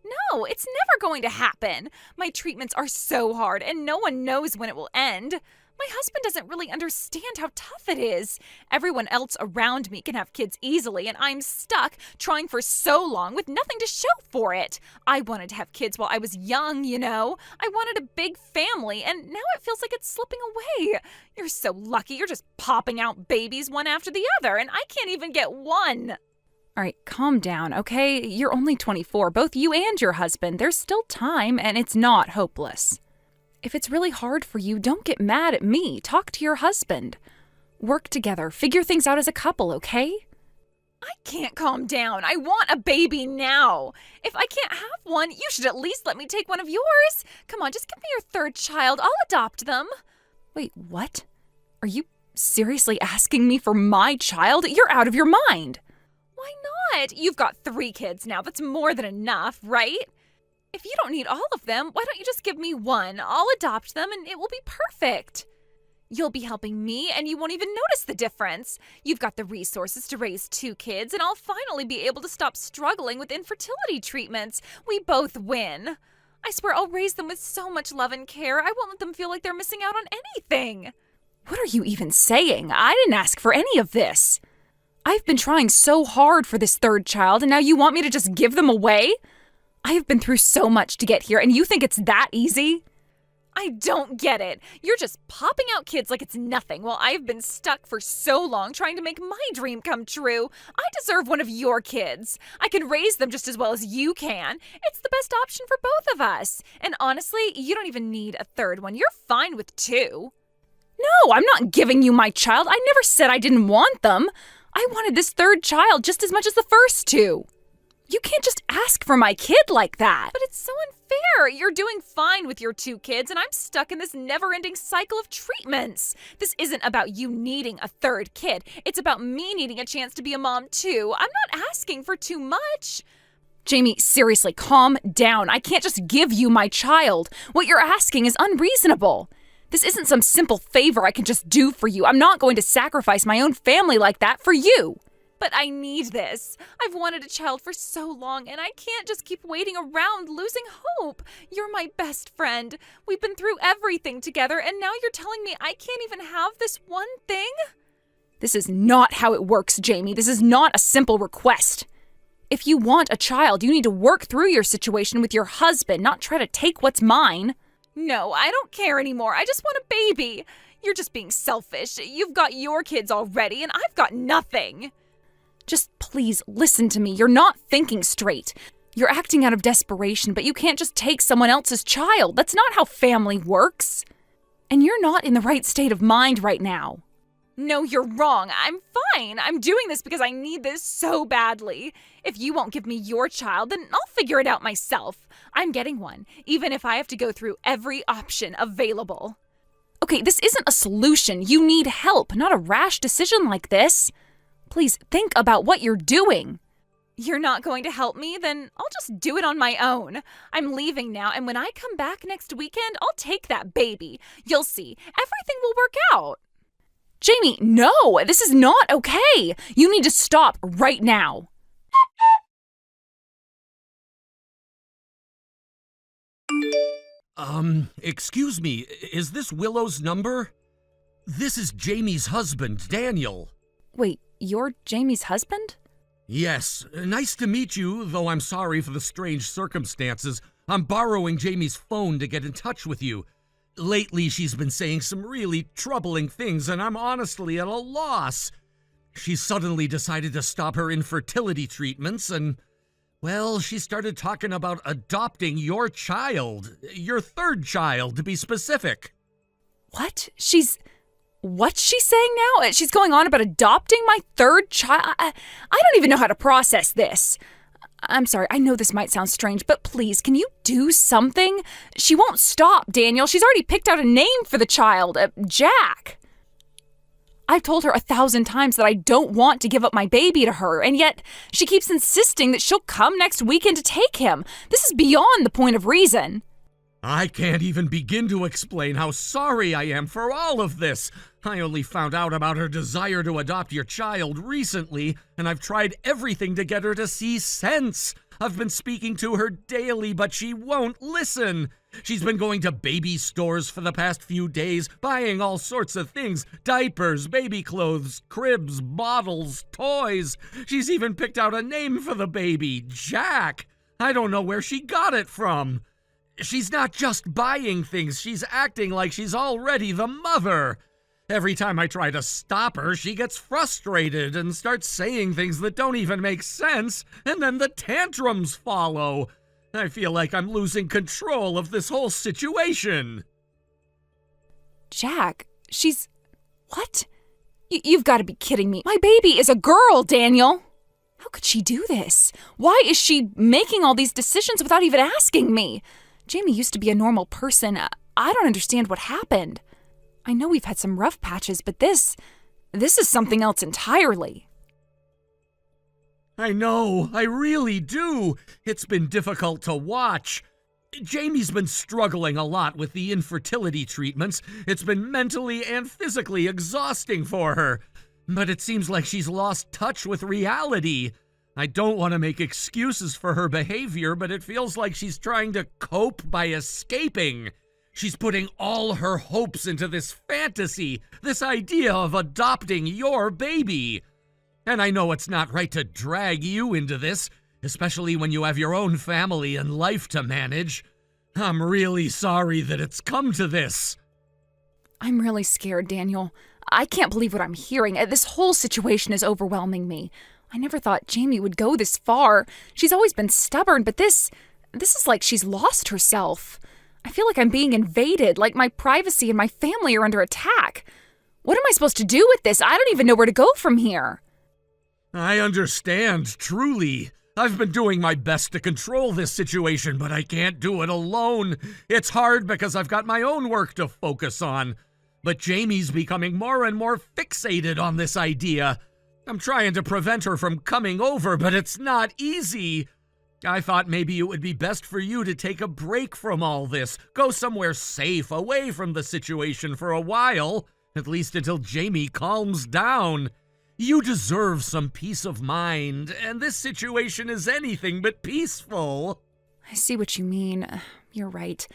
No, it's never going to happen. My treatments are so hard, and no one knows when it will end. My husband doesn't really understand how tough it is. Everyone else around me can have kids easily, and I'm stuck trying for so long with nothing to show for it. I wanted to have kids while I was young, you know. I wanted a big family, and now it feels like it's slipping away. You're so lucky. You're just popping out babies one after the other, and I can't even get one. All right, calm down, okay? You're only 24, both you and your husband. There's still time, and it's not hopeless. If it's really hard for you, don't get mad at me. Talk to your husband. Work together. Figure things out as a couple, okay? I can't calm down. I want a baby now. If I can't have one, you should at least let me take one of yours. Come on, just give me your third child. I'll adopt them. Wait, what? Are you seriously asking me for my child? You're out of your mind. Why not? You've got 3 kids now. That's more than enough, right? If you don't need all of them, why don't you just give me one? I'll adopt them and it will be perfect. You'll be helping me and you won't even notice the difference. You've got the resources to raise 2 kids and I'll finally be able to stop struggling with infertility treatments. We both win. I swear I'll raise them with so much love and care. I won't let them feel like they're missing out on anything. What are you even saying? I didn't ask for any of this. I've been trying so hard for this third child and now you want me to just give them away? I have been through so much to get here, and you think it's that easy? I don't get it. You're just popping out kids like it's nothing while I've been stuck for so long trying to make my dream come true. I deserve one of your kids. I can raise them just as well as you can. It's the best option for both of us. And honestly, you don't even need a third one. You're fine with 2. No, I'm not giving you my child. I never said I didn't want them. I wanted this third child just as much as the first 2. You can't just ask for my kid like that. But it's so unfair. You're doing fine with your 2 kids, and I'm stuck in this never-ending cycle of treatments. This isn't about you needing a third kid. It's about me needing a chance to be a mom, too. I'm not asking for too much. Jamie, seriously, calm down. I can't just give you my child. What you're asking is unreasonable. This isn't some simple favor I can just do for you. I'm not going to sacrifice my own family like that for you. But I need this. I've wanted a child for so long, and I can't just keep waiting around, losing hope. You're my best friend. We've been through everything together, and now you're telling me I can't even have this one thing? This is not how it works, Jamie. This is not a simple request. If you want a child, you need to work through your situation with your husband, not try to take what's mine. No, I don't care anymore. I just want a baby. You're just being selfish. You've got your kids already, and I've got nothing. Just please listen to me. You're not thinking straight. You're acting out of desperation, but you can't just take someone else's child. That's not how family works. And you're not in the right state of mind right now. No, you're wrong. I'm fine. I'm doing this because I need this so badly. If you won't give me your child, then I'll figure it out myself. I'm getting one, even if I have to go through every option available. Okay, this isn't a solution. You need help, not a rash decision like this. Please think about what you're doing. You're not going to help me? Then I'll just do it on my own. I'm leaving now, and when I come back next weekend, I'll take that baby. You'll see. Everything will work out. Jamie, no, this is not okay. You need to stop right now. Excuse me, is this Willow's number? This is Jamie's husband, Daniel. Wait, you're Jamie's husband? Yes, nice to meet you, though I'm sorry for the strange circumstances. I'm borrowing Jamie's phone to get in touch with you. Lately, she's been saying some really troubling things, and I'm honestly at a loss. She suddenly decided to stop her infertility treatments, and, well, she started talking about adopting your child. Your third child, to be specific. What? What's she saying now? She's going on about adopting my third child? I don't even know how to process this. I'm sorry, I know this might sound strange, but please, can you do something? She won't stop, Daniel. She's already picked out a name for the child, Jack. I've told her 1,000 times that I don't want to give up my baby to her, and yet she keeps insisting that she'll come next weekend to take him. This is beyond the point of reason. I can't even begin to explain how sorry I am for all of this. I only found out about her desire to adopt your child recently, and I've tried everything to get her to see sense. I've been speaking to her daily, but she won't listen. She's been going to baby stores for the past few days, buying all sorts of things. Diapers, baby clothes, cribs, bottles, toys. She's even picked out a name for the baby, Jack. I don't know where she got it from. She's not just buying things, she's acting like she's already the mother. Every time I try to stop her, she gets frustrated and starts saying things that don't even make sense, and then the tantrums follow. I feel like I'm losing control of this whole situation. Jack, what? You've got to be kidding me. My baby is a girl, Daniel. How could she do this? Why is she making all these decisions without even asking me? Jamie used to be a normal person. I don't understand what happened. I know we've had some rough patches, but this is something else entirely. I know, I really do. It's been difficult to watch. Jamie's been struggling a lot with the infertility treatments. It's been mentally and physically exhausting for her. But it seems like she's lost touch with reality. I don't want to make excuses for her behavior, but it feels like she's trying to cope by escaping. She's putting all her hopes into this fantasy, this idea of adopting your baby. And I know it's not right to drag you into this, especially when you have your own family and life to manage. I'm really sorry that it's come to this. I'm really scared, Daniel. I can't believe what I'm hearing. This whole situation is overwhelming me. I never thought Jamie would go this far. She's always been stubborn, but this is like she's lost herself. I feel like I'm being invaded, like my privacy and my family are under attack. What am I supposed to do with this? I don't even know where to go from here. I understand, truly. I've been doing my best to control this situation, but I can't do it alone. It's hard because I've got my own work to focus on. But Jamie's becoming more and more fixated on this idea. I'm trying to prevent her from coming over, but it's not easy. I thought maybe it would be best for you to take a break from all this, go somewhere safe, away from the situation for a while, at least until Jamie calms down. You deserve some peace of mind, and this situation is anything but peaceful. I see what you mean. You're right.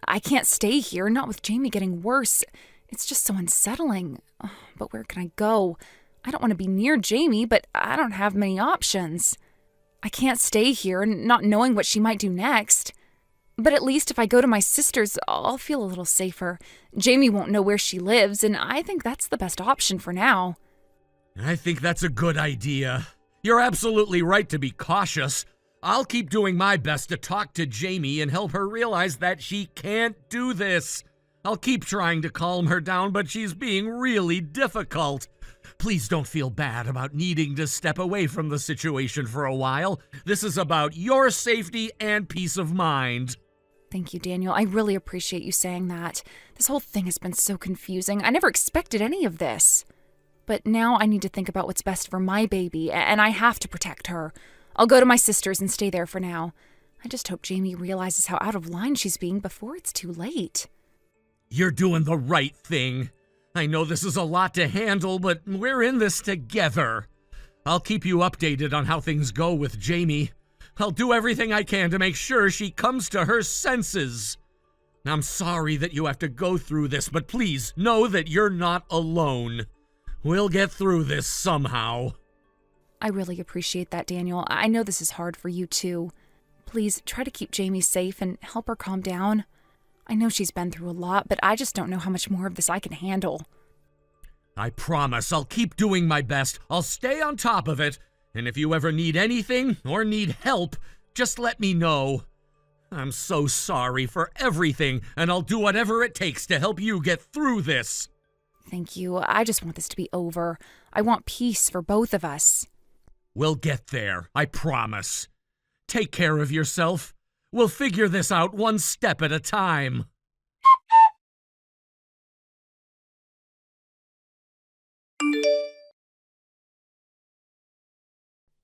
I can't stay here, not with Jamie getting worse. It's just so unsettling. But where can I go? I don't want to be near Jamie, but I don't have many options. I can't stay here not knowing what she might do next. But at least if I go to my sister's, I'll feel a little safer. Jamie won't know where she lives, and I think that's the best option for now. I think that's a good idea. You're absolutely right to be cautious. I'll keep doing my best to talk to Jamie and help her realize that she can't do this. I'll keep trying to calm her down, but she's being really difficult. Please don't feel bad about needing to step away from the situation for a while. This is about your safety and peace of mind. Thank you, Daniel. I really appreciate you saying that. This whole thing has been so confusing. I never expected any of this. But now I need to think about what's best for my baby, and I have to protect her. I'll go to my sister's and stay there for now. I just hope Jamie realizes how out of line she's being before it's too late. You're doing the right thing. I know this is a lot to handle, but we're in this together. I'll keep you updated on how things go with Jamie. I'll do everything I can to make sure she comes to her senses. I'm sorry that you have to go through this, but please know that you're not alone. We'll get through this somehow. I really appreciate that, Daniel. I know this is hard for you, too. Please try to keep Jamie safe and help her calm down. I know she's been through a lot, but I just don't know how much more of this I can handle. I promise I'll keep doing my best. I'll stay on top of it. And if you ever need anything or need help, just let me know. I'm so sorry for everything, and I'll do whatever it takes to help you get through this. Thank you. I just want this to be over. I want peace for both of us. We'll get there, I promise. Take care of yourself. We'll figure this out one step at a time.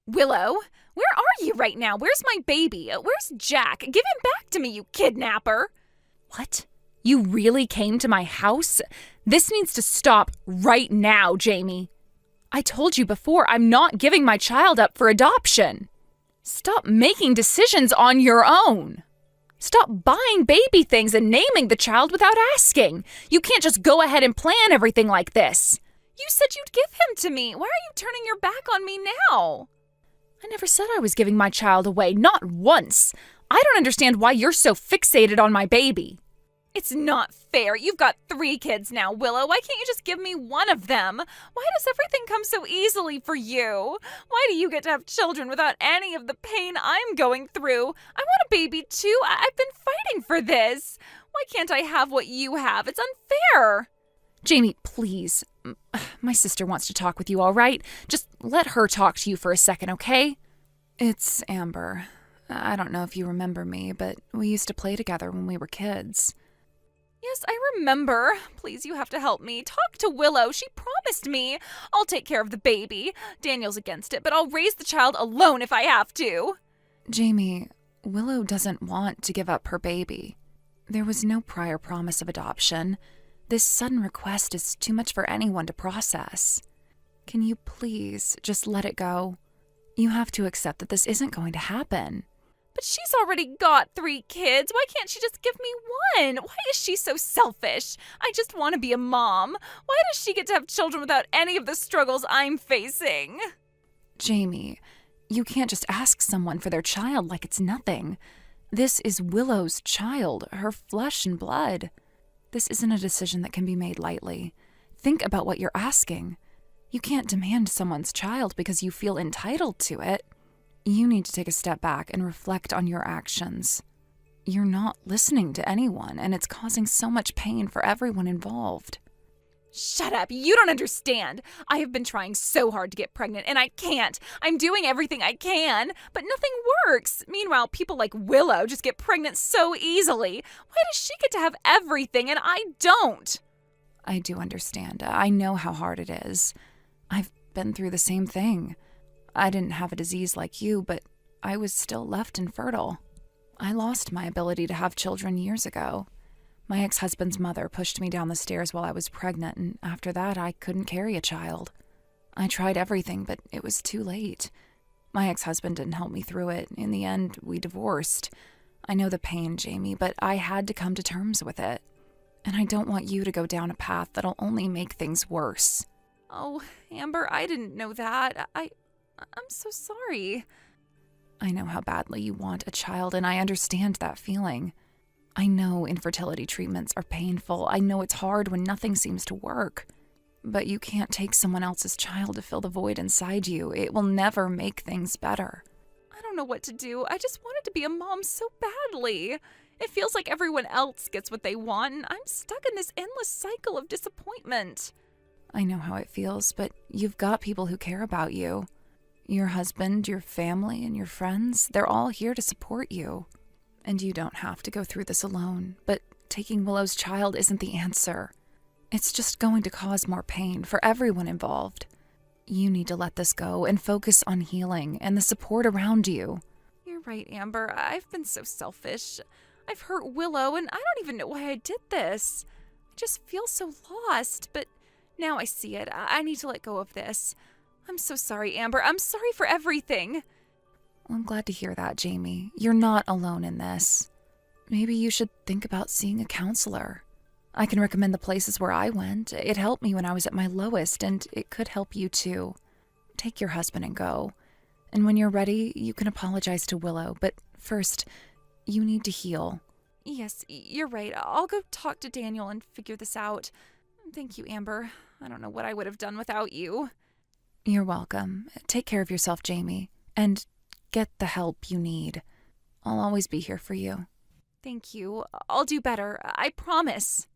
Willow, where are you right now? Where's my baby? Where's Jack? Give him back to me, you kidnapper. What? You really came to my house? This needs to stop right now, Jamie. I told you before, I'm not giving my child up for adoption. Stop making decisions on your own. Stop buying baby things and naming the child without asking. You can't just go ahead and plan everything like this. You said you'd give him to me. Why are you turning your back on me now? I never said I was giving my child away, not once. I don't understand why you're so fixated on my baby. It's not fair. You've got 3 kids now, Willow. Why can't you just give me one of them? Why does everything come so easily for you? Why do you get to have children without any of the pain I'm going through? I want a baby too. I've been fighting for this. Why can't I have what you have? It's unfair. Jamie, please. My sister wants to talk with you, all right? Just let her talk to you for a second, okay? It's Amber. I don't know if you remember me, but we used to play together when we were kids. Yes, I remember. Please, you have to help me. Talk to Willow. She promised me. I'll take care of the baby. Daniel's against it, but I'll raise the child alone if I have to. Jamie, Willow doesn't want to give up her baby. There was no prior promise of adoption. This sudden request is too much for anyone to process. Can you please just let it go? You have to accept that this isn't going to happen. But she's already got 3 kids. Why can't she just give me one? Why is she so selfish? I just want to be a mom. Why does she get to have children without any of the struggles I'm facing? Jamie, you can't just ask someone for their child like it's nothing. This is Willow's child, her flesh and blood. This isn't a decision that can be made lightly. Think about what you're asking. You can't demand someone's child because you feel entitled to it. You need to take a step back and reflect on your actions. You're not listening to anyone, and it's causing so much pain for everyone involved. Shut up. You don't understand. I have been trying so hard to get pregnant, and I can't. I'm doing everything I can, but nothing works. Meanwhile, people like Willow just get pregnant so easily. Why does she get to have everything, and I don't? I do understand. I know how hard it is. I've been through the same thing. I didn't have a disease like you, but I was still left infertile. I lost my ability to have children years ago. My ex-husband's mother pushed me down the stairs while I was pregnant, and after that, I couldn't carry a child. I tried everything, but it was too late. My ex-husband didn't help me through it. In the end, we divorced. I know the pain, Jamie, but I had to come to terms with it. And I don't want you to go down a path that'll only make things worse. Oh, Amber, I didn't know that. I'm so sorry. I know how badly you want a child, and I understand that feeling. I know infertility treatments are painful. I know it's hard when nothing seems to work. But you can't take someone else's child to fill the void inside you. It will never make things better. I don't know what to do. I just wanted to be a mom so badly. It feels like everyone else gets what they want, and I'm stuck in this endless cycle of disappointment. I know how it feels, but you've got people who care about you. Your husband, your family, and your friends, they're all here to support you. And you don't have to go through this alone, but taking Willow's child isn't the answer. It's just going to cause more pain for everyone involved. You need to let this go and focus on healing and the support around you. You're right, Amber. I've been so selfish. I've hurt Willow, and I don't even know why I did this. I just feel so lost, but now I see it. I need to let go of this. I'm so sorry, Amber. I'm sorry for everything. Well, I'm glad to hear that, Jamie. You're not alone in this. Maybe you should think about seeing a counselor. I can recommend the places where I went. It helped me when I was at my lowest, and it could help you too. Take your husband and go. And when you're ready, you can apologize to Willow, but first, you need to heal. Yes, you're right. I'll go talk to Daniel and figure this out. Thank you, Amber. I don't know what I would have done without you. You're welcome. Take care of yourself, Jamie, and get the help you need. I'll always be here for you. Thank you. I'll do better. I promise.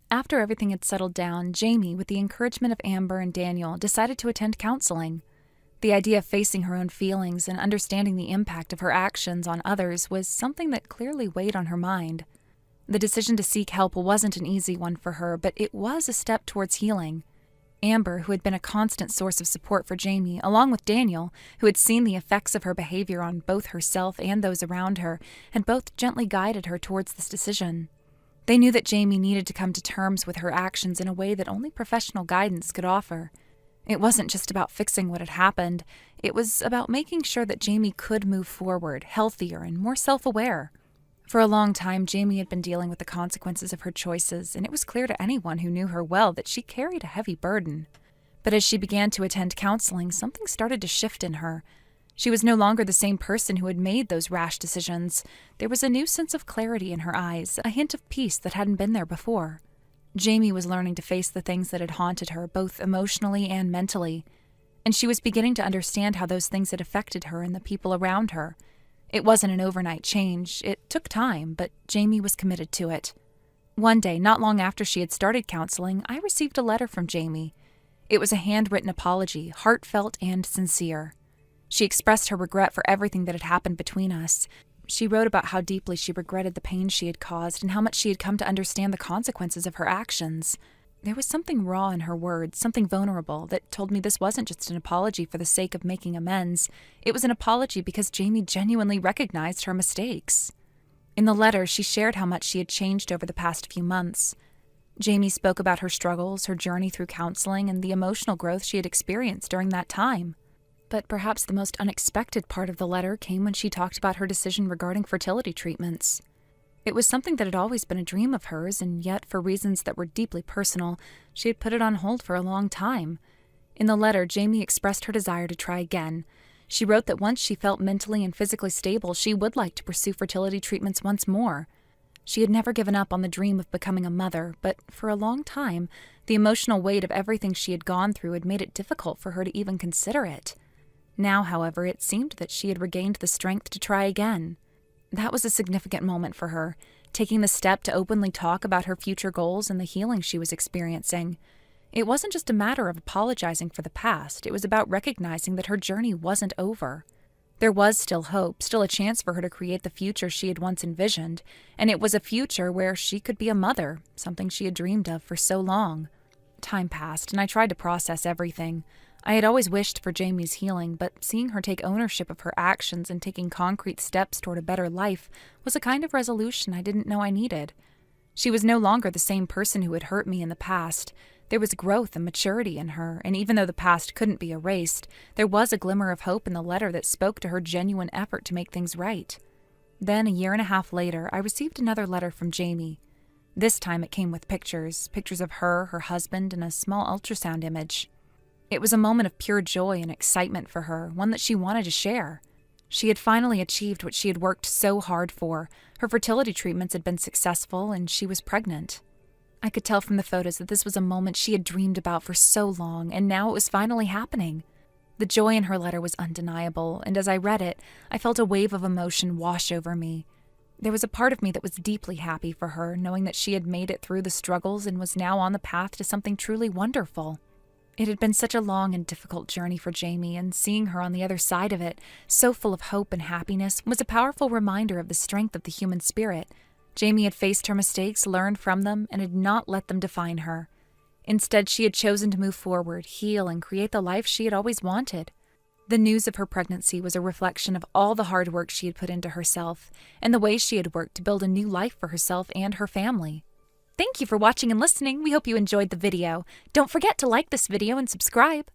After everything had settled down, Jamie, with the encouragement of Amber and Daniel, decided to attend counseling. The idea of facing her own feelings and understanding the impact of her actions on others was something that clearly weighed on her mind. The decision to seek help wasn't an easy one for her, but it was a step towards healing. Amber, who had been a constant source of support for Jamie, along with Daniel, who had seen the effects of her behavior on both herself and those around her, had both gently guided her towards this decision. They knew that Jamie needed to come to terms with her actions in a way that only professional guidance could offer. It wasn't just about fixing what had happened. It was about making sure that Jamie could move forward, healthier and more self-aware. For a long time, Jamie had been dealing with the consequences of her choices, and it was clear to anyone who knew her well that she carried a heavy burden. But as she began to attend counseling, something started to shift in her. She was no longer the same person who had made those rash decisions. There was a new sense of clarity in her eyes, a hint of peace that hadn't been there before. Jamie was learning to face the things that had haunted her, both emotionally and mentally. And she was beginning to understand how those things had affected her and the people around her. It wasn't an overnight change. It took time, but Jamie was committed to it. One day, not long after she had started counseling, I received a letter from Jamie. It was a handwritten apology, heartfelt and sincere. She expressed her regret for everything that had happened between us. She wrote about how deeply she regretted the pain she had caused and how much she had come to understand the consequences of her actions. There was something raw in her words, something vulnerable, that told me this wasn't just an apology for the sake of making amends. It was an apology because Jamie genuinely recognized her mistakes. In the letter, she shared how much she had changed over the past few months. Jamie spoke about her struggles, her journey through counseling, and the emotional growth she had experienced during that time. But perhaps the most unexpected part of the letter came when she talked about her decision regarding fertility treatments. It was something that had always been a dream of hers, and yet, for reasons that were deeply personal, she had put it on hold for a long time. In the letter, Jamie expressed her desire to try again. She wrote that once she felt mentally and physically stable, she would like to pursue fertility treatments once more. She had never given up on the dream of becoming a mother, but for a long time, the emotional weight of everything she had gone through had made it difficult for her to even consider it. Now, however, it seemed that she had regained the strength to try again. That was a significant moment for her, taking the step to openly talk about her future goals and the healing she was experiencing. It wasn't just a matter of apologizing for the past, it was about recognizing that her journey wasn't over. There was still hope, still a chance for her to create the future she had once envisioned, and it was a future where she could be a mother, something she had dreamed of for so long. Time passed, and I tried to process everything. I had always wished for Jamie's healing, but seeing her take ownership of her actions and taking concrete steps toward a better life was a kind of resolution I didn't know I needed. She was no longer the same person who had hurt me in the past. There was growth and maturity in her, and even though the past couldn't be erased, there was a glimmer of hope in the letter that spoke to her genuine effort to make things right. Then, a year and a half later, I received another letter from Jamie. This time it came with pictures of her, her husband, and a small ultrasound image. It was a moment of pure joy and excitement for her, one that she wanted to share. She had finally achieved what she had worked so hard for. Her fertility treatments had been successful, and she was pregnant. I could tell from the photos that this was a moment she had dreamed about for so long, and now it was finally happening. The joy in her letter was undeniable, and as I read it, I felt a wave of emotion wash over me. There was a part of me that was deeply happy for her, knowing that she had made it through the struggles and was now on the path to something truly wonderful. It had been such a long and difficult journey for Jamie, and seeing her on the other side of it, so full of hope and happiness, was a powerful reminder of the strength of the human spirit. Jamie had faced her mistakes, learned from them, and had not let them define her. Instead, she had chosen to move forward, heal, and create the life she had always wanted. The news of her pregnancy was a reflection of all the hard work she had put into herself, and the ways she had worked to build a new life for herself and her family. Thank you for watching and listening. We hope you enjoyed the video. Don't forget to like this video and subscribe.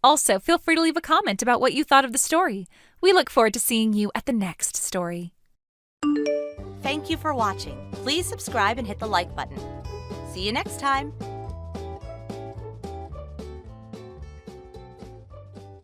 Also, feel free to leave a comment about what you thought of the story. We look forward to seeing you at the next story. Thank you for watching. Please subscribe and hit the like button. See you next time.